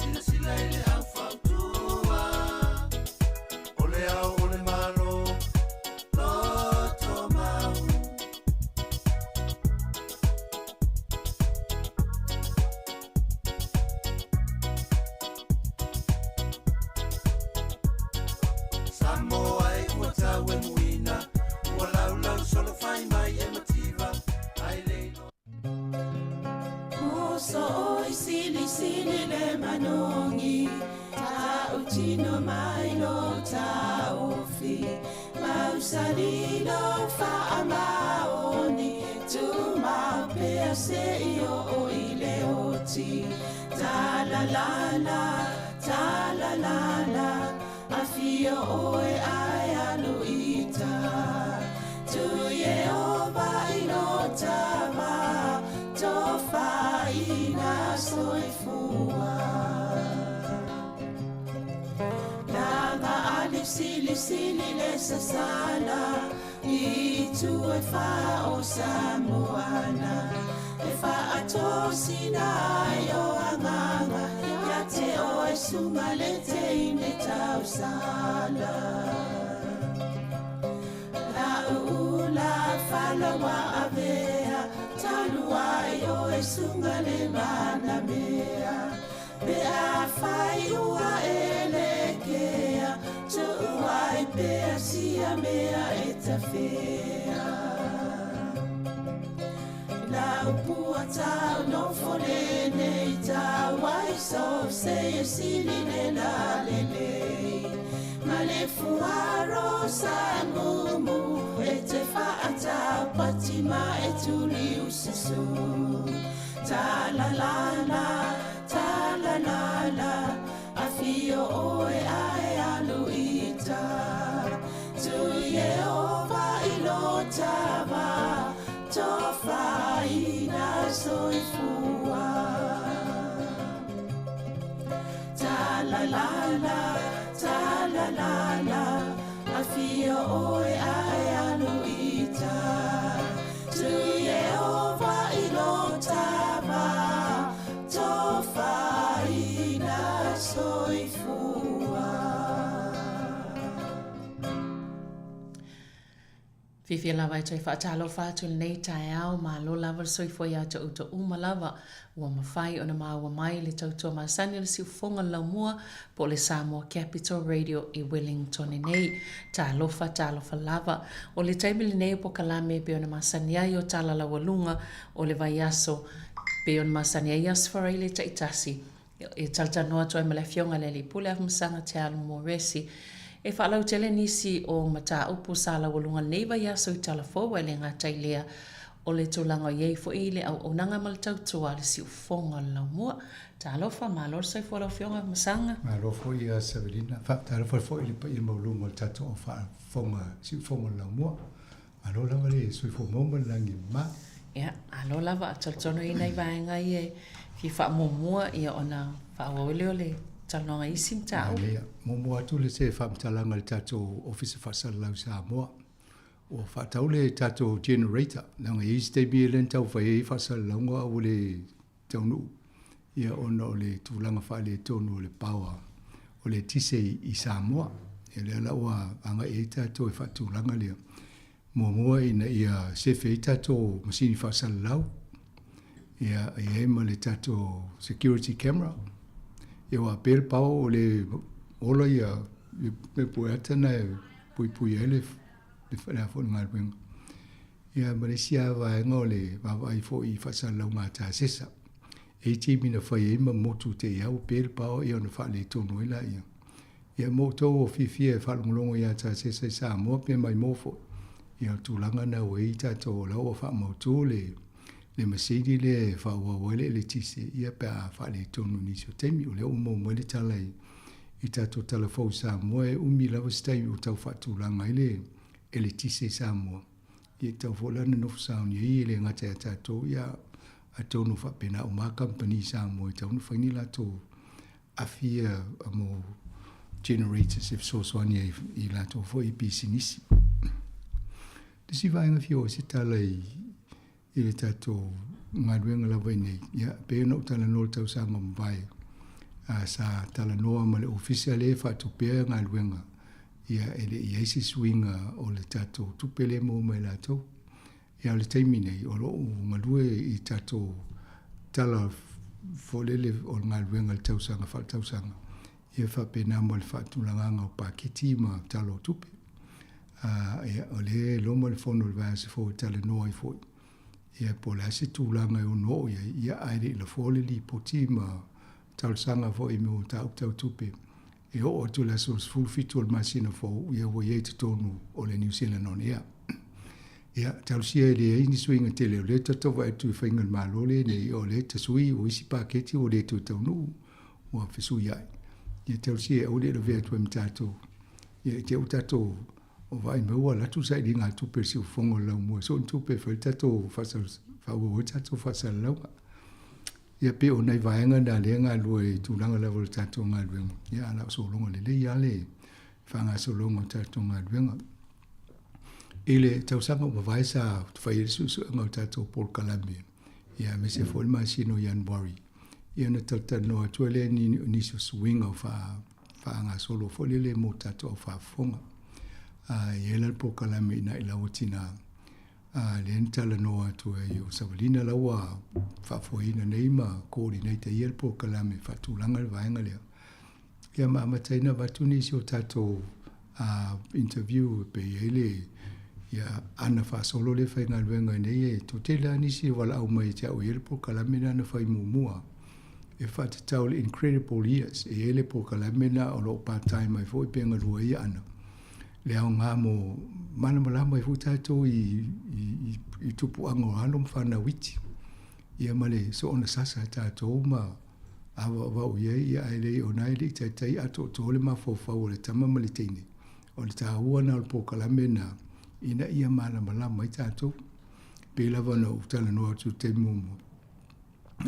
sila sila i le au fautua ole au ole malo loto mau Sāmoa e ua tau e muina ua lau lau solo fai mai e mativa ai leilo Moso oi sili sili le manongi Ta utino mai lo ta ofi Mau salilo fa amaoni Tu mau pea se io o ile oti Ta la la la, ta la la la Afio oe ai aluita Tu ye oba ilota ma Tofa ina soifua Langa alif sili sili le sasala I tu e fa o Samoana E fa atosina yo anganga Ya te o e sunga le te ine tau sala La ula fala wa avea Talua yo e sunga le mana mea Pe a fai ua elekea Tu ua e pea sia mea e ta fea La upua tau no fole nei tau Wai so se e sili le la lelei Ma le fuaro sa mumu E te whaata pati ma e tuli usisu Ta la la la, ta la la la A fio oe ai aluita Tu ye ova ilota ma Tofa ina soifua Ta la la la, ta la la la A fio oe ai aluita Tu ye ova ilota ma Tofa ina soifua Fifi lava e toi whaatalo whātu nei tae au ma lo lava soifoi a te uta uma lava ua mawhai o na maua mai le tautua masani le siufonga laumua po le Sāmoa Capital Radio i Wellington nei ta lofa lava o le taimili nei po kalame pe o na masani ai o tala lawalunga o le vai aso pe o na masani ai asfarai le taitasi e taltanoa toi ma le fionga le li pule afmasanga te alu moresi e whaalau tele nisi o mata upu sa lawalunga nei vai aso i tala fōwa le ngātai lea o le tūlanga iei fo i le au nanga ma le tautua le siufonga laumua. Ta alofa, ma alor sai fo lau fionga masanga? Ma alofo i a Savelina, ta alofa fo i le maulunga o le tatu o siufonga laumua. Ma alo lava le sui fo moma langi ma. Ia, alo lava, taltono i nei vaenga i e fi wha mumua i ona wha wawele o le talonga isim tau. Lea, mumua tu le se wha mtalanga le tatu ofisa whasalau Sāmoa. O whatau le tato generator, nanga i stay bi len tau whai whasal launga o le taunu. Ia ona o le tūlanga wha le tonu o le power, o le tise i Sāmoa. E le ala ua anga e tato e whatūlanga lea. Mua ina ia sefe i tato masini whasal lau. Ia ema le tato security camera. Ia wa pel pao o le ola ia me pueatana e pui elef. Le fo ngal peng ia Malaysia va ngole va vai fo I fa lau ngata sesa e ti mina fa ye ma motu te ia o pel pa ia no fa le tonu ila ia moto o fifi e fa longo ia ta sesa sa mo pe mai mofo ia tu langa na we ta to la o fa motu le masidi le fa wa wele le tise ia pa fa le tonu ni so temi o le o mo le talai I tātou talafou Sāmoa umi lava stai o tau whaatulanga ele tise Sāmoa. I tau wholana nofu sauni ele ngata ya tātou ia a tonu whapena o mā company Sāmoa. I tau nu whaini lato afia mo generators if so soania I lato fo I pisinisi. Tisi vaenga fio se tala I le tātou ngaruenga lawa nei. Ia pēna o tala nol tau sanga mbai. Sa tala noa ma le ofisa le whaatupea ngaruenga. Ia ele I eisi swinga o le tātou tupele mo mai lato. Ia le taimi nei o lo ngalue I tātou tala folele o ngaruenga le tausanga whaatausanga. Ia whapena mo le whaatulanganga o paketi ma talo tupe. Ia o le loma le fono le vāse fo tala noa I foi. Ia po le ase tūlanga o no ia aere la fole li poti ma tausanga fo I mo tau tupe. Ia o tu la so fulfitu al masina fo ia wo ye te tonu o le New Zealand on ia. Ia tausia le ini swinga tele le tata wa tu whainga malole ne o le te sui o isi paketi o le tu taunu o fisu ia. Ia tausia o le vea tu mtato. Ia te utato o vai me wa la tu sai dinga tu pe si fongo la mo so tu pe fa tato fa wo tato fa sa la. Ia pe o nei vaenga na le nga lue tu langa la vol tato nga lue. Ia ala so longa le ia le fa nga so longa tato nga lue. Ele tausanga o vai sa fa yesu nga tato por kalame. Ia me se fo ma sino yan worry. Ia na tata no atuele ni so swing of fa nga solo fo le mo tato fa fonga. Ia po kalame na ila utina. Le entala no atu e o savalina lawa whafoina neima coordinator ia po kalame whatulanga le vaenga lea. Ia maamataina watuni si o tato interview pe ele ia ana whasolo le whainga luenga nei e to tela nisi wala au mai te au ele po kalame na whai mumua. E whatatau le incredible years e ele po kalame na o lo part-time ai fo I penga lua ia ana. Leo ngā mo mana malama I hutato I tupu ango halom whana witi. Ia male so ona sasa tātou ma awa wau ia aile o naile I tai ato o tole ma fawhau o le tama male teine. O le tāhua na o po kalame na ina ia mana malama I tātou. Pela wana utala noa tu te mumu.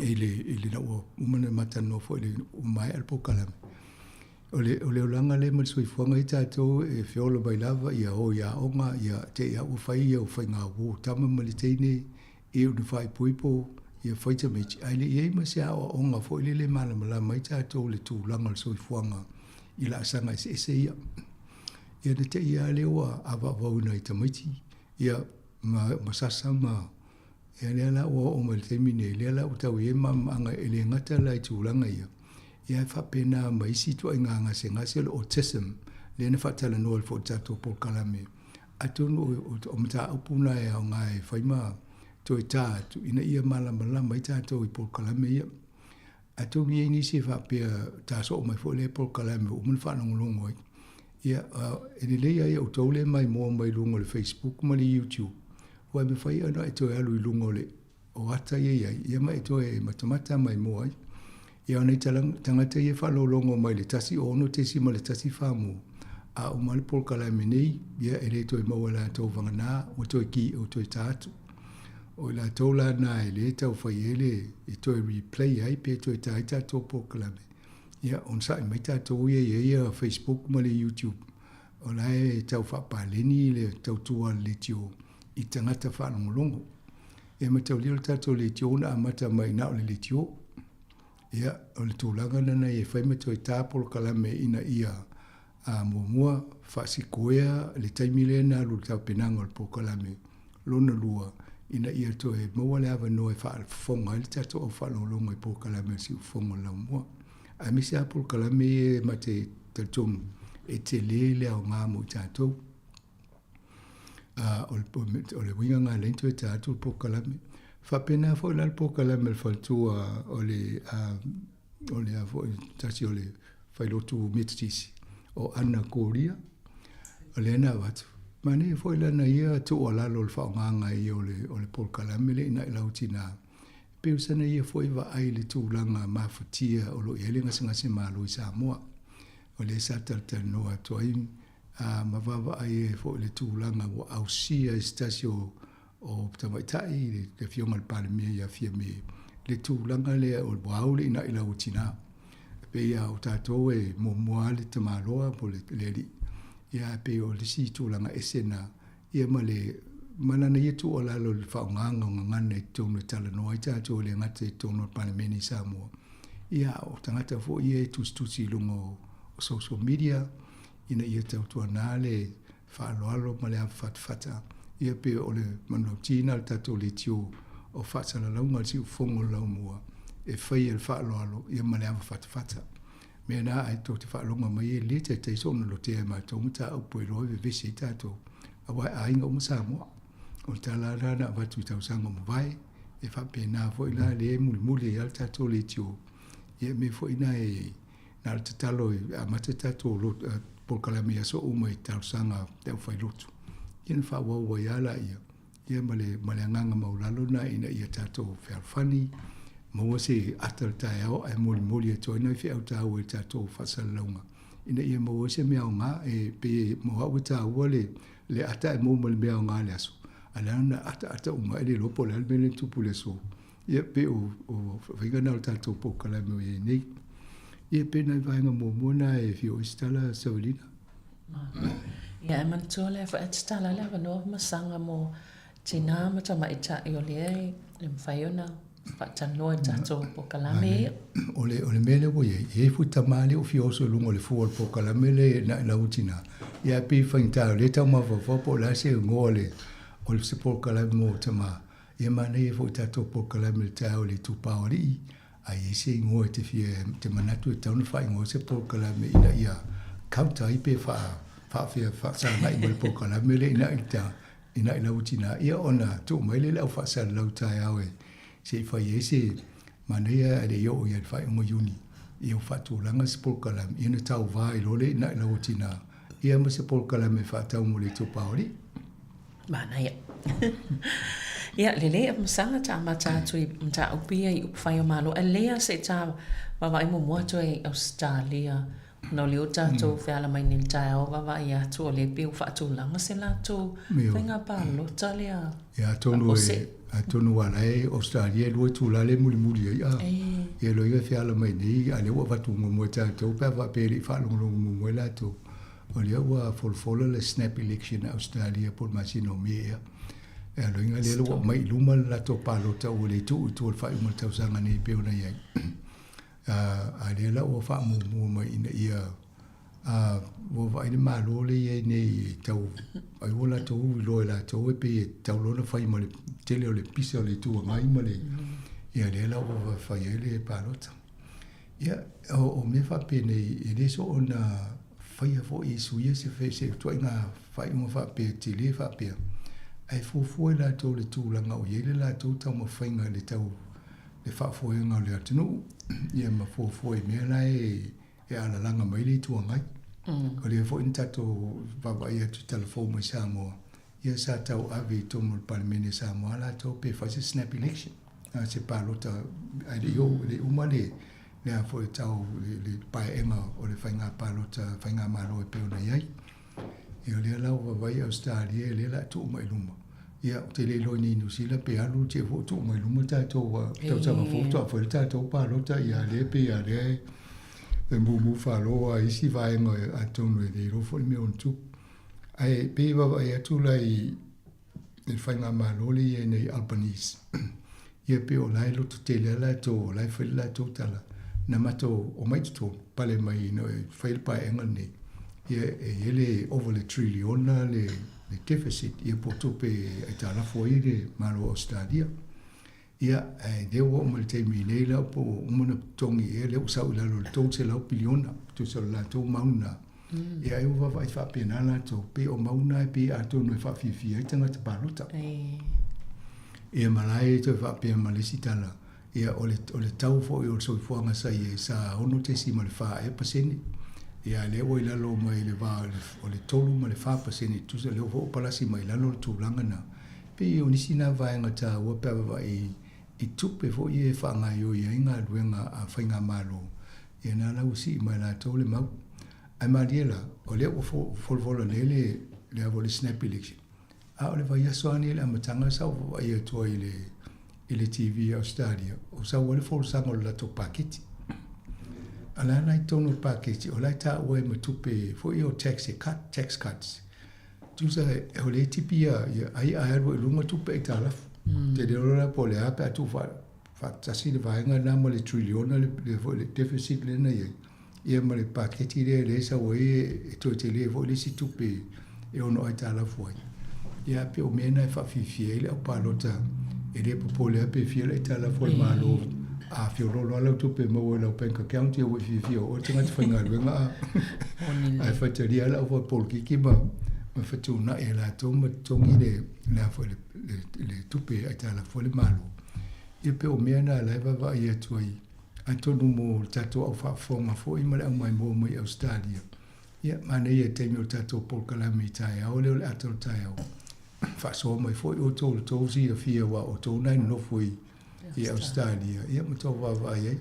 Ele na ua umana matano fo ele umai al po kalame. O le olanga le mal soi fuanga I tātou e whiola mai lava ia o ia onga ia te ia uwhai ia uwhai ngā wō tama maliteine e unu whai puipo ia whaita mechi. Aile ia ima se awa onga fo ile le malamala mai tātou le tūlanga le soi fuanga I la asanga ese ia. Ia na te ia lewa awa wauna I tamaiti ia masasa ma ia lea la ua o maliteimine lea la utau e mamanga ele ngata la I tūlanga ia. Ia whapena maisi tua nganga se ngase le autism le na whatala noa fo tato por kalame. Atunu o mta upuna e au ngai whaima to I tātu ina ia malama I tātou I por kalame ia. Atunu ia nisi whapea tāso o mai fo le por kalame o mun whanongolongo ai. Ia ene leia ia utau le mai mua mai lungo le Facebook ma le YouTube. Wai me whai ana e toi alu I lungo le o ata ia mai e toi matamata mai mua ai. Ia nei tangata ia whalolongo mai le tasi ono te si ma le tasi whamu. A o mali pol kalame nei, ia ere toi maua la tau wangana, o toi ki o toi tātu. O la tau la na e le tau whai ele, e toi replay ai pe toi tai tātou pol kalame. Ia on sa I mai tātou ia Facebook ma le YouTube. O la e tau whapaleni le tau tua le tio, I tangata whanongolongo. Ia ma tau lio tātou le tio na amata mai nao le tio. Ia, o le tūlanga nana e whaima toi tāpolo kalame ina ia a muamua whasikoea le taimile na lu tau penanga o po kalame lona lua ina ia toi maua le awa noe whaalfonga le tato o whaalolonga I po kalame si ufonga lau mua. A misi a po kalame e ma te tatomu e te lele au ngā mo I tātou. O le winga ngā lento e tātou po kalame. Whapena fo la po kalame le faltua o le fo tasi o le whailotu mitisi o ana koria o le ana watu. Mane fo la na ia tu o lalo le whaonganga I o le po kalame le ina ilautina. Peu sana ia fo iwa ai le tūlanga mawhatia o lo elenga sanga se malo I Sāmoa. o le sa tal noa toi ma vava ai fo le tūlanga o au sia stasio o tamaitai le fionga le palemia ia fia me le tūlanga le o waule ina ila utina pe ia o tātou e momoa le tamaloa po le li ia pe o le si tūlanga esena ia ma le manana ia tu o lalo le whaonganga o ngana i tōnu e tala noa i tātou le ngata i tōnu o palemia ni Sāmoa ia o tangata fo ia e tusi lungo o social media ina ia tautua nā le whaaloalo ma le awhatwhata. Ia pe o le manau tina le tatou le tio o whaatala launga le siu fongo lau mua. E whai e le whaaloalo ia ma le awhatwhata. Mea nā ai tō te whaalonga mai e le te teisona lo te ma tō muta au poe roi ve vese i tātou. Awai ainga o Sāmoa. O ta la rana watu i tau sanga mo vai. E whape nā fo ina le muli al tatou le tio. Ia me fo ina e nā le tatalo a mata tatou lo polkalami aso uma i tau sanga te whai lotu. Ia wha waua i ala ia. Ia male anganga maulalo na ina ia tatou whaalwhani. Maua se atal tae au ai moli e toina i whiau tāu e tatou whasalaunga. Ina ia maua se mea o ngā e pe moha ua tāua le ata e mō mali mea o ngā le aso. Ala na ata uma e le lopo le almele tupu le so. Ia pe o whaingana o tatou polkalami o e nei. Ia pena i vaenga mōmona e whio istala Saulina. Ia e mantua le wha istala le wanoa masanga mo tina matama ita i o le mwhaiona whatanoa i tatou pokalame. O le mele wo e fu tamale o whio so lungo le fuol pokalame le na lautina. Ia pi whaingtao le tau mawawhapo la se ngoa le o le se pokalame mo tama. Ia mana e fu tatou pokalame le tau le tupaori ai ese ngoa te fie te manatu e tauna whai ngoa se pokalame ina ia kauta i pe wha mai pokalame le ina utina ia ona tu mai le lau wha lau tai au e se whai ese mana ia le yo ia whai ungo yuni ia whatu langa se pokalame ina tau vai lole ina utina ia ma se pokalame wha tau mo le tupaori mana ia ia lele msanga ta mata tu mta upia i upfai o malo lea se ta baba i mo to e Australia no le uta to fela mai nin ta o baba ia to le pe u fatu langa se la to venga pa lo talia ia tonu wala e Australia lo tu la le muli ia lo ia fela mai ni ale wa fatu mo ta to pa va pe ri fa lo mo la to o le wa folfola le snap election Australia por masino mia e lo inga le lo mai luma la to palo ta o le tu fa mo ta sanga ni pe ona ia a le la o fa mo mai ina ia wo vai ni malo le ia nei tau ai wola to lo la to e pe tau lo na fai mo le tele o le pisa o le tu mai mo le ia le la o fa ia le palo ta ia o me fa pe nei e so ona fai fo i su ia se fe se to inga fai mo fa pe tele fa pe ai fufu la to le tu langa o yele la to ta mo fainga le tau le fa fo nga le atunu ia ma fufu e me la e ala langa mai le tu ngai ko le fo inta to baba ia tu telefone mo Sāmoa ia sa tau avi to mo palmene Sāmoa la to pe fa se snap election se palota ai le umale le a fo tau le pa enga o le fainga palota fainga malo e pe ona ia ia le la o vai Australia le la tu mai luma ia te le lo ni nusila pe alu te fo tu mai luma ta to sa fo to fo ta to pa lo ta ia le pe ia le mu fa lo ai si vai ngo a to no de ro fo me on tu ai pe va ia tu lai il fa nga ma lo li nei Albanese ia pe o lai lo te le la to lai fa la to ta la na ma to o mai to pale mai no fa il pa engel ni ia ele over le triliona le deficit ia poto pe ta la foi de malo Australia ia de wo mo te mi nei la po mo na tongi ele o sa la lo to se la biliona to se la to mauna ia eu va fa pena la to pe o mauna pe a to no fa fi ai tanga te balota ia malai to fa pe malisita la ia o le tau fo o so fo nga sai sa ono te si mo fa e paseni ia le o ila lo mai le va o le tolu ma le fa paseni tu se le fo palasi mai la lo tu langa na pe o ni sina va nga ta o pe va i tupe fo i fa nga yo ia nga luenga a fainga malo ia na la usi mai la to le mau ai mariela o le o fol le avole snap election a o le vai aso ani le amatanga sa o ai atua ile TV Australia o sa o le fol sanga o la to paketi ala na tono paketi o la ta o e matupe fo i o tax cuts tusa o le tipia ai o lunga tupe i tala te de ora po le apa tu fa tasi le vai nga mo le triliona le deficit le na ia ma le paketi le sa o e to te le vo le si tupe e ono ai tala foi ia pe o mena fa fiele o palota e le popole pe fiele tala foi malo a fiolo lo tupe mo lo penka county o fifio o tinga te whainga ruenga ai whaitaria la o pol kiki ma whatuna e la tōma tongi le tupe ai tala foi malo ia pe o mena la eva va ia tuai a tonu mo tato au whaafonga foi ma le au mai mo mai Australia ia mana ia teimi o tato pol kalami tai au leo le ato tai au whaasoa mai foi o tō tōsi a fia wa o tō nai no foi i Australia ia mo tō wawa ai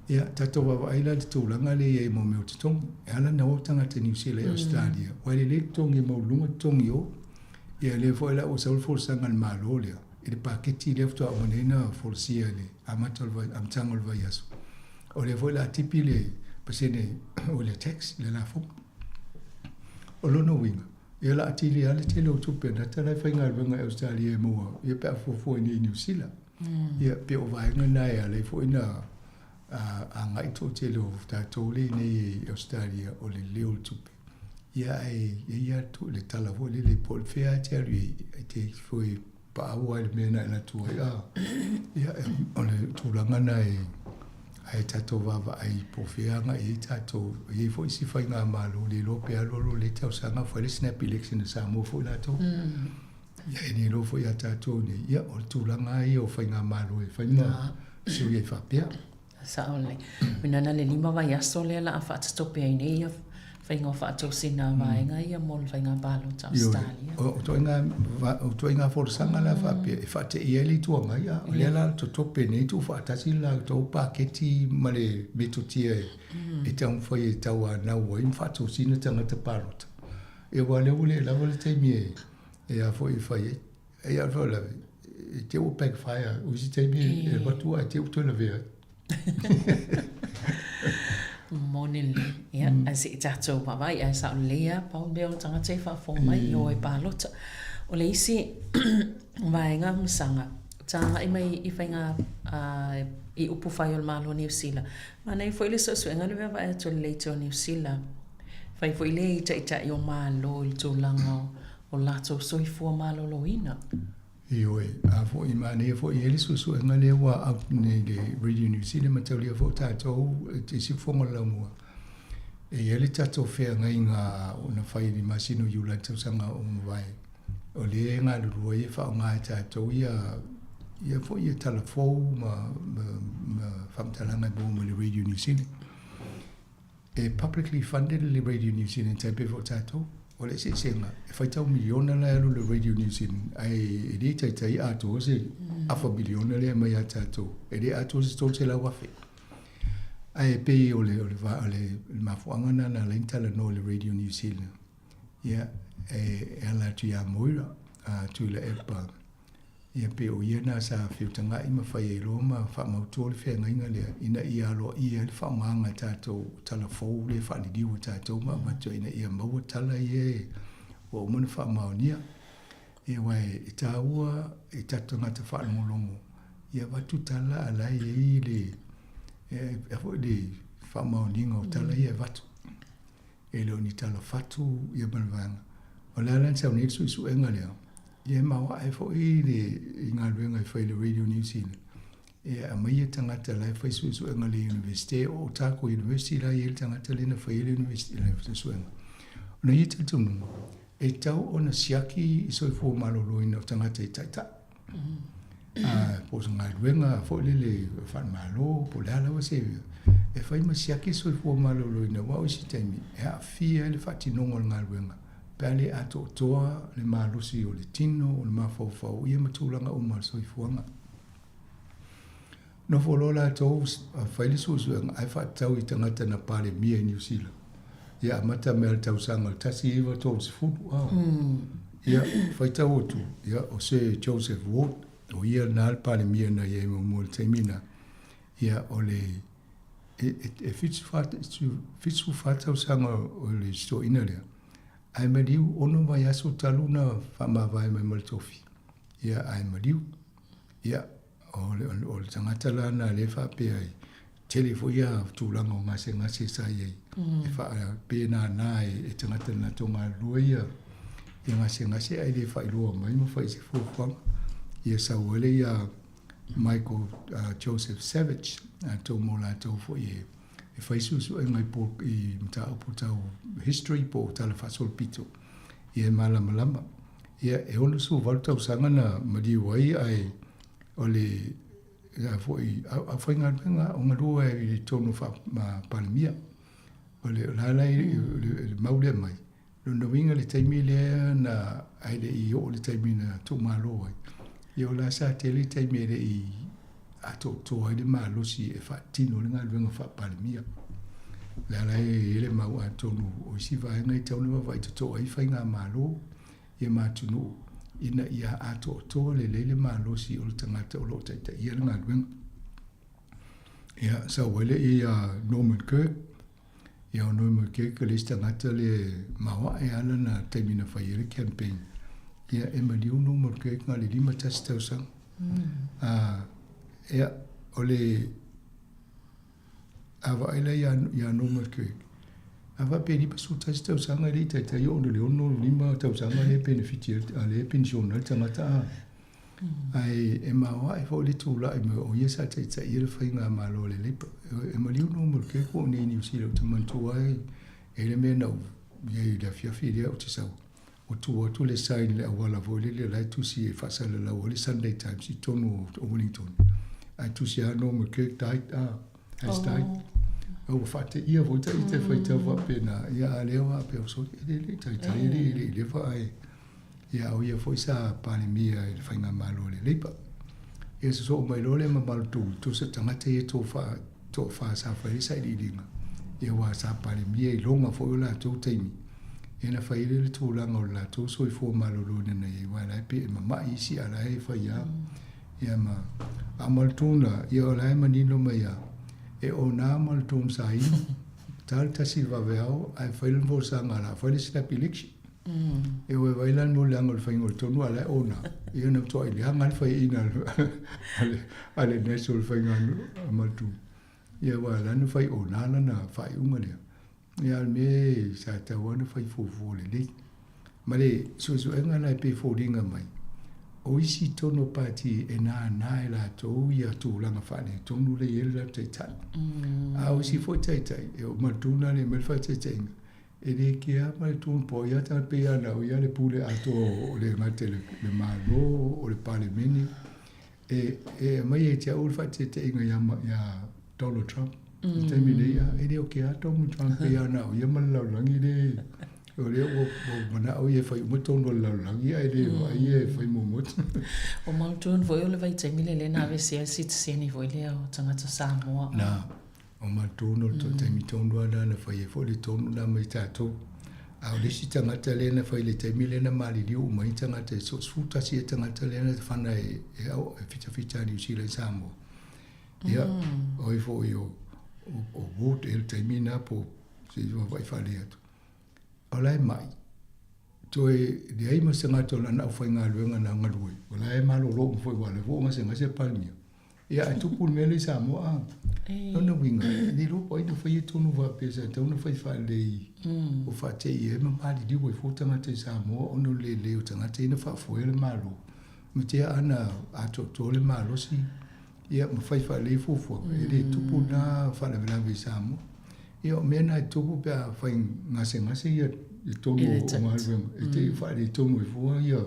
ia tato wawa ai la te tōlanga le ia mo meo te tongi e ala na o tangata New Zealand Australia wai le tongi mo lunga tongi o ia le foi la o saul fol sangan malo lea i le paketi le fto a manena fol sia le amtangol vai aso o le foi la tipi le pasene o le tax le la fo o lono winga ia la atili ale te lo tupe na tala whainga runga Australia moa ia pe a fofo ni New Zealand ia pe o vaenga na ia le fo ina a ngai to te lo ta tole ni Australia o le leo tupe ia ia to le tala fo le pol fea te lui te foi pa o le mena na tu ia o le tulanga na ai tato vava ai pofeanga i tato i foi si fai nga malo le lo pe alo le tau sanga foi le snap election na Sāmoa foi la to ia ni lo foi tato ni ia o tulanga i o fai nga malo e fai nga su ye fa pia sa ole minana le lima vai aso le la fa stope ai nei fai nga fa to sina vai nga ia mo fai nga balo ta Australia o to nga for sanga la fa pia e fa te eli tu nga ia le la to tope nei tu fa ta sila to paketi male betotia e tau foi tau na o in fa to sina tanga te parot e wale ule la wale te mie e a foi fai e a vola te o pack fire o si te mie e batu a te o to na vea morning ia asi tato pa vai ai sa lea pa be o tanga te fa fo mai o e palota o le isi vai nga msanga tanga i mai i fainga i upu fai o malo New Zealand mana i foi le so nga le vai to le to New Zealand fai foi le ita i o malo i to langa o lato so i fu malo loina Ioi, a fo i mane fo i ele susu nga le wa up ne le Radio New Zealand matalia fo tato te si fonga la mua. E ele tato fea nga inga una fai di masino yula tau sanga vai. O le nga lua i fa nga tato ia fo i talafo ma famtalanga bo mo le Radio New Zealand. E publicly funded le Radio New Zealand tape fo tato. O le senga e fai tau miliona la alo le Radio New Zealand ai e tai ato se afa biliona le mai atato e le ato se tolse la wafe ai pe o le mafuanga na la intala no le Radio New Zealand ia e ala tia moira tu le epa ia pe o ia na sa fiutanga i mawhai e roma wha mautua le whenga inga lea ina ia alo ia le wha maanga tātou talafou le wha lidiwa tātou matua ina ia maua tala ia o umana wha maonia e wai e tāua e tātou ngata wha longolongo ia watu tala ala i le le wha maoninga o tala ia watu e leo ni tala whatu ia manavanga o la lan sau ni su enga lea ia maua e fo i le ngā ruenga i whai le Radio New Zealand. E a mai tangata lai whai su enga le universite o tāko university la i tangata le na whai le university la su enga. Ona i tatunu, e tau o na siaki i soi fo malolo ina o tangata i taita. Po sa ngā ruenga fo le whan malo, po le ala wa sewe. E whai ma siaki soi fo malolo ina wau si taimi, e a fia le whatinongo ngā ruenga. Pele ato toa le malusi o le tino o le mafau ia matulanga o soifuanga. No folola to faile susu ai fa tau i tangata na pale mia New Zealand. Ia mata me tau sanga tasi iwa tō se fudu. Ia whaitau otu. Ia o se Joseph Ward. O ia nā pale mia na ia mo te mina. Ia o le fitsu whatau sanga o le sto ina lea. Ai mariu ono mai aso talu na whamawai mai maltofi. Ia ai mariu. Ia o le tangata lana le whapea ai. Telefo ia tūlanga o ngase sa iei. E wha pēnā nā e tangata na tonga lua ia. Ia ngase ai le whailua mai ma whai se fōwhanga. Ia sauele ia Michael Joseph Savage. Tau mō la tau fo i e whaisusu e ngai po i mta upo tau history po tala whasol pito. Ia malama. Ia e ono su valutau sangana madi wai ai o le fo i a whainga renga o ngā rua i tonu ma palimia. O le lalai le maule mai. Luna winga le taimi lea na aile i o le taimi na tō malo ai. Ia o la sa tele taimi le i ato ai le malosi e whaatino le ngā luenga whaapalimia. Lalai ele mau a tonu o isi vaenga i taunu wa i to ai whainga malo ia mātunu ina ia ato le lele malosi o le tangata o lo taita ia le ngā luenga. Ia sa wale i Norman Kirk. Ia o Norman Kirk le tangata le mawa e ala na taimina whaiere campaign. Ia e maliu Norman Kirk ngā le 5 tasi tausang. Ia o le awa aila ia Norman Kirk. Awa pēni pasu tasi tausanga le taita i o le ono 5 tausanga le benefiti le pensiona le tangata. Ai e mawa e fo le tūla e o ia sa taita i le whainga malo le lepa. E maliu Norman Kirk o nei New Zealand te mantua e le mea nau iei la fiafi lea o te sau. O tu le saini le awala vo le lai tusi e whasala lau o le Sunday Times i tonu o Wellington. Ai tusi a Norman Kirk died, has died. O whate ia vo i te whaita wapena, ia a leo a peo so, ele taita ele lewa ai. Ia o ia fo isa pāne mia e le whainga malo le leipa. Ia so o mai lole ma malutu, to sa tangata e tō wha sa whaere sa i ringa. Ia wa sa pāne mia i longa fo o la tō teimi. E na whaere le tūlanga o la tō so i fō malolo nena i wala e pe e mamai isi ala e whaia. Ia ma a malutuna, ia o la e manino mai a. E o nā malutun sa ino, tal tasi waweao, ai whailan fo sa ngala, whaile snap election. E o e wailan mo leanga le whaingo le tonu ala e ona. Ia na toa ili hanga le whai ina ale national whainga malutun. Ia wa lana whai o nāna na whai unga lea. Ia me sa tawana whai fōfō le lei. Ma le so e ngana e pe fōringa mai. O isi tono pati e nā e la tō ia tūlanga whane, tonu le ele la taitai. A o isi fo taitai, e o matuna le melwhai taitainga. E le kia ma le tūn po ia tā pe ana o ia le pule ato o le ngate le malo, o le pale meni. E mai e tia o le whai taitainga ia Donald Trump. Taimi le ia, e le o kia Donald Trump pe ana o ia malalangi le. O le o mana o ia whai umatono laulangi ai le o ai e whai momot. O mautun voi o le vai taimi le na ve se citizen voi le o tangata Sāmoa. Na, o matono to taimi tono ana na whai e fo le tono na mai tātou. A o lesi tangata le na whai le taimi le na mali li o mai tangata so sutasi e tangata le na whana e au e fita New Zealand Sāmoa. Ia, o i fo i o vote e le taimi na po se i wai whale atu. O lai mai, to e de ai ma sanga to lana au whainga luenga na ngarui. O lai malo lo mwhoi wale, vo ma sanga se palmia. Ia ai tupu mele Sāmoa. Nona winga, ni lopo ai tu whai e tonu wa pesa, tauna whai whalei. O whatei e ma mali diwa i fōtanga te Sāmoa, ono le leo tangata ina whafoe le malo. Ma tea ana ato to le malo si, ia ma whai whalei fōfua. E le tupu na whalawelawe Sāmoa. Ia o mena e tupu pia whai ngase ia i tonu o ngāruenga. E te whaere tonu e fua ia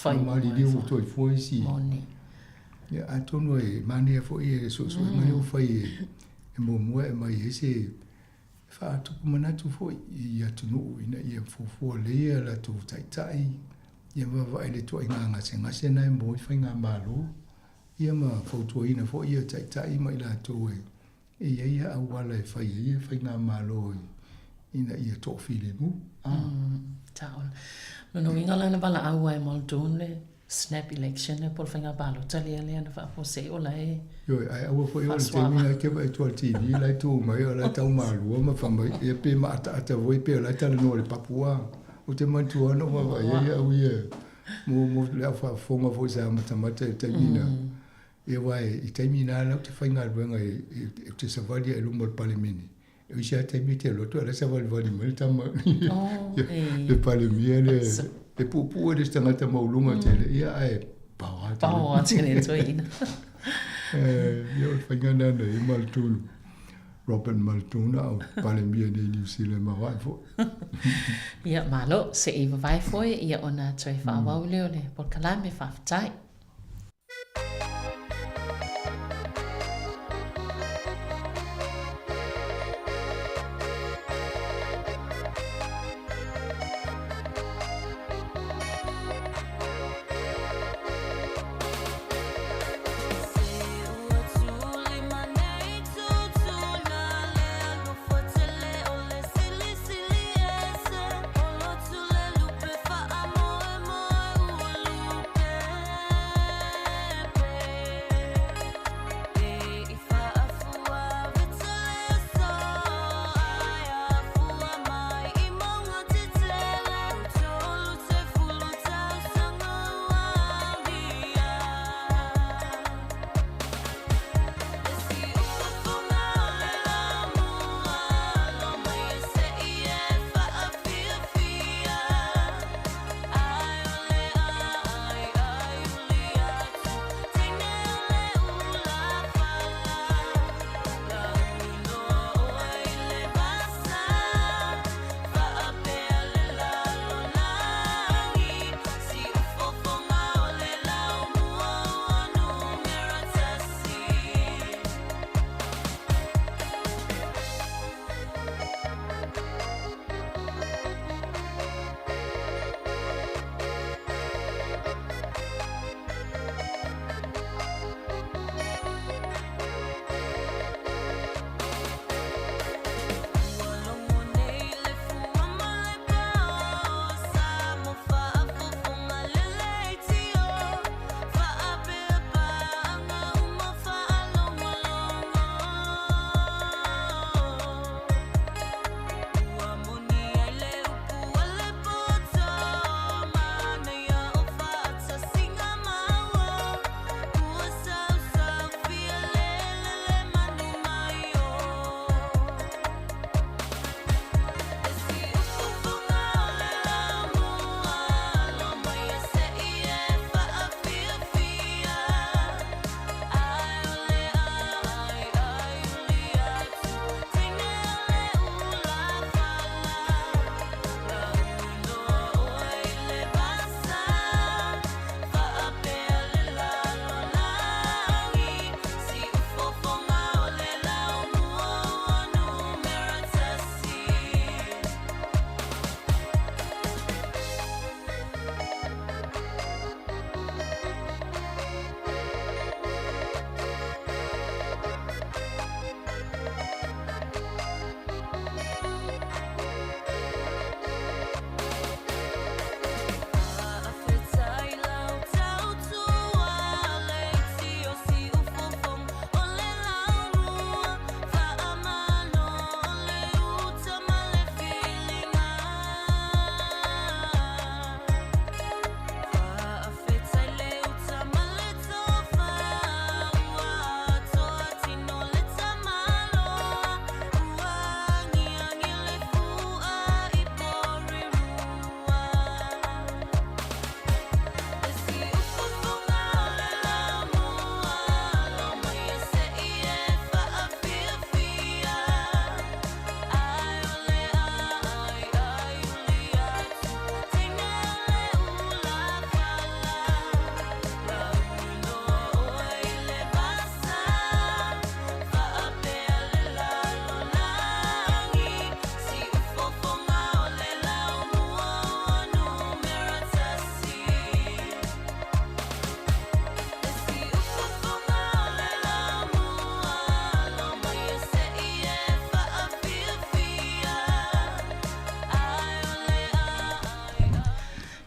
whai mali leo to e fua isi. Ia a tonu e mani e fua ia e so e mani o whai e mua e mai e se wha tupu manatu fua i atunu ina ia fua lea la tu taitai. Ia wawa ele tua i ngā ngase na e mo i whai ngā malo. Ia ma fautua ina fua ia taitai mai la tu e. E ia au wala e whai ngā malo ina ia tō while mu. Taon. No winga lana bala au ai Muldoon le snap election le pol whinga balo tali ale ana wha se o lai. Yo, ai awa fo yo te minga ke vai tō TV lai tō mai o lai tau marua ma whamai e pe ma ata voi pe lai tala no le papua. O te mantua no ma vai e au ia. Mo le au whafonga fo sa matamata e taimina. E wai i taimina lau te whainga ruenga e te savali e lumo le palemini. E isia taimi te loto ala savali vali mele tama. Le palemia le pupu e le stangata maulunga tele. Ia ai pawa tele. Pawa tele toina. Ia o whainga nana e Maltunu. Robert Maltuna au palemia ne New Zealand ma wai fo. Ia malo se i vai foi ia ona toi whawau leo le por kalame whawtai.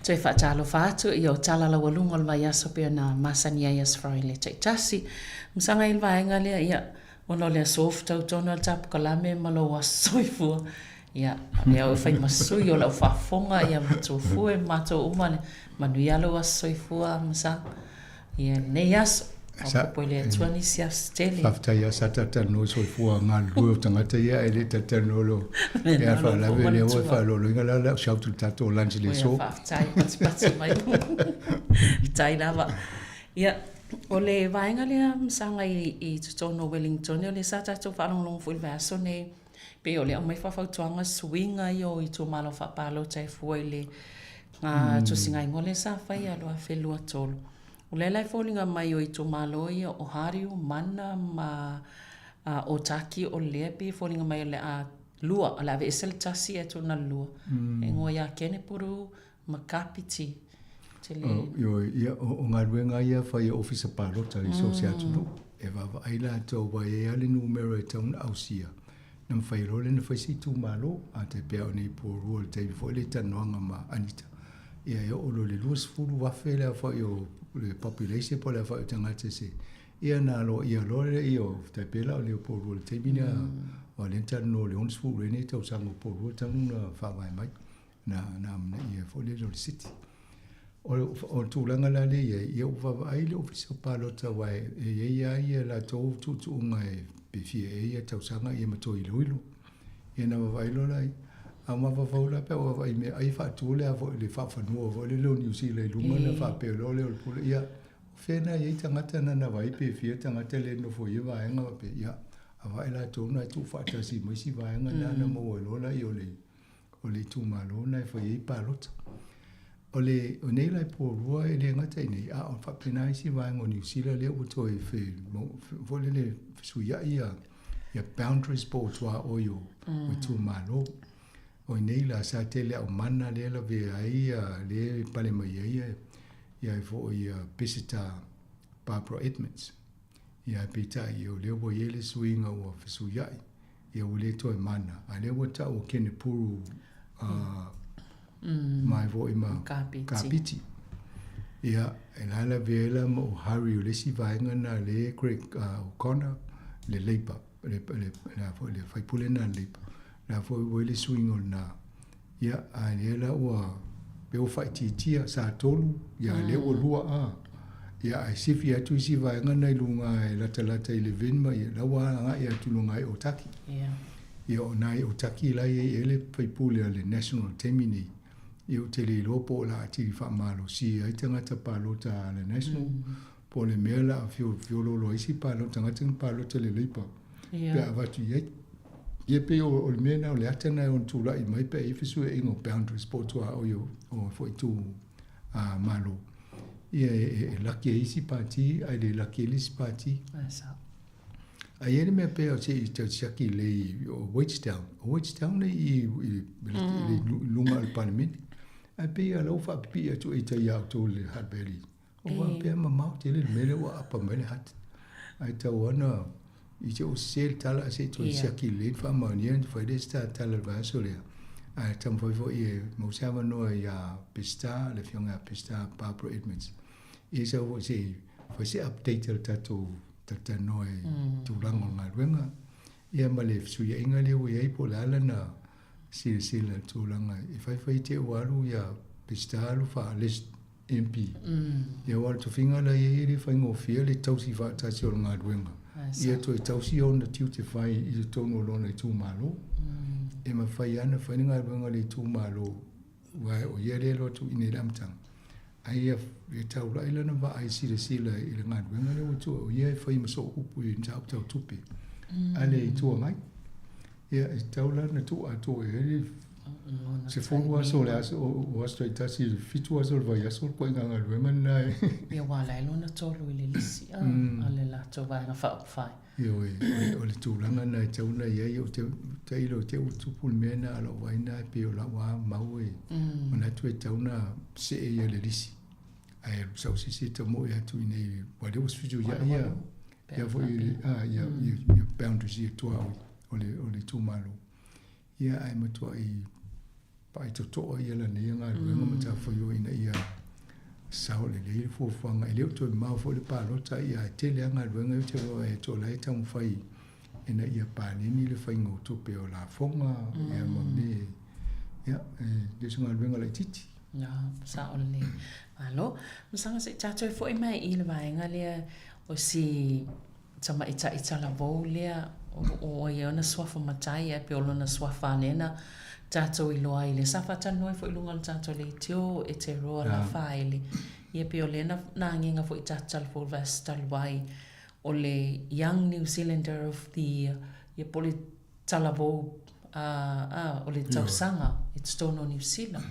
Toi whaatalo whaatu i o tala la walunga lwa yaso pia na masani ayas froi le tasi. Msanga ilwa henga lea ia ono lea sof tau tono al tapu kalame malo wa soifua. Ia, lea o whai masui o lau whafonga ia matofue mato umane manuyalo wa soifua msanga. Ia ne yaso. Opo le tuani sia stele. Fafta ia satata no soifua ngā lua tangata ia ele tata nolo. Ia whaalawe le oe whaalolo inga la shautu tato lanchi le so. Fafta ia pati mai. Tai lava. Ia, o le vaenga lea msanga i tutono Wellington, o le satata whaalonglong fui vaso ne pe o le au mai whawhautuanga swinga i tu malo whapalo tai fuai le ngā tusinga ingole sa whai aloa whelua tolu. O le lai fōlinga mai o i tō malo ia o hariu mana ma o taki o lea pi fōlinga mai o le a lua o le ave esel tasi e tōna lua. E ngō ia kene puru ma kapiti. Ia o ngā ruenga ia whai ofisa pārota i so se atu no. E wawa aila tau wai e ale numero e tauna ausia. Nam whai role na whai si tū malo a te pēo nei pōrua le teiwi fo le tanoanga ma anita. Ia e o lo le luas furu wafe lea whai o le population po le whai o tangata se. Ia nā lo ia lore i o te pēla o leo pōrua le teimina o le tano le ons furu rene tau sango pōrua tanguna whawai mai. Na mna ia fo le lo le city. O tūlanga la le ia uwawa ai le ofisa pālota wai e ia la tau tutunga e bifia e ia tau sanga ia mato ilo ilo. Ia na wawai lo lai. A mawawau la pe o wai me ai whaatule a vo le whawhanua vo le lo New Zealand lunga na whapeo lo le o pula ia. Whena ia tangata na wai bifia tangata le no fo ia vaenga pe ia. A wai la tōna i tū whaatasi maisi vaenga na maua lola i o le tūmalo na i whai pālota. O nei lai pōrua e le ngata i nei, o whapena isi vaenga o New Zealand lea uto e whole le suia ia boundaries po tua oio o tū malo. O nei la sa te lea o mana lea la vea ia le pale mai ia e fo ia pesita Barbara Edmonds. Ia pita i o leo boi ele suinga o suia ia o le to e mana. A leo wata o kene puru mai vo ima kapiti. Ia, e lala vela mo Harry o lesi vaenga na le Craig O'Connor, le Labour, le whaipule na Labour. Na fo i le swingo na. Ia, a lela ua peo whaititia sa tolu, ia le o lua a. Ia, ai sifi atu isi vaenga na ilunga e lata i le vinma, ia lawa anga i atu lunga e otaki. Ia, o nai otaki lai e ele whaipule a le National Temini. I o te le lopo la atiri whaamalo si ai tangata pālota le national po le mea la a whiololo isi pālota ngata pālota le leipa pe a watu iei ia pe o le mea na o le atana o tūla i mai pe i whisu e ingo boundaries po tua o yo o fo i tū malo ia e laki e isi pāti ai le laki e lisi pāti ai ere mea pe o se i te siaki le o Waitstown le i lunga al Parliament. Ai pe ia lau whapipia tu e te iau tō le Hatberry. O wa pe ama mau te le mele wa apa mele hat. Ai tau ana i te o sel tala se tu siaki le whamaunia tu whaide sta tala vaso lea. Ai tam whaifo i e mausawa noa i a pesta, le whionga pesta Barbara Edmonds. I sa wo se whaise update al tato tata noa i tūrango ngā ruenga. Ia ma le suia inga leo i eipo le ala na sila tūlanga. I whai te waru ia pestalu wha list MP. Ia waru tu whinga la i ere whai ngō whia le tausi whaatasi o ngā ruenga. Ia to e tausi o na tiu te whai i te tono lona i tūmalo. E ma whai ana whai ngā ruenga le tūmalo wai o ia le lotu i ne ramtang. Ai ia e tau la ilana wa ai sila i le ngā ruenga leo tu o ia e whai maso upu i tau tupi. Ale i tua mai. Ia e taula na tu ato e ele se fonu aso le aso o aso i tasi fitu aso le vai aso ko inga ngā ruenga nai. Ia wala ilo na tolu i le lisi a le lato vai ngā whaupawhai. Ia o le tūlanga nai tauna iei o te ilo te utupu le mena alo waina e pe o la wā mau e o na tu e tauna se e ia le lisi. Ai e sau sisi ta mo e atu i nei wale was fitu ia ia fo ia boundaries ia tua o le tūmalo. Ia ai matua i pa ito toa ia la ni nga luenga mata whaio ina ia sao le le fuafanga ele to ma fo le palota ia te le nga luenga te roa e to lai tau whai ina ia panini le whai ngoto pe o la fonga ia mamne ia le sunga luenga le titi ya sa o le alo masanga se chacho fo mai i le vaenga le o si tama ita la vo le o ia na swafa matai e pe o na swafa nena chacho i loa i le safa tano fo i lunga le chacho le tio e te roa la faile ia pe o le na nginga fo i chacho le fo vestal vai o le Young New Zealander of the Year ia poli talavo o le tausanga it's tono New Zealand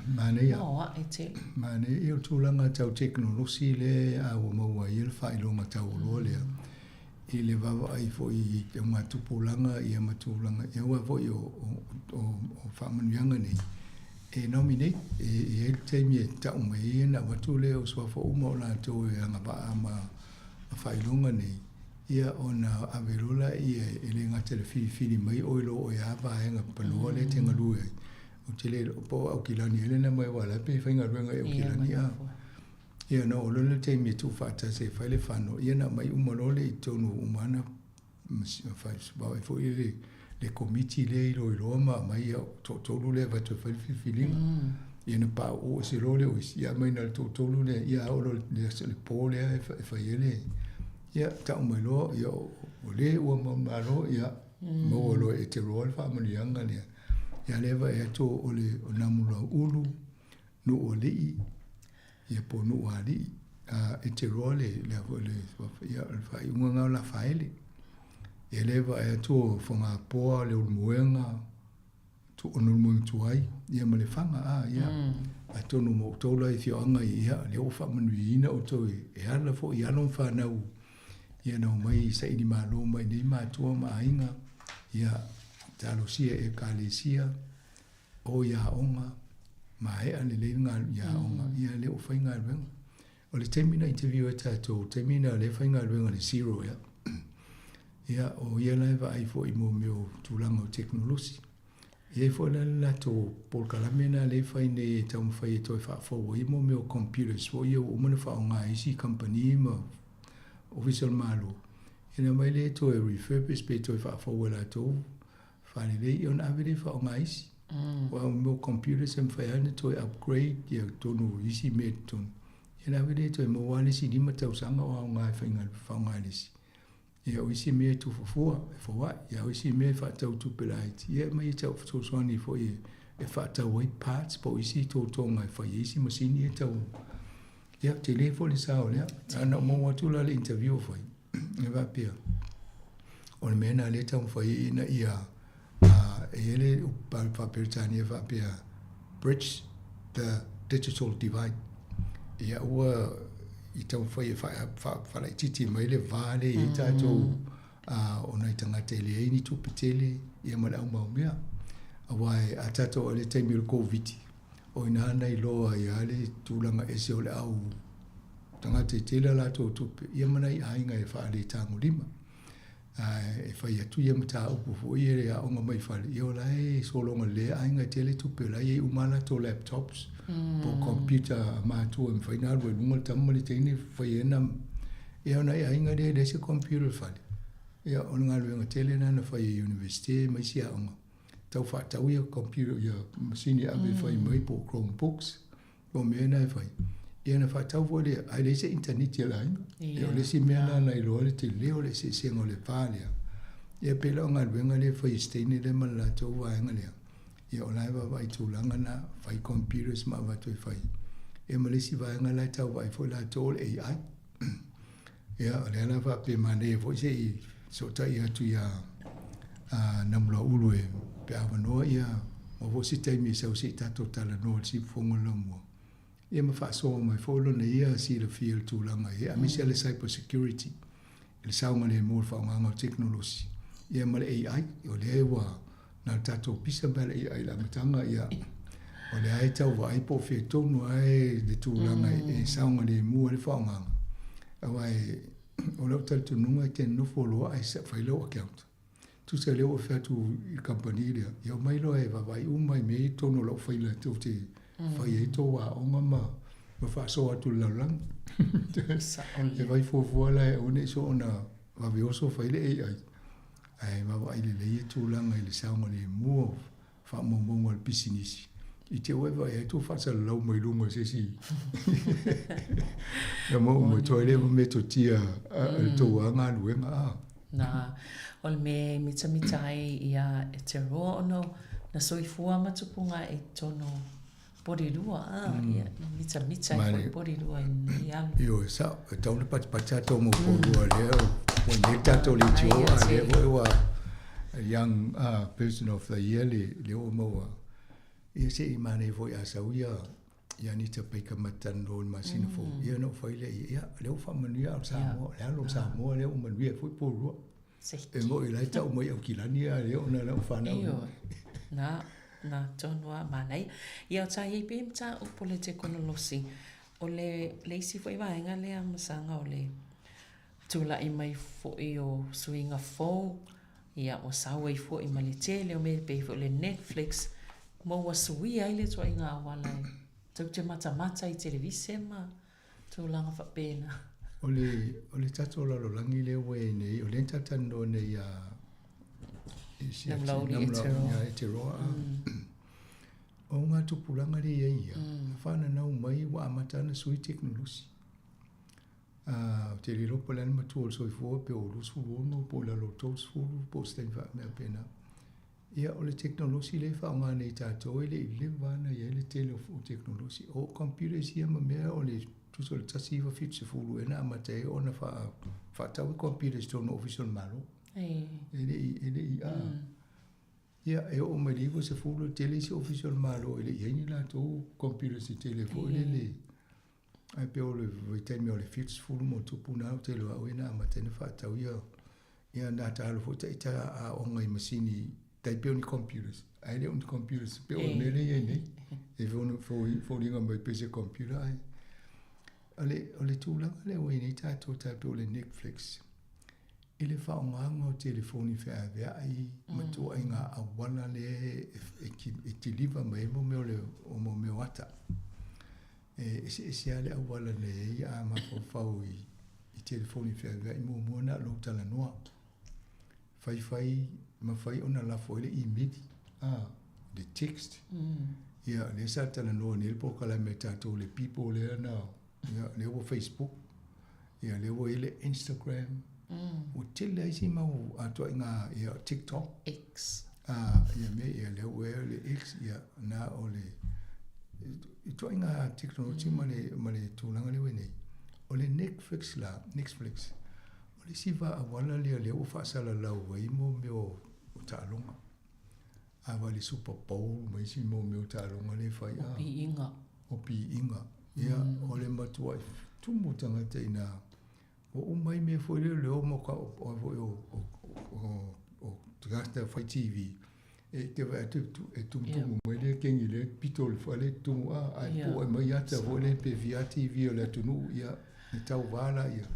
mane ia tulanga tau teknolosi le a o maua ia le whailonga tau loa lea i le wawa ai fo i te matupulanga ia matulanga ia ua fo i o whamanuanga nei e nominate e el teimi e tau mai na watu le o swa fo uma o la tau e anga paa ma whailonga nei ia ona averula ia ele ngata le fili mai oilo o ia vaenga panoa le tenga lue o tele po au kilani ele na mai wala pe fainga ruenga e kilani ia no lo le te mi tu fata se fale fano ia na mai umolole i tonu umana fa ba fo ile le committee le ilo ma mai to le va to filinga ia na pa o se role o ia mai na to le ia o le pole e fa ile ia ta umelo ia o le o mamalo ia mo lo e te role fa mani anga le ia leva e to o le o namula ulu no o le ia po no ali e te role le ia fa unga la faile ia leva e to fonga po le muenga to ono mo tuai ia me le fanga ia a to no mo to la i anga ia le o fa mani ina o to e ala fo ia non fa na ia no mai sa i malo mai ni ma to ma inga ia talosia e kalesia o ia onga mai ale le nga ia onga ia le o fainga ben o le termina interview eta to termina le fainga ben le zero ia o ia leva ai fo i mo meu tulanga o teknolosi ia fo la to por kalamena le faine tam fai to fa fo i mo meu computers fo ia o mo fa nga isi company mo official malo ina mai le to e refurbish pe to fa fo wala to fani le on avere fa nga isi wa mo computers em fa ana to upgrade ia to no isi meton ina avere to mo wale si di mata usanga o nga fa nga isi ia o isi me tu fo wa ia o isi me fa tau tu pelait ia mai tau so soni fo e fa tau white parts po isi to nga fa isi machine e tau ia telefone sa ole ana mo watu la interview foi e va pia o mena le tau foi ina ia ele pa Britania va pia bridge the digital divide ia o i tau foi fa la titi mai le vale i tato o nei tanga tele ni tu petele ia mala uma mea awai atato ole temil covid o ina nei loa ia le tulanga ese ole au tanga te tela la to ia mana i ainga e fa le tango lima e fa ia tu ia mata upu fo ia ia onga mai fa ia ola e so longa le ainga tele tupe la ia umala to laptops po computer ma tu en final we lunga tamali tene fa ia na ia ona ainga de se computer fa ia onga le tele na fa ia university mai sia onga tau fa tau ia computer ia machine ave fa mai po Chromebooks o me na fa ia na fa tau vo le ai le se internet ia la ia le si me na i lo le te leo le se se ngole fa le ia pe lo ngal venga le fa stene le ma la to va ngale ia ola va vai tu langa na fa computers ma va to fa e ma le si va ngala tau vai fo la to AI ia le na va pe ma ne vo se so ta ia tu ia namla ulu e pe avanoa ia o vo si te mi se tato tala no si fongo la mo ia ma fa so mai folo na ia si le field tu langa ia mi se le cyber security il saunga le mo fa nga technology ia ma le AI o le wa na tato pisa ba le AI la matanga ia o le ai tau vai po fe tonu ai de tu langa e saunga le mo le fa nga awai o lo tal tu nunga ke no follow ai se fa lo account tu tu se leo fa tu I company dia ia mai lo e vai mai me tono lo fa ile tu te fa ia to wa onga ma fa so atu la lang e vai fo la o ne so na va vi oso fa ile ai ma va ile le tu langa ile sa mo le mo fa mo al business I te weva e tu fa sa lau mai lunga se si na mo to ile me to tia to anga luenga na ol me mita ia e te roa ono na soifua matupunga e tono porirua ia mita foi porirua I alu yo sa tau le pat to mo porirua leo when they tato le tio ale wa young person of the year le o mo ia se I mane foi asauia ia ni te peka matano ma sinfo ia no foi le ia le o fa mania Sāmoa le lo Sāmoa le o mania foi porirua e mo I lai tau mai au kilani a leo na lau whanau. Na tonua manai. Ia o tai pe mta o pole te konolosi. O le isi fo I vaenga le amasanga o le tula I mai fo I o suinga fo. Ia o sawa I fo I mali tele o me pe fo le Netflix. Mo wa sui ai le tua inga awala. Tau te mata I televise ma tulanga fa pena. O le tato la lo langi le we nei o le tatando nei Namlauri e te roa o ngā tupulanga le ia whana nau mai wa amatana sui teknolosi te li ropa lana matua o soifua pe o lusu wono po la lo tos furu po stein wha mea pena ia o le teknolosi le wha o ngā nei tato e le I le wana ia le tele o teknolosi o computers ia ma mea o le tuso le tasi wa fit se fulu ena amate ona fa tau computers tono official malo ele ia e o mai ligo se fulu tele se official malo ele ia ni la to computers se telefone ele ai pe o le viten me le fit fulu mo tu puna o tele o ena amate ne fa tau ia na ta lo fo ta a o ngai masini tai pe o ni computers ai le on computers pe o ne le ne e fo ringa mai pe se computer ai ole tūlanga le o nei tātou tātou le Netflix. Ile whaonganga o telefoni whea ai matua I ngā awala le e te liva mai mo meo le o mo meo ata. E se ale awala le e a mawhau I telefoni whea I mo moana lo tala noa. Mawhai ona lafo ile I midi. The text. Ia le sa tala noa nil po kala me tātou le people le ana. Ia lewo Facebook, ia lewo ile Instagram, o tele aisi mau atua inga ia TikTok, X, ia me ia lewo le X ia na ole atua inga teknologi male tūlanga lewe nei, ole Netflix, ole siva awala lewo whaasala lau wai mo meo o tālonga, awa le Super Bowl mai si mo meo tālonga le whai o pi inga. Ia o le matua tumu tangata ina o mai me foi le o mo ka o gasta foi TV e te va e tumu mai le kengi le pitol fale tumu ai po mai ata vo le pe via TV o le tunu ia e tau vala ia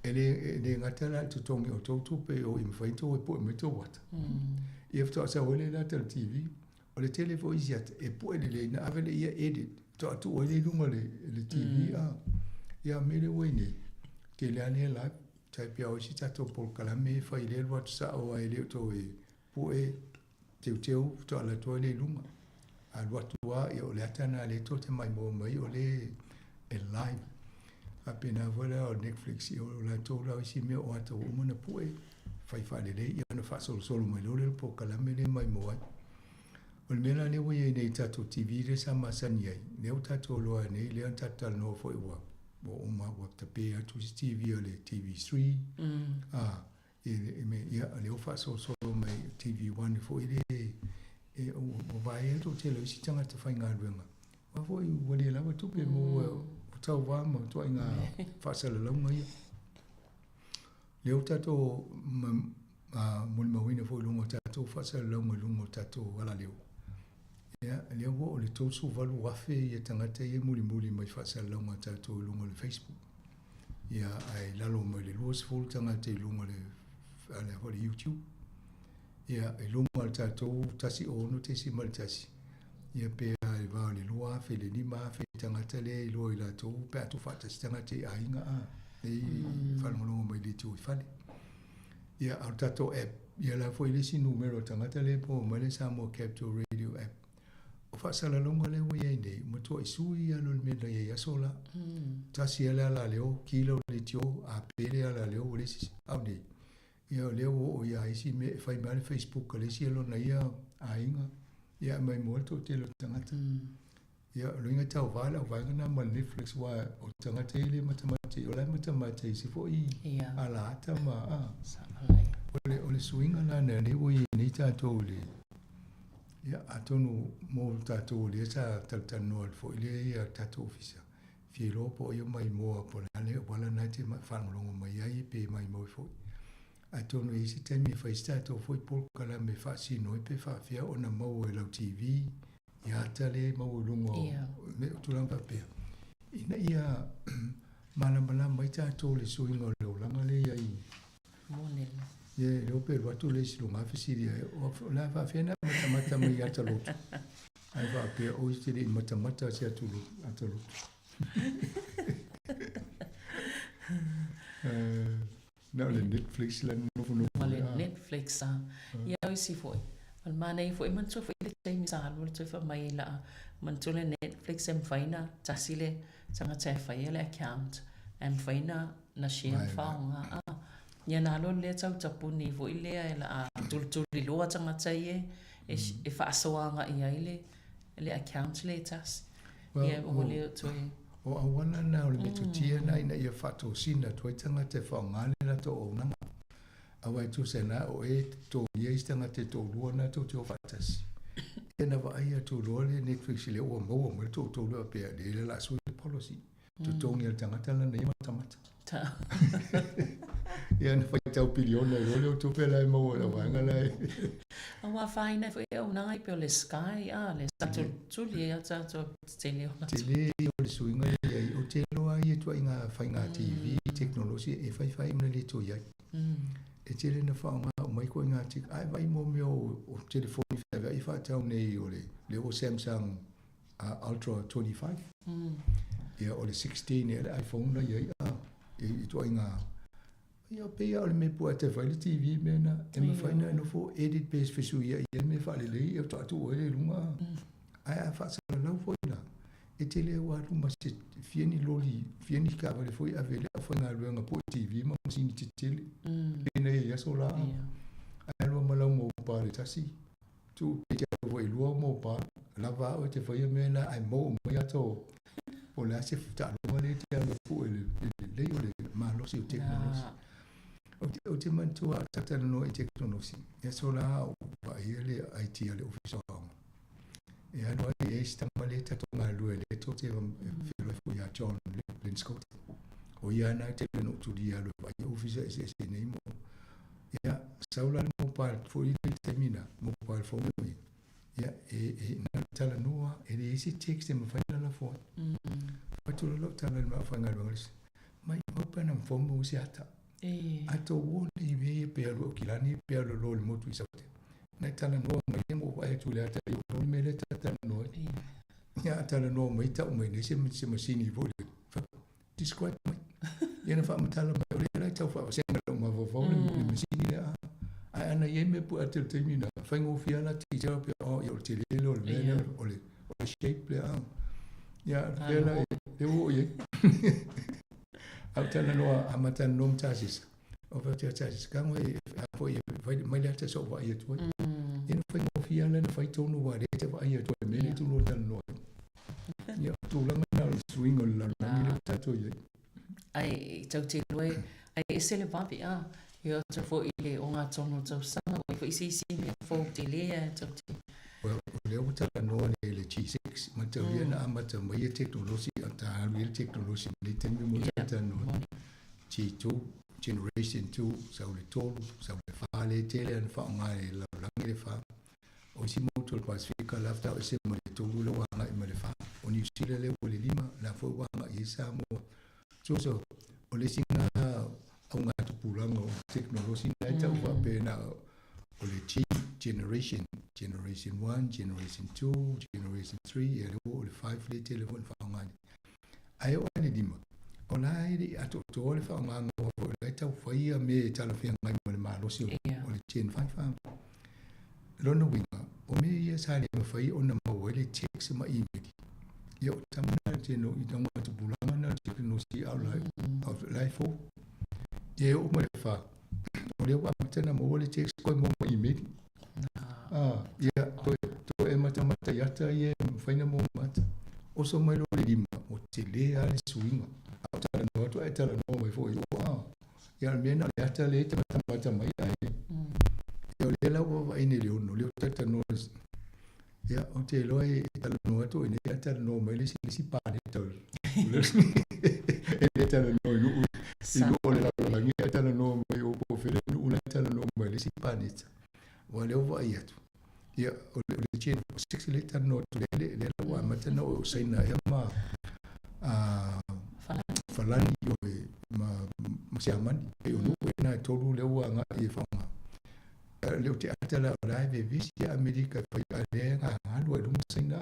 ele ngata la tu tongi o tu pe o im fai to e po me to wat ia fto sa o le la TV o le telefone ia e po le na avele ia edit to atu o le lunga le TV ia mele wene ke le ane la tai pia o si tato por kalame fa ile wat sa o ai le to e po e teu to ala to le lunga al watua ia o le atana le to te mai mo mai o le e live apena vola o Netflix o la to la si me o ata o mona po e fa le ia na fa solo mai lo le por kalame le mai mo ai o le mena ne wei nei tato TV le sa masani ai. Ne o tato loa nei le an tatal no fo iwa. O ma wa tape atu si TV o le TV3. Le o fa so mai TV1 fo ile o vai to te lo si tanga te whainga ruenga. Wa fo i wale lawa tupe mo o tau wa mo to inga fa sa le launga ia. Le o tato moni mawina fo ilungo tato fa sa le launga lungo tato wala leo. Ia le o le tosu valu wafe ia tangata ia muli mai whaasala launga tātou lunga le Facebook. Ia ai lalo mai le luas fulu tangata i lunga le YouTube. Ia e lunga al tātou tasi o no te si mal tasi. Ia pe ai wao le lua fe le lima fe tangata le i loa i la tō pe atu whātasi tangata i ainga a. E whanongo mai le tū i whane. Ia au tātou app. Ia la fo i lesi numero tangata le po mai le Sāmoa Capital Radio app. O whaasala longa le ui ei nei. Matua i sui alo le mena i asola. Tasi ala la leo kilo le tio a pere ala leo o lesi au nei. Ia leo o ia isi me fai mare Facebook ka lesi alo na ia ainga. Ia mai molto te lo tangata. Ia luinga tau wala o vanga na ma Netflix wa o tangata ile matamati. O lai matamati si fo i ala ata ma a. Ole swinga na ne ui ni tātou le. Ia atonu mo tātou le sa taltano al fo ile ia tātou ofisa. Fielo po ia mai moa po le wala na te whanolongo mai ai pe mai mo fo. Atonu isi temi e whaistato foi polka la me whaasi noi pe whaafia o na mau e lau TV. Ia tale mau lungo me uturanga pea. Ina ia mana mai tātou le suinga le ulanga le ai. Monela. Ia leo pe watu le si lunga whisiria. O la whaafia na matamata mai ata lotu. Ai whaapea o isi le matamata si ata lotu. Na le Netflix la no. Le Netflix a. Ia o isi foi. Al mana i foi man so foi le taimi sa lo so fa mai la man so le Netflix em faina tasile sanga te fai le account em faina na share faunga a. Ia na lo le tau tapuni foi le la tul li lo tanga tai e fa soanga ia le account le tas. Ia o le to o awana na o le metutia na ina ia fato sina to tanga te faunga le to o na awai tu sena o e to ia istanga te to luana to te fatasi ena va ia to lole Netflix le o mo to lo pe le la su policy to tongi al tanga tala nei matamata ia na fai tau piliona le to pe la mo la wanga la awa faina foi o nai pe le sky le tu le ata to tele o le suinga ia o te lo ai to inga fainga TV technology e fai me le to ia e tele na whaonga o mai koe ngā tika ai vai mo meo o telefoni whawe i whaatau nei o le o Samsung Ultra 25 ia o le 16 e le iPhone na ia i toa ngā ia pea o le me pua te whaile TV mena e me whaina no fo edit base fisu ia me whaale lei e o tatu o ele lunga ai a whaasala lau fwina e tele o atu ma se fieni loli fieni ka vale foi avele a foi na luanga po TV ma sini te tele ina ia sola ai lo malau mo pa le tasi tu pe te foi lo mo pa lava o te foi mena ai mo mai ato o la se futa lo le te lo po le o le ma lo si technology o te man tu a tata no technology ia sola o pa ile IT le official e ano e sta maleta to nga lu le to te filo fu ya John Linscott o ia na te no tu dia lu vai office ese nei mo ia saula mo pa fu i termina mo pa fo mi ia e na tala noa e ese text mo fa na fo pa tu lo tala ma fa nga lu mai mo pa na fo mo si ata ato wo ni ve pe lo kilani pe lo mo tu sa na tala no mai mo vai tu le ata yo me le tata no ya tala no mai ta mai ne se masini vo describe mai ya na fa tala mai le ta fa se na ma vo le masini le a ana ye me pu atel termina fa ngo fia la ti ja pe o yo te le lo le o le shape le ya pe la le wo ye a tala no a mata nom tasis o va te tasis ka mo fo ye mai le ta so va ye tu ina fai mo fia le fai tonu wa de te vai to me le tu lo tan no ya tu la na swing la ni le tato ye ai tau te loe ai se le vapi yo te fo ile o ngā tono tau sanga o fo isi me fo te le tau te le o ta no le G6 ma te na amata mai technology ata real technology le te mo ta no G2 generation 2 sa le tolu sa le fa le tele an fa ngai la le fa o si mo to Pacifica lafta o se mo to lo wa ngai me le fa o ni si le le lima la fo wa ngai Sāmoa so o le singa o nga tu pulango technology na ta wa pe na o le G generation 1, generation 2, generation 3, e le o le 5 le telefon whaongani. Ai o ane lima. O la ere ato to le whaonganga o le tau whaia me tala whianga ngai mo le malosi o le gen 5 Lona winga, o me ia sāle ma whai o na mawele text ma email. Ia o tamana tēno I tanga atu bulanga na tēno si au lai fō. Ia o mai wha. O leo amatana mawele text koe mo ma email. Ia to e matamata iata ia whaina mo mata. O so mai lo le lima, o te lea le suinga. Au tala no atu e tala no mai fō. Ia mena le ata le te matamata mai ai. Ia le la wa ine le ono, le tata no. Ia o te loe tala no atu ine tala no mai le si pane tau. E tala no inu inu o le la langi tala no mai o po fere inu la tala no mai le si pane. Wa le wa ia tu. Ia o le chen 6 le tala no tu le wa mata no saina ia ma falani o ma siamani e o no na tolu le wa nga e fa le te atala o lai ve visi Amerika fa ale nga halu e dum singa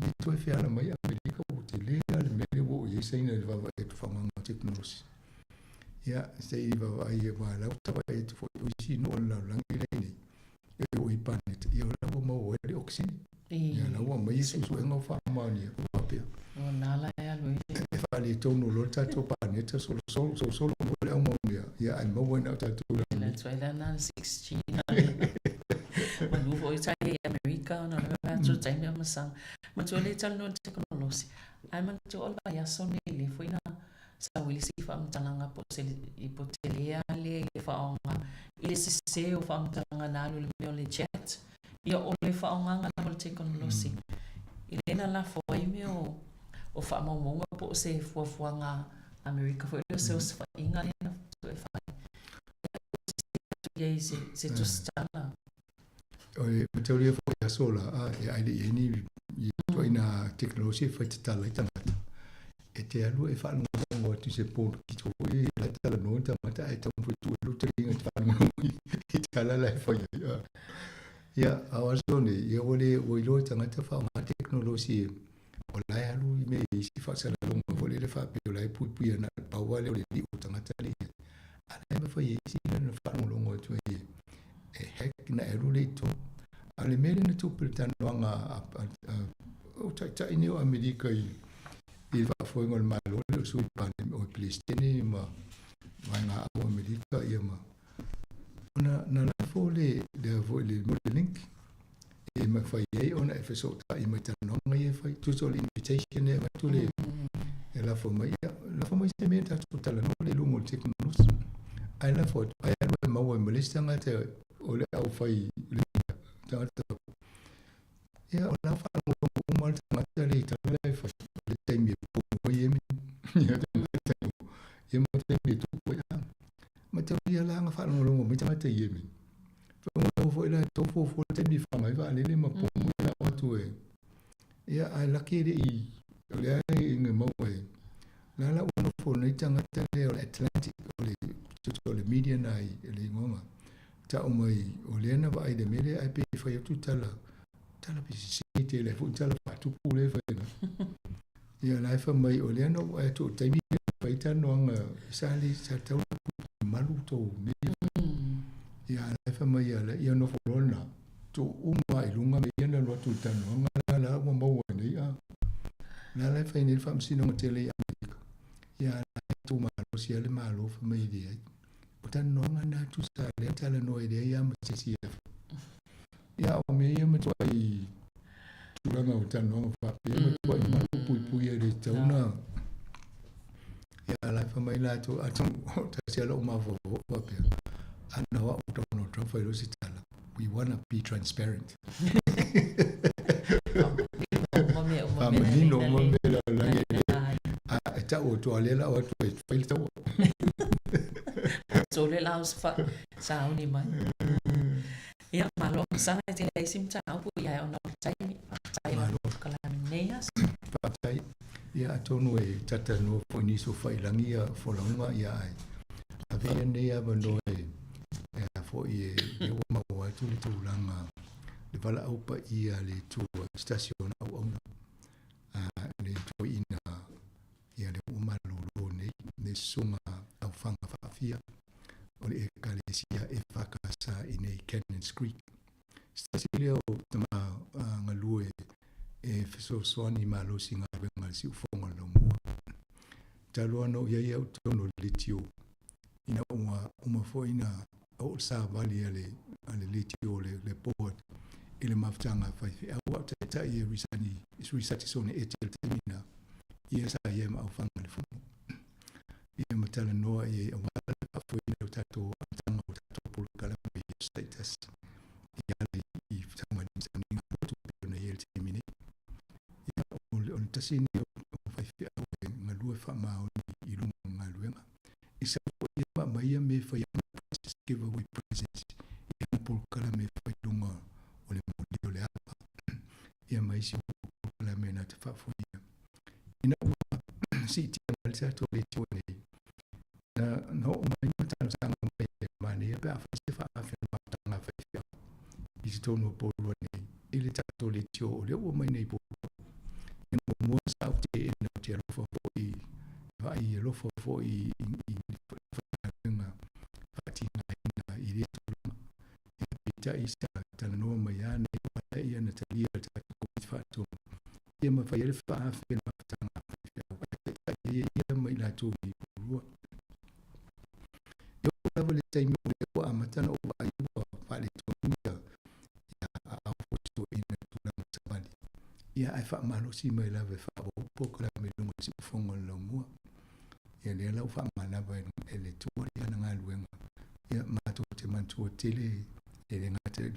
I to e fiana mai Amerika o te le ale me wo I singa va va e fa nga teknolosi ya sei va ai va la ta va e fo si no la langi le ni e o I panet I o la mo o le oxine ya la wa mai su nga fa ma ni pa pe o nala ya lo e fa le tono lo ta to panet so mo le mo ya ai mo na ta to That's why they're not 16. When we voice America, no, to time I'm sang. But to little no technology. I'm to all by a son live for na. So we'll see if I'm telling a potelia, if I'm is say of I'm telling an annual only chat. You're only for a technology. Elena la for email of a monga po say for America for yourselves for England to a se tu stala. Oi, teoria foi a sola, ai ni to ina teknologi foi te tala tanga. E te alu e fa no tu se por ki to e la tala no ta mata e ta foi tu lu te ringa fa no ki tala la foi. Ya, awazone, ye wole wo tanga ta fa ma teknologi o la alu me si fa sala lo mo le fa pe la pu na pa wale le di tanga ta le. Ala me foi si no fa no lo tu e hek na erulito ale mele na tu pretano nga o ta ini o Amerika I va foi ngol malo le su pan o Palestine ma nga o Amerika ia ma na la fole de voile modeling e ma foi e ona e feso ta I meta no nga e foi tu so invitation e ma tu le e la fo mai se meta tu tala no le lungo teknolosi ai la fo ai ma o melista nga te o le au fai le tata ia o la fa o mal tata le tata le fa le temi po yemi ia ia ma temi tu po ia ma te ia la nga fa no ma tata yemi o fo la to fo temi fa mai va le ma po ia o tu e ia ai la ke I le ai nge mo e la uno fo nei tanga le Atlantic o le media nai le ngoma ta o mai o le na vai de mele ai pe fa tu tala pe si te le fu tala pa tu pu le fa na ia la fa mai o le no ai tu te mi fa ta no nga sali sa ta malu to me ia la fa mai ia no fo lona tu mai lunga me ia no tu ta no nga la mo mo ni a la fa ni fa msi no tele ia tu ma lo si le ma lo fa mai di tan no nga tu sa le tala no ide ia ma si ia o me ia ma tu ai tu la no tan no fa ia ma tu ai ma pu ia le tauna ia la fa mai la tu a tu ta si lo ma vo pa pe ana wa u no tro fa lo si tala we want to be transparent ma ni no mo me la a ta o to ale la o to fa il to so le laus fa sa ni mai ia malo sa te le sim ta pu ia ona tai kala neas pa tai ia to no e tata no fo ni so fa ilangia fo longa ia ai ave ne ia no e fo e o ma o ai tu le tūlanga le wala au pa ia le tua station au auna le tua ina ia le umalolo ne sunga au whanga whaafia o le ekalesia e whakasa i nei Canyons Creek. Stasi leo tama ngalue e fesosoani malosi ngā wenga si ufonga no mua. Talua no ia ia utono litio ina uma fo ina o sa vali ale litio le board ile maftanga fai au ta ia risani sone etel temina ia sa ia ma ufanga le fumo ia matala noa ia wala fo ina tato tanga tato por kala me status ia i tanga ni sani tu na ia temine ia on tasini fai au ngalue fa ma i lu ngaluenga isa ia ma ia me fai giveaway presents ia por kala me fai lunga o le modelo le apa ia mai si por kala me na te fa fo ia ina si ti mal sa to le tone na no mai mata sa mai mani ia pa fa se fa fa tanga fa ia i si tono por ne ile ta to le tio le o mai nei por ina mo sa te ina te lo fo i vai lo fo i na fatina ina i le tula ia isa tana no mai ane ia na talia ta ko fa to ia ma fa ia fa fa na tanga ia mai la tu i rua yo la vole tai mo le o amatana o ai o fa le to ia a foto ina tula tsabali ia ai fa malo si mai la ve fa po ko la me lungo si fongo lo mo ia le la fa mana va ele tu ia na ngaluenga ia mato te mantu tele ele ngate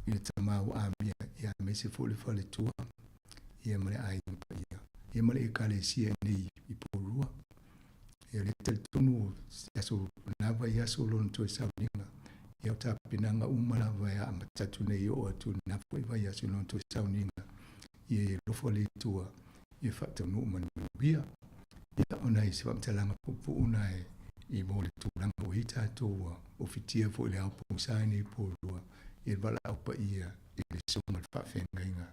ia tamau amia ia me se fole fole tua ia male ai ia male ekalesia nei i porua ia le tonu aso lava ia so lon to sauninga ia ta pinanga umala va ia matatu nei o atu na foi va ia so lon to sauninga ia lo fole tua ia fa tonu man bia ia ona i se va mtalanga pupu una i mo le tūlanga o hita tōua o fitia fo le aupo saini pōrua i le wala aupa ia i le sunga le whawhengainga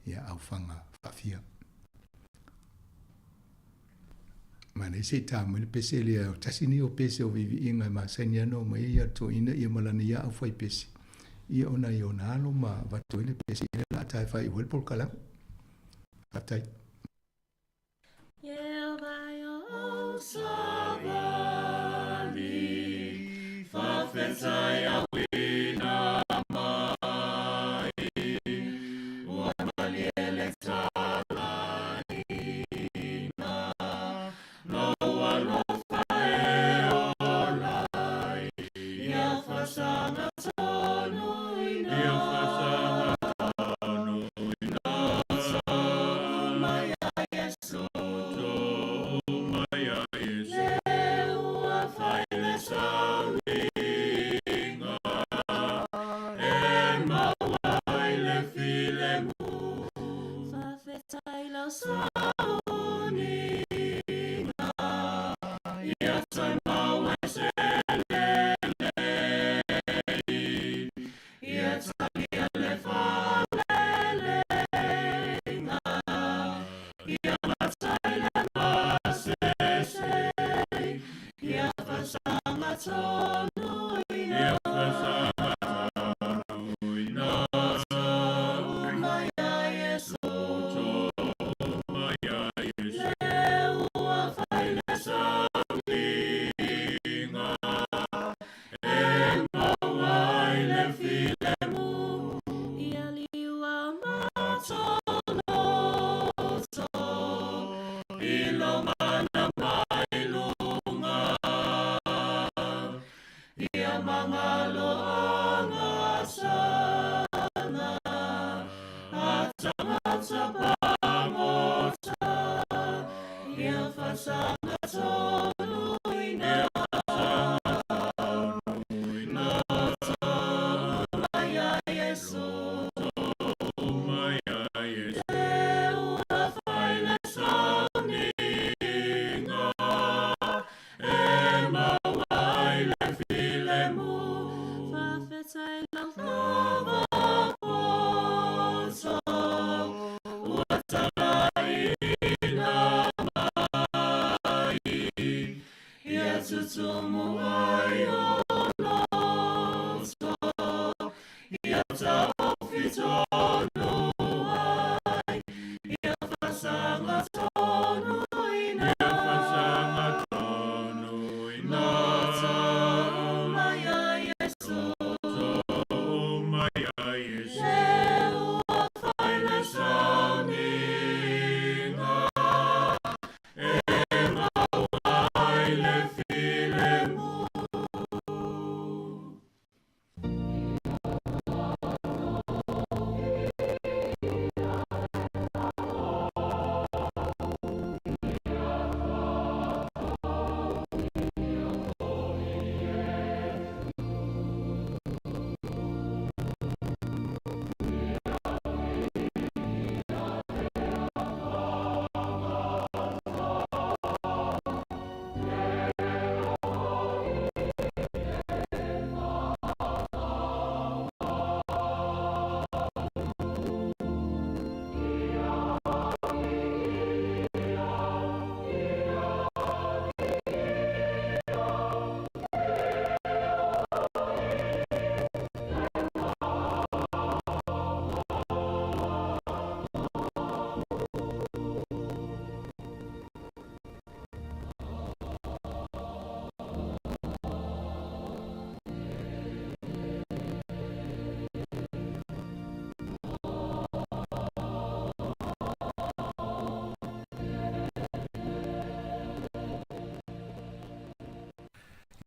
ia au whanga whawhia. Mana i se tāma le pese lea o tasini o pese o vivi inga ma saini ano ma ia tō ina ia malana ia au whai pese. Ia ona i ona alo ma vato ile pese ia la tai whai uel polkalang. Hatai. Yeah, by your side. Fafetai a wina mai Wa mali elektala ina Loa lofa e olai Ia fasana tonu ina Ia fasana tonu ina Maya yeso Maya yeso Leua faile sawi Fa fetay la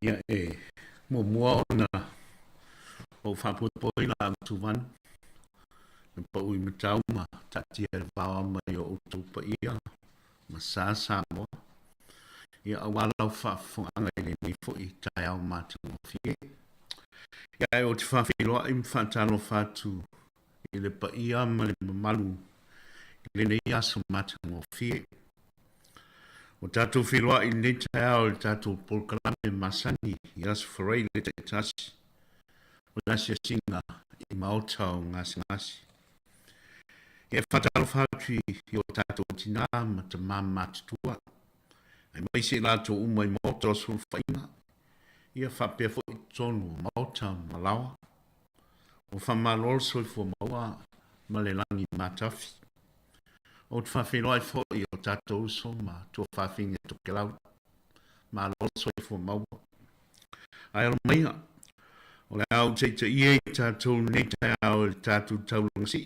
Ia mua ona o whapupoi la tuvan na pa ui matau ma tati e vawa mai o utupa ia ma Sāmoa ia awalau whafunga i le nifo i tai au matu o fie ia o te whawhiloa i mwhantalo whatu i le pa ia ma le mamalu i le nei aso matu o fie o tātou whiloa i nei tai au le tātou polkalame masani i aso wharei le te tasi o nasi singa i maotau ngasi e whatalo whatu i o tātou tina ma te mamatutua ai mai se lato umai maotau sul whainga ia whapea fo i tonu maotau malawa o whamalol soi fo maua ma le langi matafi o te whawhiloa i fo i o tātou uso ma tō whawhinga toke lau ma lol soi fo maua ai alo maia o le au teita ie tātou nei tai au le tātou taulangsi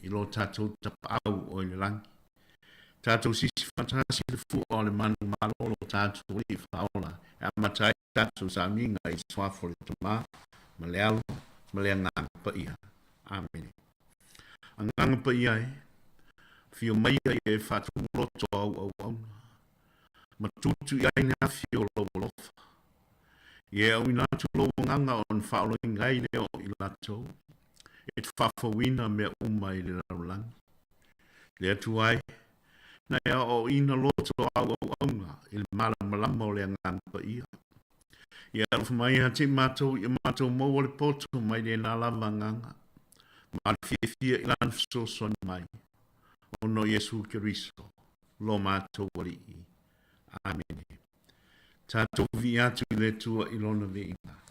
i lo tātou tapau o le langi. Tātou sisi fatasi le fu o le manu malolo tātou i whaola. E amatai tātou sa minga i swafo le tama, ma le alu, ma le anganga pa ia. Amen. Anganga pa ia fio mai e whatu roto au au. Ma tutu ia ina fio lolofa. Ia au ina tu lo nganga on whaolo ingai leo i latou. E te whawhawina mea umai le raulangi. Le atuai, na ea o ina loto au aunga, i le malama o le anganga ia. Ia alufu mai hati mātou, i mātou maua le poto mai le nā lava nganga. Ma fia i lan fisosoni mai. Ono Yesu Kiriso, lo mātou wali i. Amen. Tātou vi atu i le tua i lona veinga.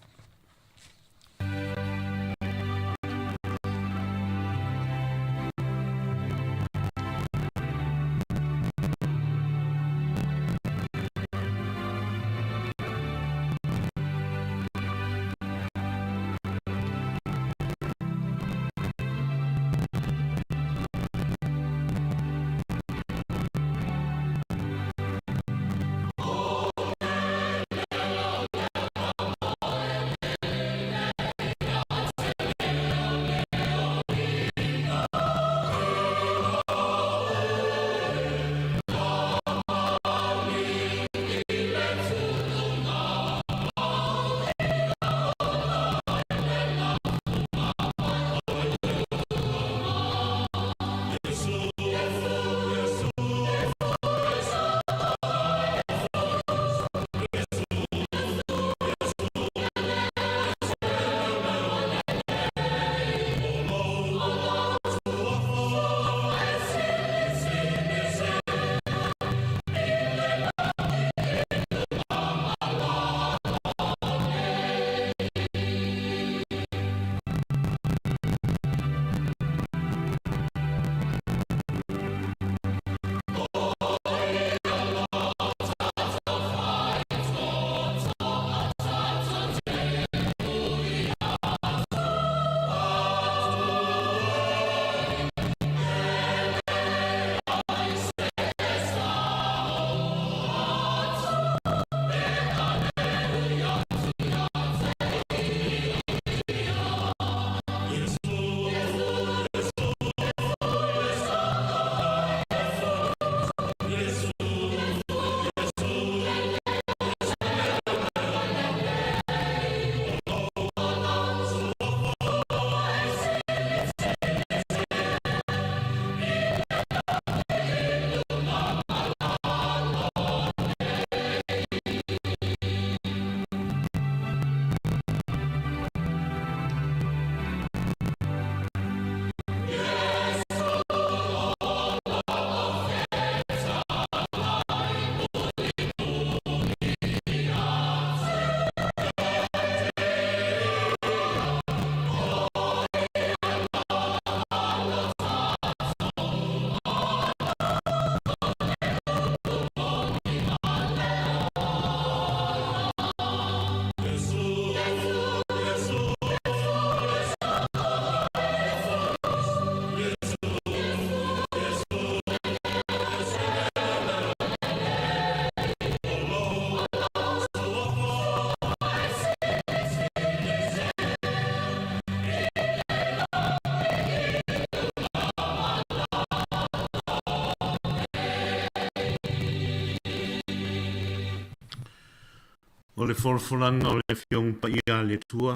O le forfolanga o le fiong pa ia le tua.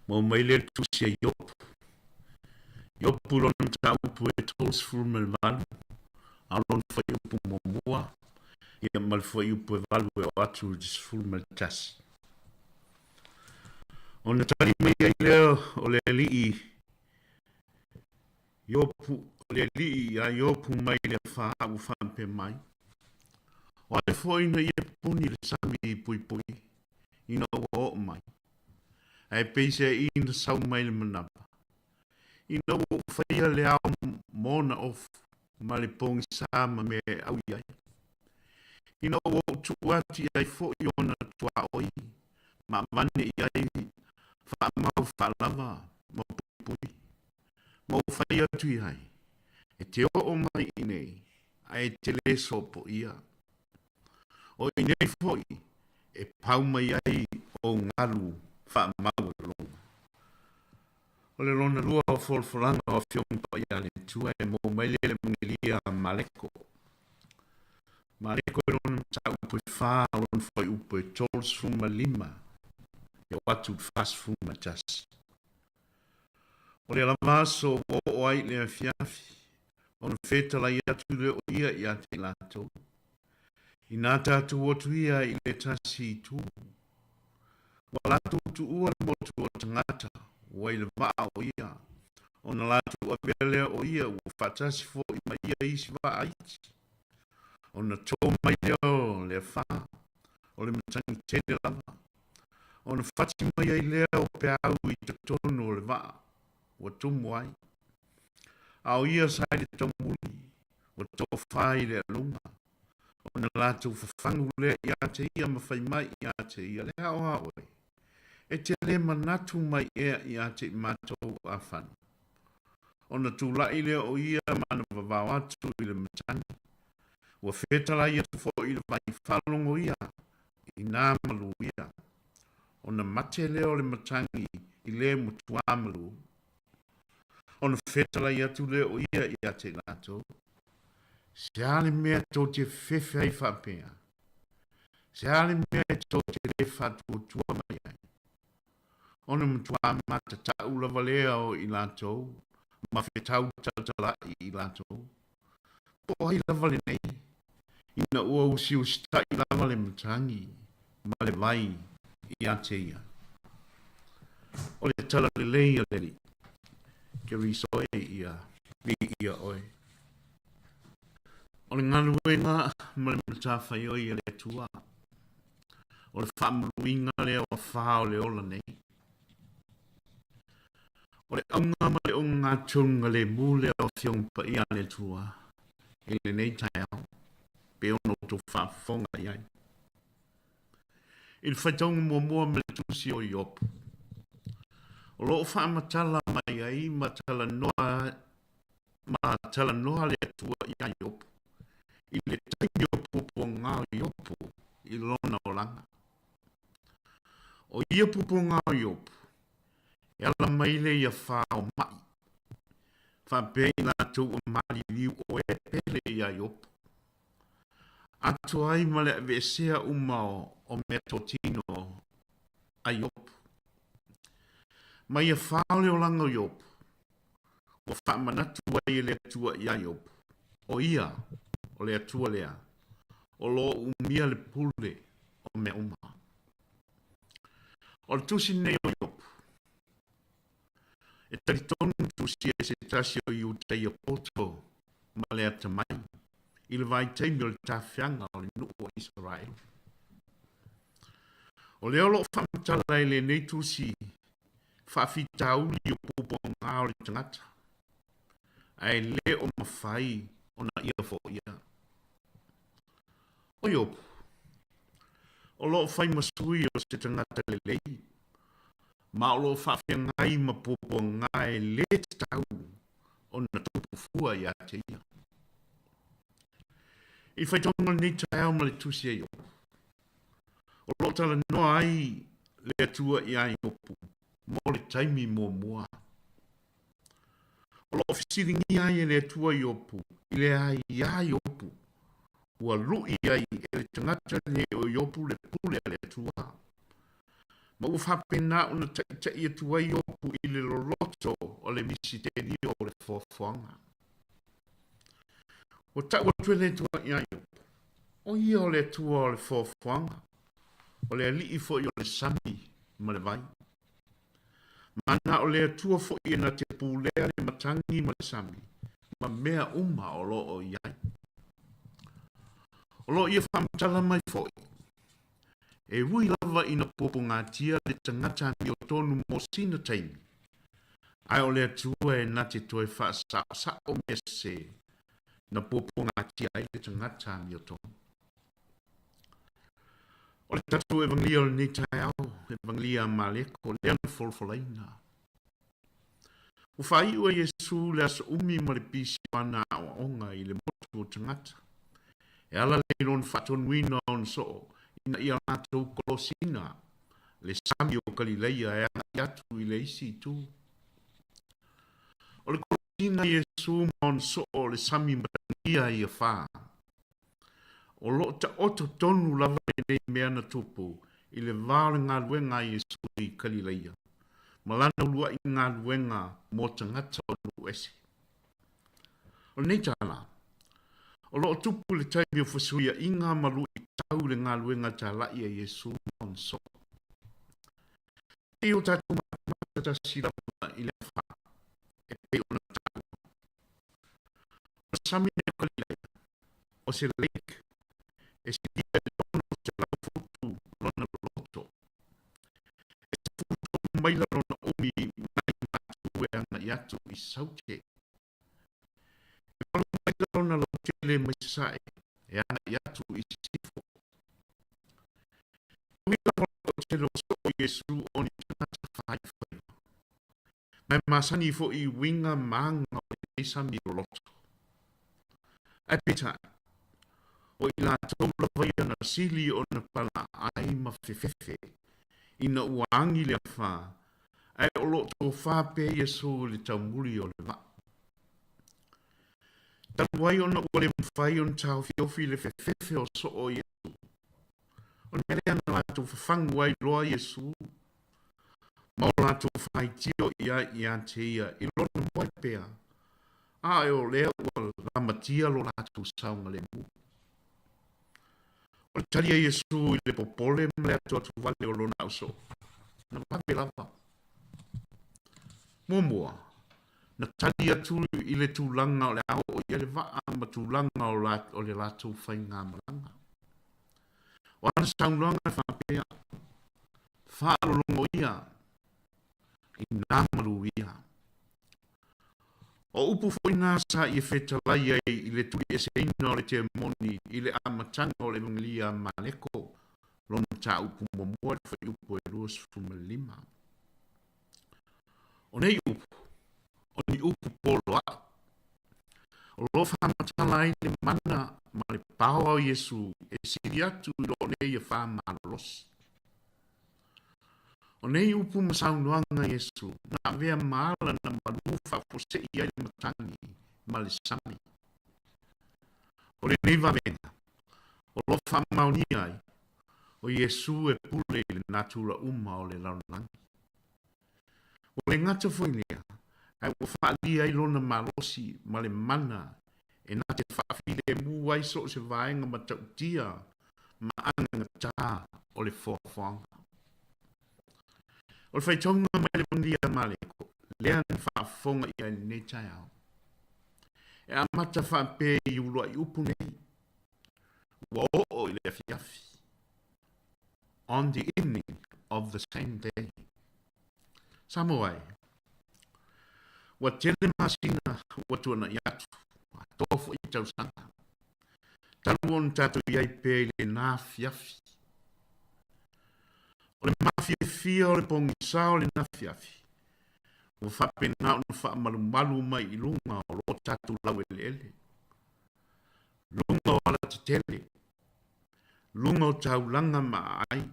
Mo mai le tusia yop. Yop pulon ta upu e tos furma le valu. Alon fa upu mo mua. Ia mal fa upu e valu e o atu dis furma le tas. O na tari mai ai leo o le lii. Yopu le lii a yopu mai le fa u fampe mai. O le foi na ia puni le sami pui pui. Ina o mai. Ai peise ina sau mai le manapa. Ina o whaia le au mona of ma le pongi sama me au iai. Ina o tuati ai fo i ona tua oi. Ma mane iai wha mau whalama ma pui pui. Ma o whaia tui hai. E te o mai inei. Ai te le sopo ia. O inei foi. E pau mai ai o ngalu wha mau longa. O le rona lua o folfolanga o fiong pa ia le tua e mo mai le mungilia maleko. Maleko e rona tau pui wha o rona fai upo e tols fuma lima. E watu fas fuma tas. O le lavaso o ai le fiafi. O na feta la ia tu le o ia i ate lato. I nā tātou o tu ia i le tasi tu. Wa latu tu ua motu o tangata. Wa i le vaa o ia. O na latu a bele o ia. Wa fatasi fo i ma ia isi vaa aiti. O na tō mai leo le faa. O le matangi tele lava. O na fati mai ai leo pe au i te tono o le vaa. Wa tumu ai. Au ia sai le tomuli. Wa tō fai le alunga. O na latu fafangu le ia te ia mawhai mai ia te ia le hao hao e. E te le manatu mai ea ia te matou a whanu. O na tūlai le o ia mana wawau atu i le matani. Ua whetala ia tu fo i le vai whalongo ia. I nā malu ia. O na mate le o le matangi i le mutu amalu. O na whetala ia tu le o ia ia te lato. Se ale mea tō te whewhi ai whapea. Se ale mea tō te le whatu tua mai ai. Ona mtua mata tau lava lea o i lātou. Ma whetau tautala i lātou. Po ai lava le nei. Ina ua usi usta i lava le matangi. Ma le vai i ate ia. O le tala le leia leli. Ke risoe ia. Vi ia oe. O le ngaluenga ma le matawhai oi e le tua. O le whamruinga le o whao le ola nei. O le aunga ma le unga tunga le mule o fiong pa ia le tua. E le nei tai au. Pe ono to whafonga iai. I le whaitonga mua me le tusi o iopu. O loo whaamatala mai ai matala noa le tua ia iopu. I le taimi o pupo ngā iopu i lona o langa. O ia pupo ngā iopu, e ala mai le ia whao mai. Whapei nā tū o mali liu o e pele ia iopu. Atu ai ma le avesea umao o metotino a iopu. Ma ia whao le o langa iopu. O whamanatu ai le tua ia iopu. O ia, o le atua lea, o lo umia le pule o me uma. O le tusi nei o iopu. E taritonu tusi e se tasi o iu tei o poto ma le atamai. I le vai teimi o le tawhianga o le nuu o Israel. O le olo whamatala e le nei tusi whawhitauli o pupo ngā o le tangata. Ai le o mawhai o na ia fo ia. O iopu, o loo whai masui o se tangata le lei, ma o loo whawhia ngai ma popo ngai le tau o na tupu fua i a te ia. I whaitonga ni tai au ma le tusi e iopu. O loo tala noa ai le atua i a iopu, mo le taimi mua. O loo fisiringi ai le atua iopu, i le ai a iopu. ua lui ai e le tangata ne o iopu le pule le tua. Ma ua whapena una tai atu ai iopu i le loroto o le misiteni o le fofoanga. O ta ua tue le tua i ai iopu. O ia o le tua o le fofoanga. O le alii fo i o le sami ma le vai. Mana o le tua fo i na te pulea le matangi ma le sami. Ma mea uma o lo o iai. O lo ia whamtala mai fo i. E hui lava ina popo ngā tia le tangata mi o tonu mo sina taimi. Ai o le atua e na te toe wha sa o mea se na popo ngā tia ai le tangata mi o tonu. O le tatu evanglia o le nitai au, evanglia maleko, le anu folfolaina. Ufai ua Yesu le asa umi ma le pisi wana o onga i le motu o tangata. E ala le lon whatonuina on so, ina ia mātou kolosina, le sami o Galileia e ana iatu i le isi tu. O le kolosina Yesu mon so o le sami mbatangia i a wha. O lo ta oto tonu lava e nei mea na tupu, i le vāle ngā luenga Yesu i Galileia. Malana ulua i ngā luenga mō tangata o nu esi. O nei tāna, o lo tupu le taimi o whasuia i ngā malu i tau le ngā luenga tā lai a Yesu on so. E o tātou mātata sirama i le wha, e pe o na tāu. O sami ne Galileia, o se lake, e se dia le ono se lau futu lona loto. E se futu maila lona umi mai mātu e ana i atu i sauke. E palu maila lona lotele mai sae e ana i atu i sifo. Wila lona lotele o so o Yesu o ni tanata whai whai. Mai masani fo i winga maanga o i sami o loto. E pita, o i la taula vai ana sili o na pala ai ma fefefe, ina uangi le wha, ai o lo tō whape Yesu le taumuri o le wa. Taluai o na ua le mwhai o na tau fiofi le fefefe o so o Yesu. O na mele ana la tō whafangu ai loa Yesu, ma o la tō whai tio ia i ante ia i lona mwai pea, a e o lea ua la matia lo la tō saunga le mu. O talia Yesu i le popole mle atu atu vale o lona au so. Na pape lava. Mua, na talia atu i le tūlanga o le au o i le vaa ma tūlanga o le lātou whai ngā malanga. O ana saunanga whapea, whaalolongo ia, i ngā maru ia. O upu foi nā sa i whetalai ai i le tui ese ina o le te moni i le amatanga o le evangelia maleko lona tā upu mamua le whai upu e ruas fumalima. O nei upu, o ni upu polo a. O lo whamatala ai le mana ma le pao au Yesu e siri atu i lo nei e whamalosi. O nei upu masaunuanga Yesu, na vea maala na marufa pose i ai matangi, ma le sami. O le nei vavena, o lo whamauni ai, o Yesu e pule le natura uma o le laulangi. O le ngata foinea, ai o whaali ai lona malosi ma le mana, e na te whaafile mu ai so se vaenga matautia, ma anga tā o le whawhanga. O le whaitonga mai le pandia maleko, lea ni whaafonga i ai nei tai au. E amata whaape i ulua i upu nei, ua o i le afiafi. On the evening of the same day. Sāmoa, ua tele masina ua tuana i atu, a tofo i tausanga. Taluon tatu i ai pe le nā fiafi. O le mawhiawhia o le pongisa o le nawhiawhi. O whapena o na whaamalu mai i lunga o lo tatu lau ele ele. Lunga o ala te tele. Lunga o taulanga ma ai.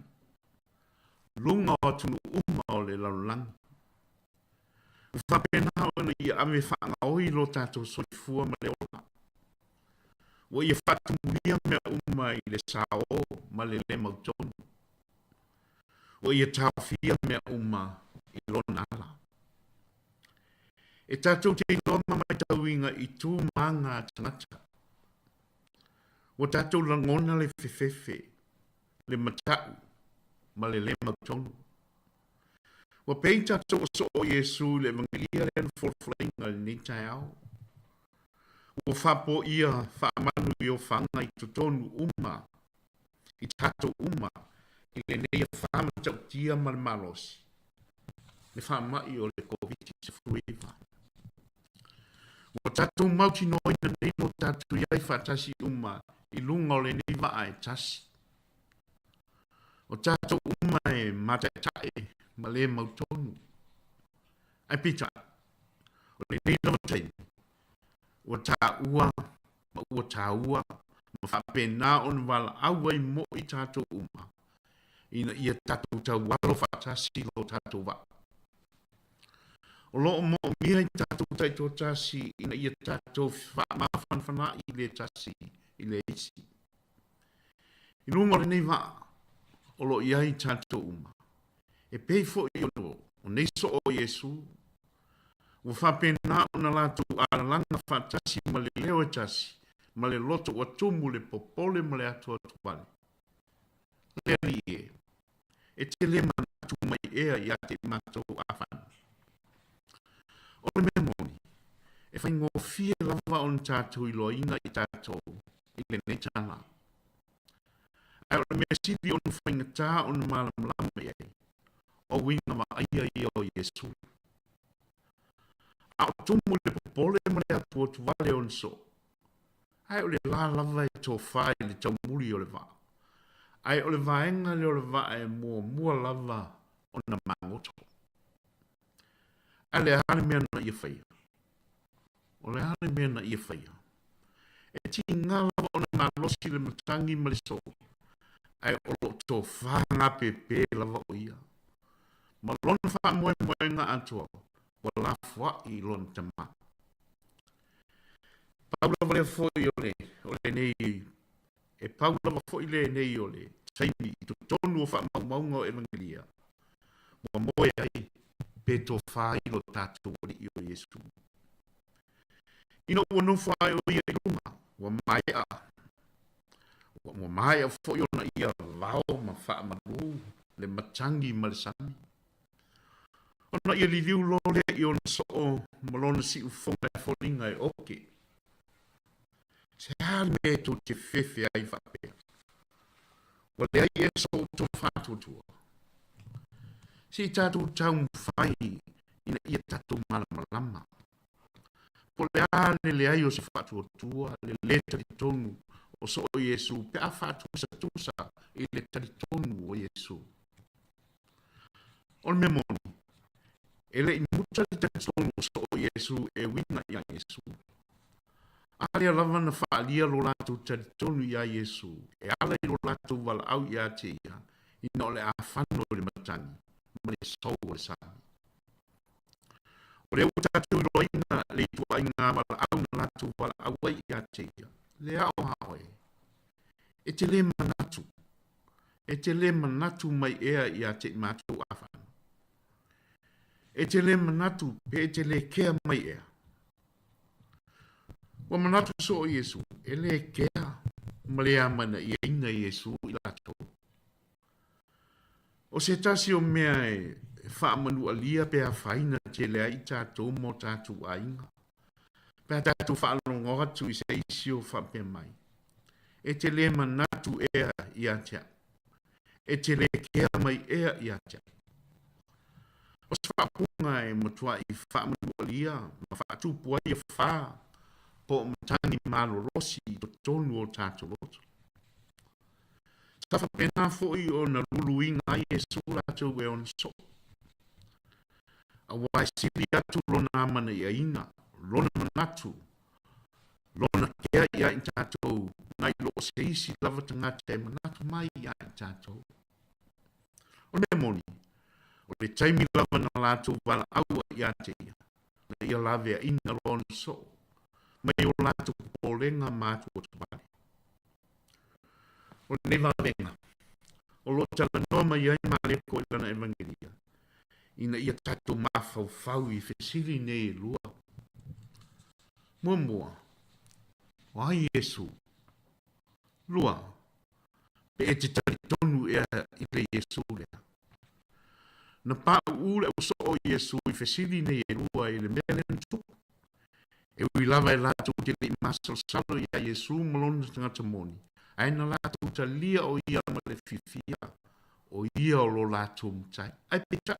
Lunga o tunu uma o le laulanga. O whapena o na i ame whaanga oi lo tatu soifua ma le ola. Ua ia whaatumuria mea uma I le Sāo ma le le mautonu. Ua ia tawhia mea uma I lona ala. E tātou te inoa mai tauinga I tū manga tangata. Ua tātou langona le fefefe, le matau, ma le mautonu. Ua pei tātou so o Yesu le evangelia le forflainga le ni tai au. Ua whapo ia whaamanu I o whanga I tutonu uma, I tātou uma, I le neia whamatau tia malmalosi. Le whamai o le COVID-19. Ua tātou mauti noina nei mo tātou iai whatasi uma, I lunga o le ni waa e tasi. O tātou uma e matatae, ma le mautonu. Ai pita, o le ni lamatain, ua tā ua, ma ua tā ua, ma whapena on wala awa I mo I tātou uma. Ina ia tātou tau walo whatasi lo tātou wa. O loo mo mia I tātou taito tasi, ina ia tātou whamawhanwhana I le tasi, I le isi. I lunga o le nei wa, o lo iai tātou uma. E pei fo I ono, o nei so o Yesu, ua whapena ona lātou ālanga whatasi ma le leo e tasi, ma le loto ua tumu le popole ma le atua tupane. Le ali e te le manatu mai ea I ate mātou awhana. O le memoni, e whai ngō fie lava on tātou I loina I tātou, I le nei tāna. Ai o le mea sivi on whai ngatā on malam e, o winga ma aia I o Yesu. A o tumu le popole ma le atua tuvale on so. Ai o le la lava e tō whai le tau muri o le wā. Ai o le vaenga le o le wā e mua lava o na mangoto. Ai le hane mea na ia whaia. O le hane mea na ia whaia. E ti ngā lava o na malosi le matangi ma le so. Ai o lo tō whanga pepe lava o ia. Ma lona wha moe ngā atua. Wa la fwa I lona tama. Paula vale foi o le nei. E paula va foi le nei o le. Taimi I tonu o wha maunga o evangelia. Wa moe ai. Peto whai lo tātou o I o Yesu. Ino ua no whai o ia I runga. Wa mai a. Wa mai a foi o na ia lao ma wha manu. Le matangi ma le sami. Ona ia li liu lo le I ona so o malona si ufonga e folinga e oke. Se hali me to te fefe ai whape. Wa le ai e so to whātua tua. Si tātou tau mwhai ina ia tātou malama. Po le ale le ai o se whātua tua, le leta li tonu o so o Yesu, pe a whātua sa tusa I leta li tonu o Yesu. O le memoni, ele I muta li tonu o so o Yesu e wina ia Yesu. Ale lava na whaalia lo lātou tari tonu ia Yesu, e ala I lo lātou wala au ia te ia, ina o le a whano le matangi. Ma le sou o le sāni. O le utatu roina le tua inga wala au na latu wala au ai a teia. Le au haoe. E te le manatu. E te le manatu mai ea I a te mātou awhana. E te le manatu pe e te le kea mai ea. Wa manatu so o Yesu. E le kea ma le amana I inga Yesu I latu. O se tasi o mea e whaamanu alia pe a whaina te lea I tātou mo tātou ainga. Pe a tātou whaalongo atu I se isi o whape mai. E te le manatu ea I a tea. E te le kea mai ea I a tea. O se whaapunga e matua I whaamanu alia, ma whaatupua I a wha, po matangi malo rosi I to tonu o tātou roto. Tafa pena foi o na luluinga I e sura tu e on so. A wai sili atu lona amana I a ina, lona manatu, lona kea I a tātou, ngai lo se isi lava tangata e manatu mai I a tātou. O ne moni, o le taimi lava na lātou wala aua I a te ia, na ia lave a ina lona so, mai o lātou pōlenga mātua tupale. O le valenga, o lo tala noa mai ai male ko i lana evangelia, ina ia tātou mawhau i whesiri ne e lua. Mua, o ai Yesu, lua, pe e te tari tonu ea i le Yesu lea. Na pā ule o so o Yesu i whesiri ne e lua i le mele tupu. E ui lava e lātou te le masal salo i a Yesu malona tangata moni. Aina lātou ta lia o ia ma le fifia, o ia o lo lātou mtai. Ai peta.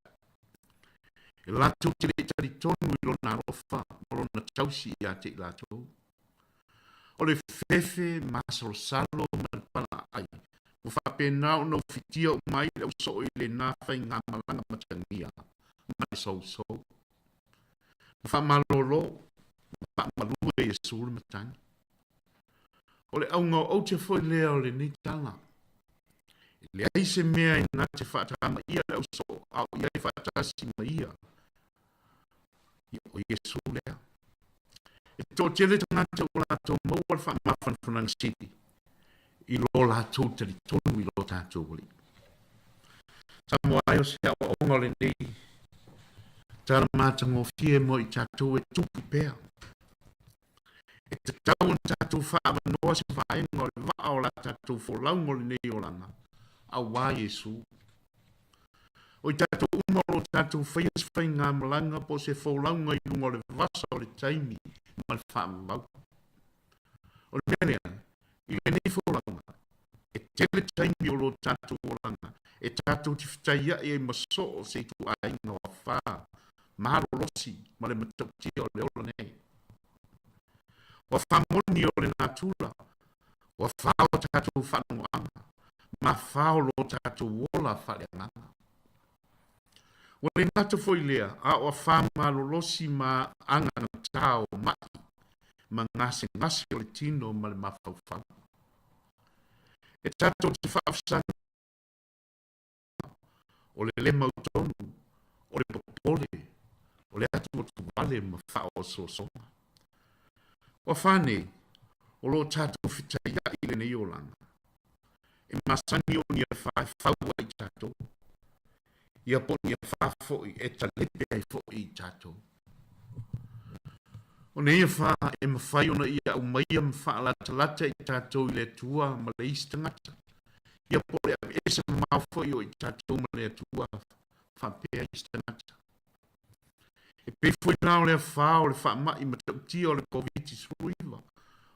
E lātou te le tari tonu i lona rofa, malona tausi i a te lātou. O le fefe masal salo man pala ai. O whapena o no fitia o mai le so i le nāwhai ngā malanga matangia. Mai so. Whamalolo, whamalua e sūra matani. O le aunga o te foi lea o le ni tanga. Le aise mea i nā te whaatama ia le so, au iai whaatasi ma ia. O Yesu lea. E tō tele tangata o lātou mauar whaamawhanwhanang siti. I lo lātou tali tonu i lo tātou wali. Sāmoa ai o se au onga le nei. Tāra mātango fie mo i tātou e tupi pēr. E te tau na tātou whaama noa se whaenga o le waa o la tātou wholaungo le nei o langa. A wā Yesu. O i tātou umaro tātou whaias whai ngā malanga po se wholaunga i lungo le vasa o le taimi ma le whaama mau. O le menea, i le nei wholaunga. E tele taimi o lo tātou o langa. E tātou ti whtaia e maso o se tu ainga o whaa. Mahalo losi, ma le matautia o le ola nei. Wa whamoni o le natula, wa whao tātou whanuanga, ma whao lo tātou wola whaleanganga. Wa le ngata foi lea, a o whamalo losi ma anganga tāo mai, ma ngase o le tino ma le mawhauwhau. E tātou te whaafsanga, o le mautonu, o le popole, o le atu o tu wale ma whao songa. Wa whane, o lo tātou whitaia i le nei o langa. E masani o ni a whaua i tātou. Ia po ni a whaafoi e talepe ai foi i tātou. O nei a wha e mawhai ona ia au mai am whaalata i tātou i le tua ma le istangata. Ia po le am esa mawhoi o i tātou ma le tua whapea istangata. E pe foi nao le whao le whaama i matautia o le COVID-19.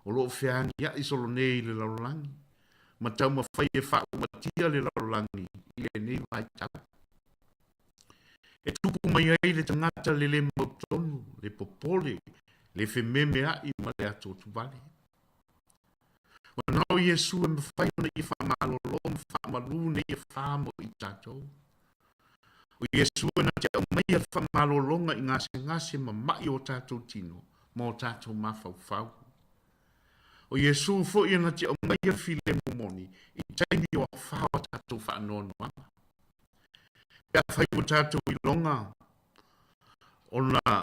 O lo whiangi ia i solo nei le laulangi. Matau ma whai e whao matia le laulangi i le nei vai tala. E tupu mai ai le tangata le mautonu, le popole, le whememe ai ma le ato tuvale. O nao Yesu e mwhai ona i whamalolo, whamalu nei e whamo i tātou. O Yesu na te au mai a whamalolonga i ngase ma mai o tātou tino, ma o tātou mawhauwhau. O Yesu fo i na te au mai a file momoni, i taimi o whao tātou whaanonoanga. Pea whai o tātou i longa, o na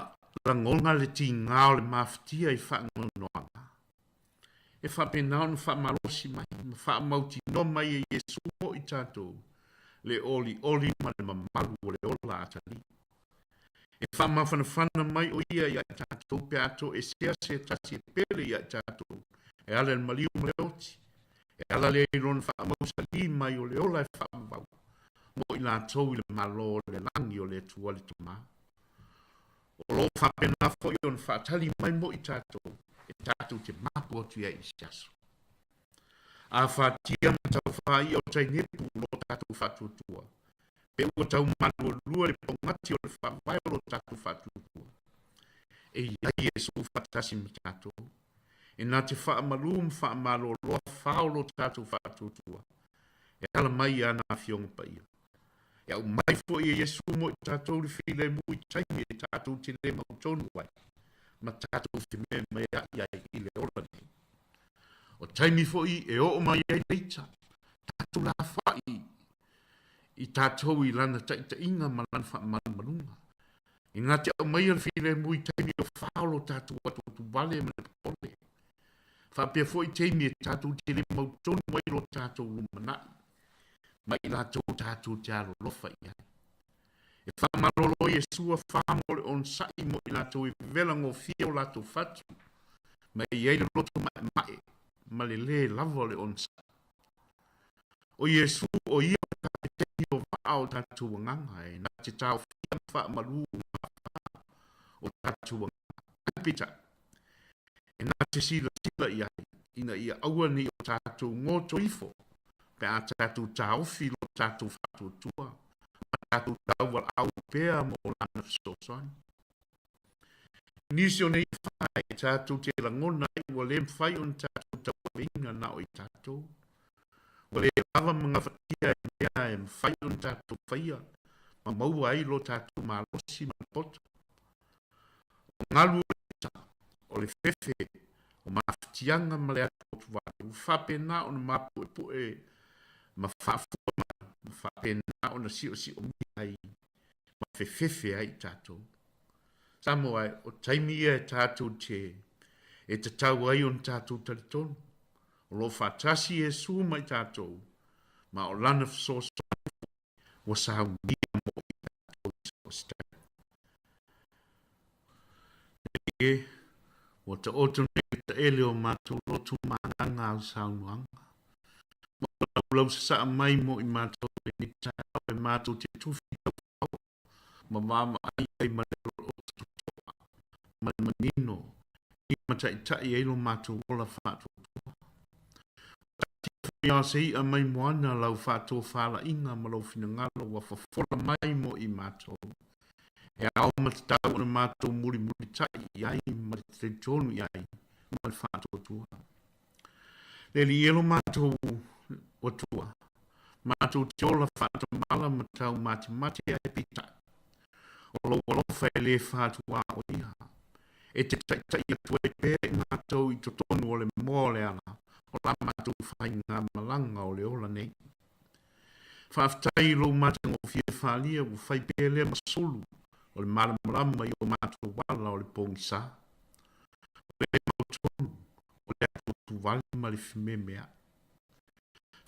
rangonga le ti ngao le mawhtia i whaanonoanga. E whapenao na whamalosi mai, ma whamauti no mai e Yesu o i tātou. Le oli ma le mamalu o le ola atali. E whamawhanawhana mai o ia i a tātou pe ato e sea tasi e pere i a tātou. E ala le maliu le oti. E ala le iron whamausali mai o le ola e whamau. Mo i lātou i le malo o le langi o le tua le tuma. O lo whapena fo i on whatali mai mo i tātou. E tātou te mapu o tuia i siaso. A whatia matau whai o tai nepu lo tātou whatutua. Pe ua tau manu o lua le pongati o le whawai o lo tātou whatutua. E iai e so whatasi ma tātou. E nā te whaamalu whaamalo loa whao lo tātou whatutua. E ala mai ana whionga pa ia. E au mai fo i Yesu mo i tātou le while mu i taimi e tātou te le mautonu wai. Ma tātou te me mai ai i le ola nei. O taimi fo i o mai ai leita. Tātou la whai. I tātou i lana taita inga ma lana wha manunga. I ngā te au mai al while mu i taimi o whaolo tātou atu tu wale ma le ole. Whapea fo I teimi e tātou te le mautonu mai lo tātou lumanai. Mai lātou tātou te alo lofa ia. E whamarolo Iesua whamole on sai mo I lātou I vela ngō fia o lātou whatu. Mai iei le loto mai mai. Ma le lava le on sai. O Iesu o ia ka te o wao tātou nganga e. Nā te tāo fia wha maru o tātou nganga. Pita. E nā te sila iai. Ina ia aua ni o tātou ngoto ifo. Pe a tātou tāofi lo tātou whatu tua. Tātou tāwal au pēr mo lana fisosani. Nisi o nei whai tātou te langona I wa le mwhai on tātou tawaringa na o I tātou. Wa le lava mga whatia e mea e mwhai on tātou whaia. Ma maua ai lo tātou malosi mapoto. O ngalu o le fefe o mawhitianga ma le atotu watu. Whapena o na mapu e pu e ma whafua ma whapena o na si o mihai. Ma fefefe ai tātou. Sāmoa o taimi e tātou te e te tau ai on tātou taritonu. O lo whatasi e su mai tātou. Ma o lana fisoso o sāu nia mo I tātou o stai. E o te otu nei te ele o mātou lotu mānanga au saunuanga. Ma o lau sa mai mo I mātou e ni tāu e mātou te tuwhi tau. Ma wāma ai manero o manino I matai e lo mātou ola whātua. Ia sei a mai moana lau whātua whala inga ma lau whina ngalo wa whawhora mai mo I mātou. E au matatau na mātou muri tai iai ma te tonu iai ma le whātua tua. Le li elo mātou o tua. Mātou te ola whātua mala matau mati ai pita. O lo whai le whātua o iha. E te tai atu e pē mātou I to tonu o le mōle ana, o la mātou whai ngā malanga o le ola nei. Whaftai lo mātou o fia whalia o whai pē le masulu, o le malamalama I o mātou wala o le pōngisa. O le mautonu, o le atu wale ma le whime mea.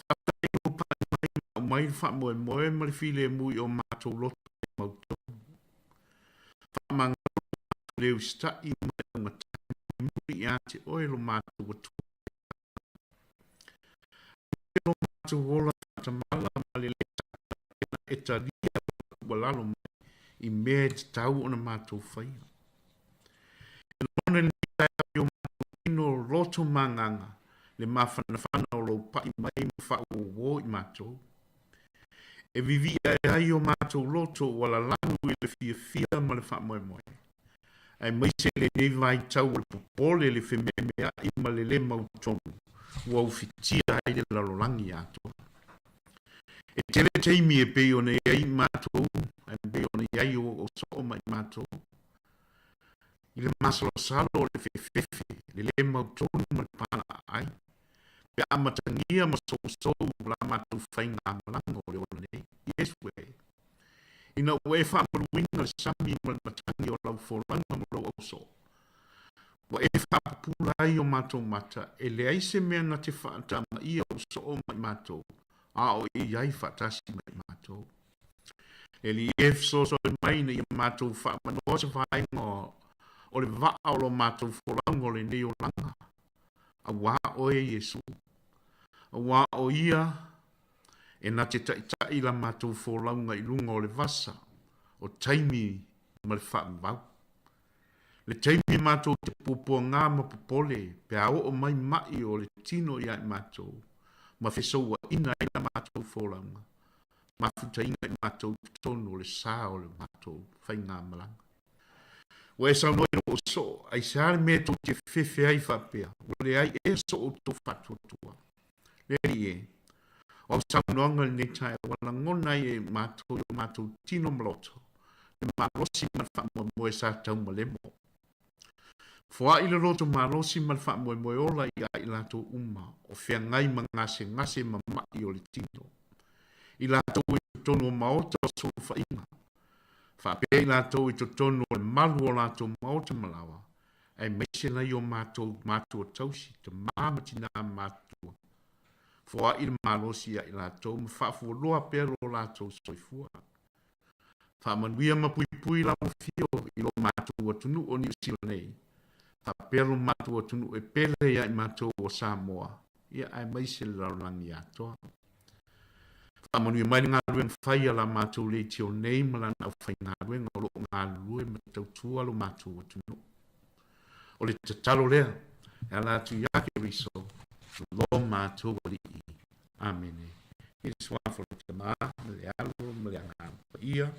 Whaftai lo pai mai o mai wha moe ma le while mui o mātou loto e mautonu. Whamanga leu sta I mai o ngatai muri I ate oe lo mātou o tū. Lo mātou wola whatamala ma le leta e taria walalo mai I mea te tau o na mātou whaia. E lona ni tai o mātou ino loto manganga le mawhana o lo pai mai mo wha o wo I mātou. E vivi ai o mātou loto wala langu I le fia ma le wha moe moe. Ai mai se le nei vai tau le popole le whememea I ma le mautonu. Ua ufitia ai le lalolangi ato. E tele teimi e pei o nei ai mātou. E pei o nei ai o so mai mātou. I le masalo salo le fefefe. Le mautonu ma le pana ai. Pe amatangia ma so la mātou whainga malanga o le ona nei. Yes way. Ina ue whaparuinga sami ma matangi o lau wholanga mo lau auso. Wa e whapapulai o mātou mata, e le aise mea na te whaatama ia o so o mai mātou, a o I ai whaatasi mai mātou. E li e fsoso e mai na I mātou whaamanoa se whainga o le waa o lo mātou wholanga o le neo langa. A wā o e Jesu. A wā o ia, e na te tai la mātou wholaunga I lunga o le vasa, o taimi ma le whaamvau. Le taimi mātou te pupua ngā ma popole, pe a o mai mai o le tino I ai mātou, ma whesaua ina I la mātou wholaunga, ma futa inga I mātou tono o le sā o le mātou whai ngā malanga. O e sau noi o so, ai sāre me tō te whewhe ai whapea, o le ai e so o tō whatuatua. Le e, o saunoanga ni tai wala ngona I mātou tino maloto. Le malosi man wha moe sa tau malemo. Fua I le roto malosi man wha moe ola I a I lato uma. O whea ngai ma ngase ma mai o le tino. I lato I tono o maota o so whainga. Wha pe I lato I tono o le malu o lato maota malawa. ai meise na yo mātou tausi, te māmatina mātua. Fua il malosi a ila tau, ma whaafu loa pero la tau soifua. Whaamanuia mapui la mawhio ilo mātua tunu o New Zealand nei. Pero mātua tunu e pele ia i mātua o Sāmoa. Ia ai meise laurangi atoa. Whaamanuia mai ngā ruen whaia la mātua le tio nei malana au whai ngā ruen o lo ngā rue matau tua lo mātua tunu. O le tatalo lea, e ala tu yake riso, lo mātua li i. Amen. It's one for the ma, le alu, le anga, ia.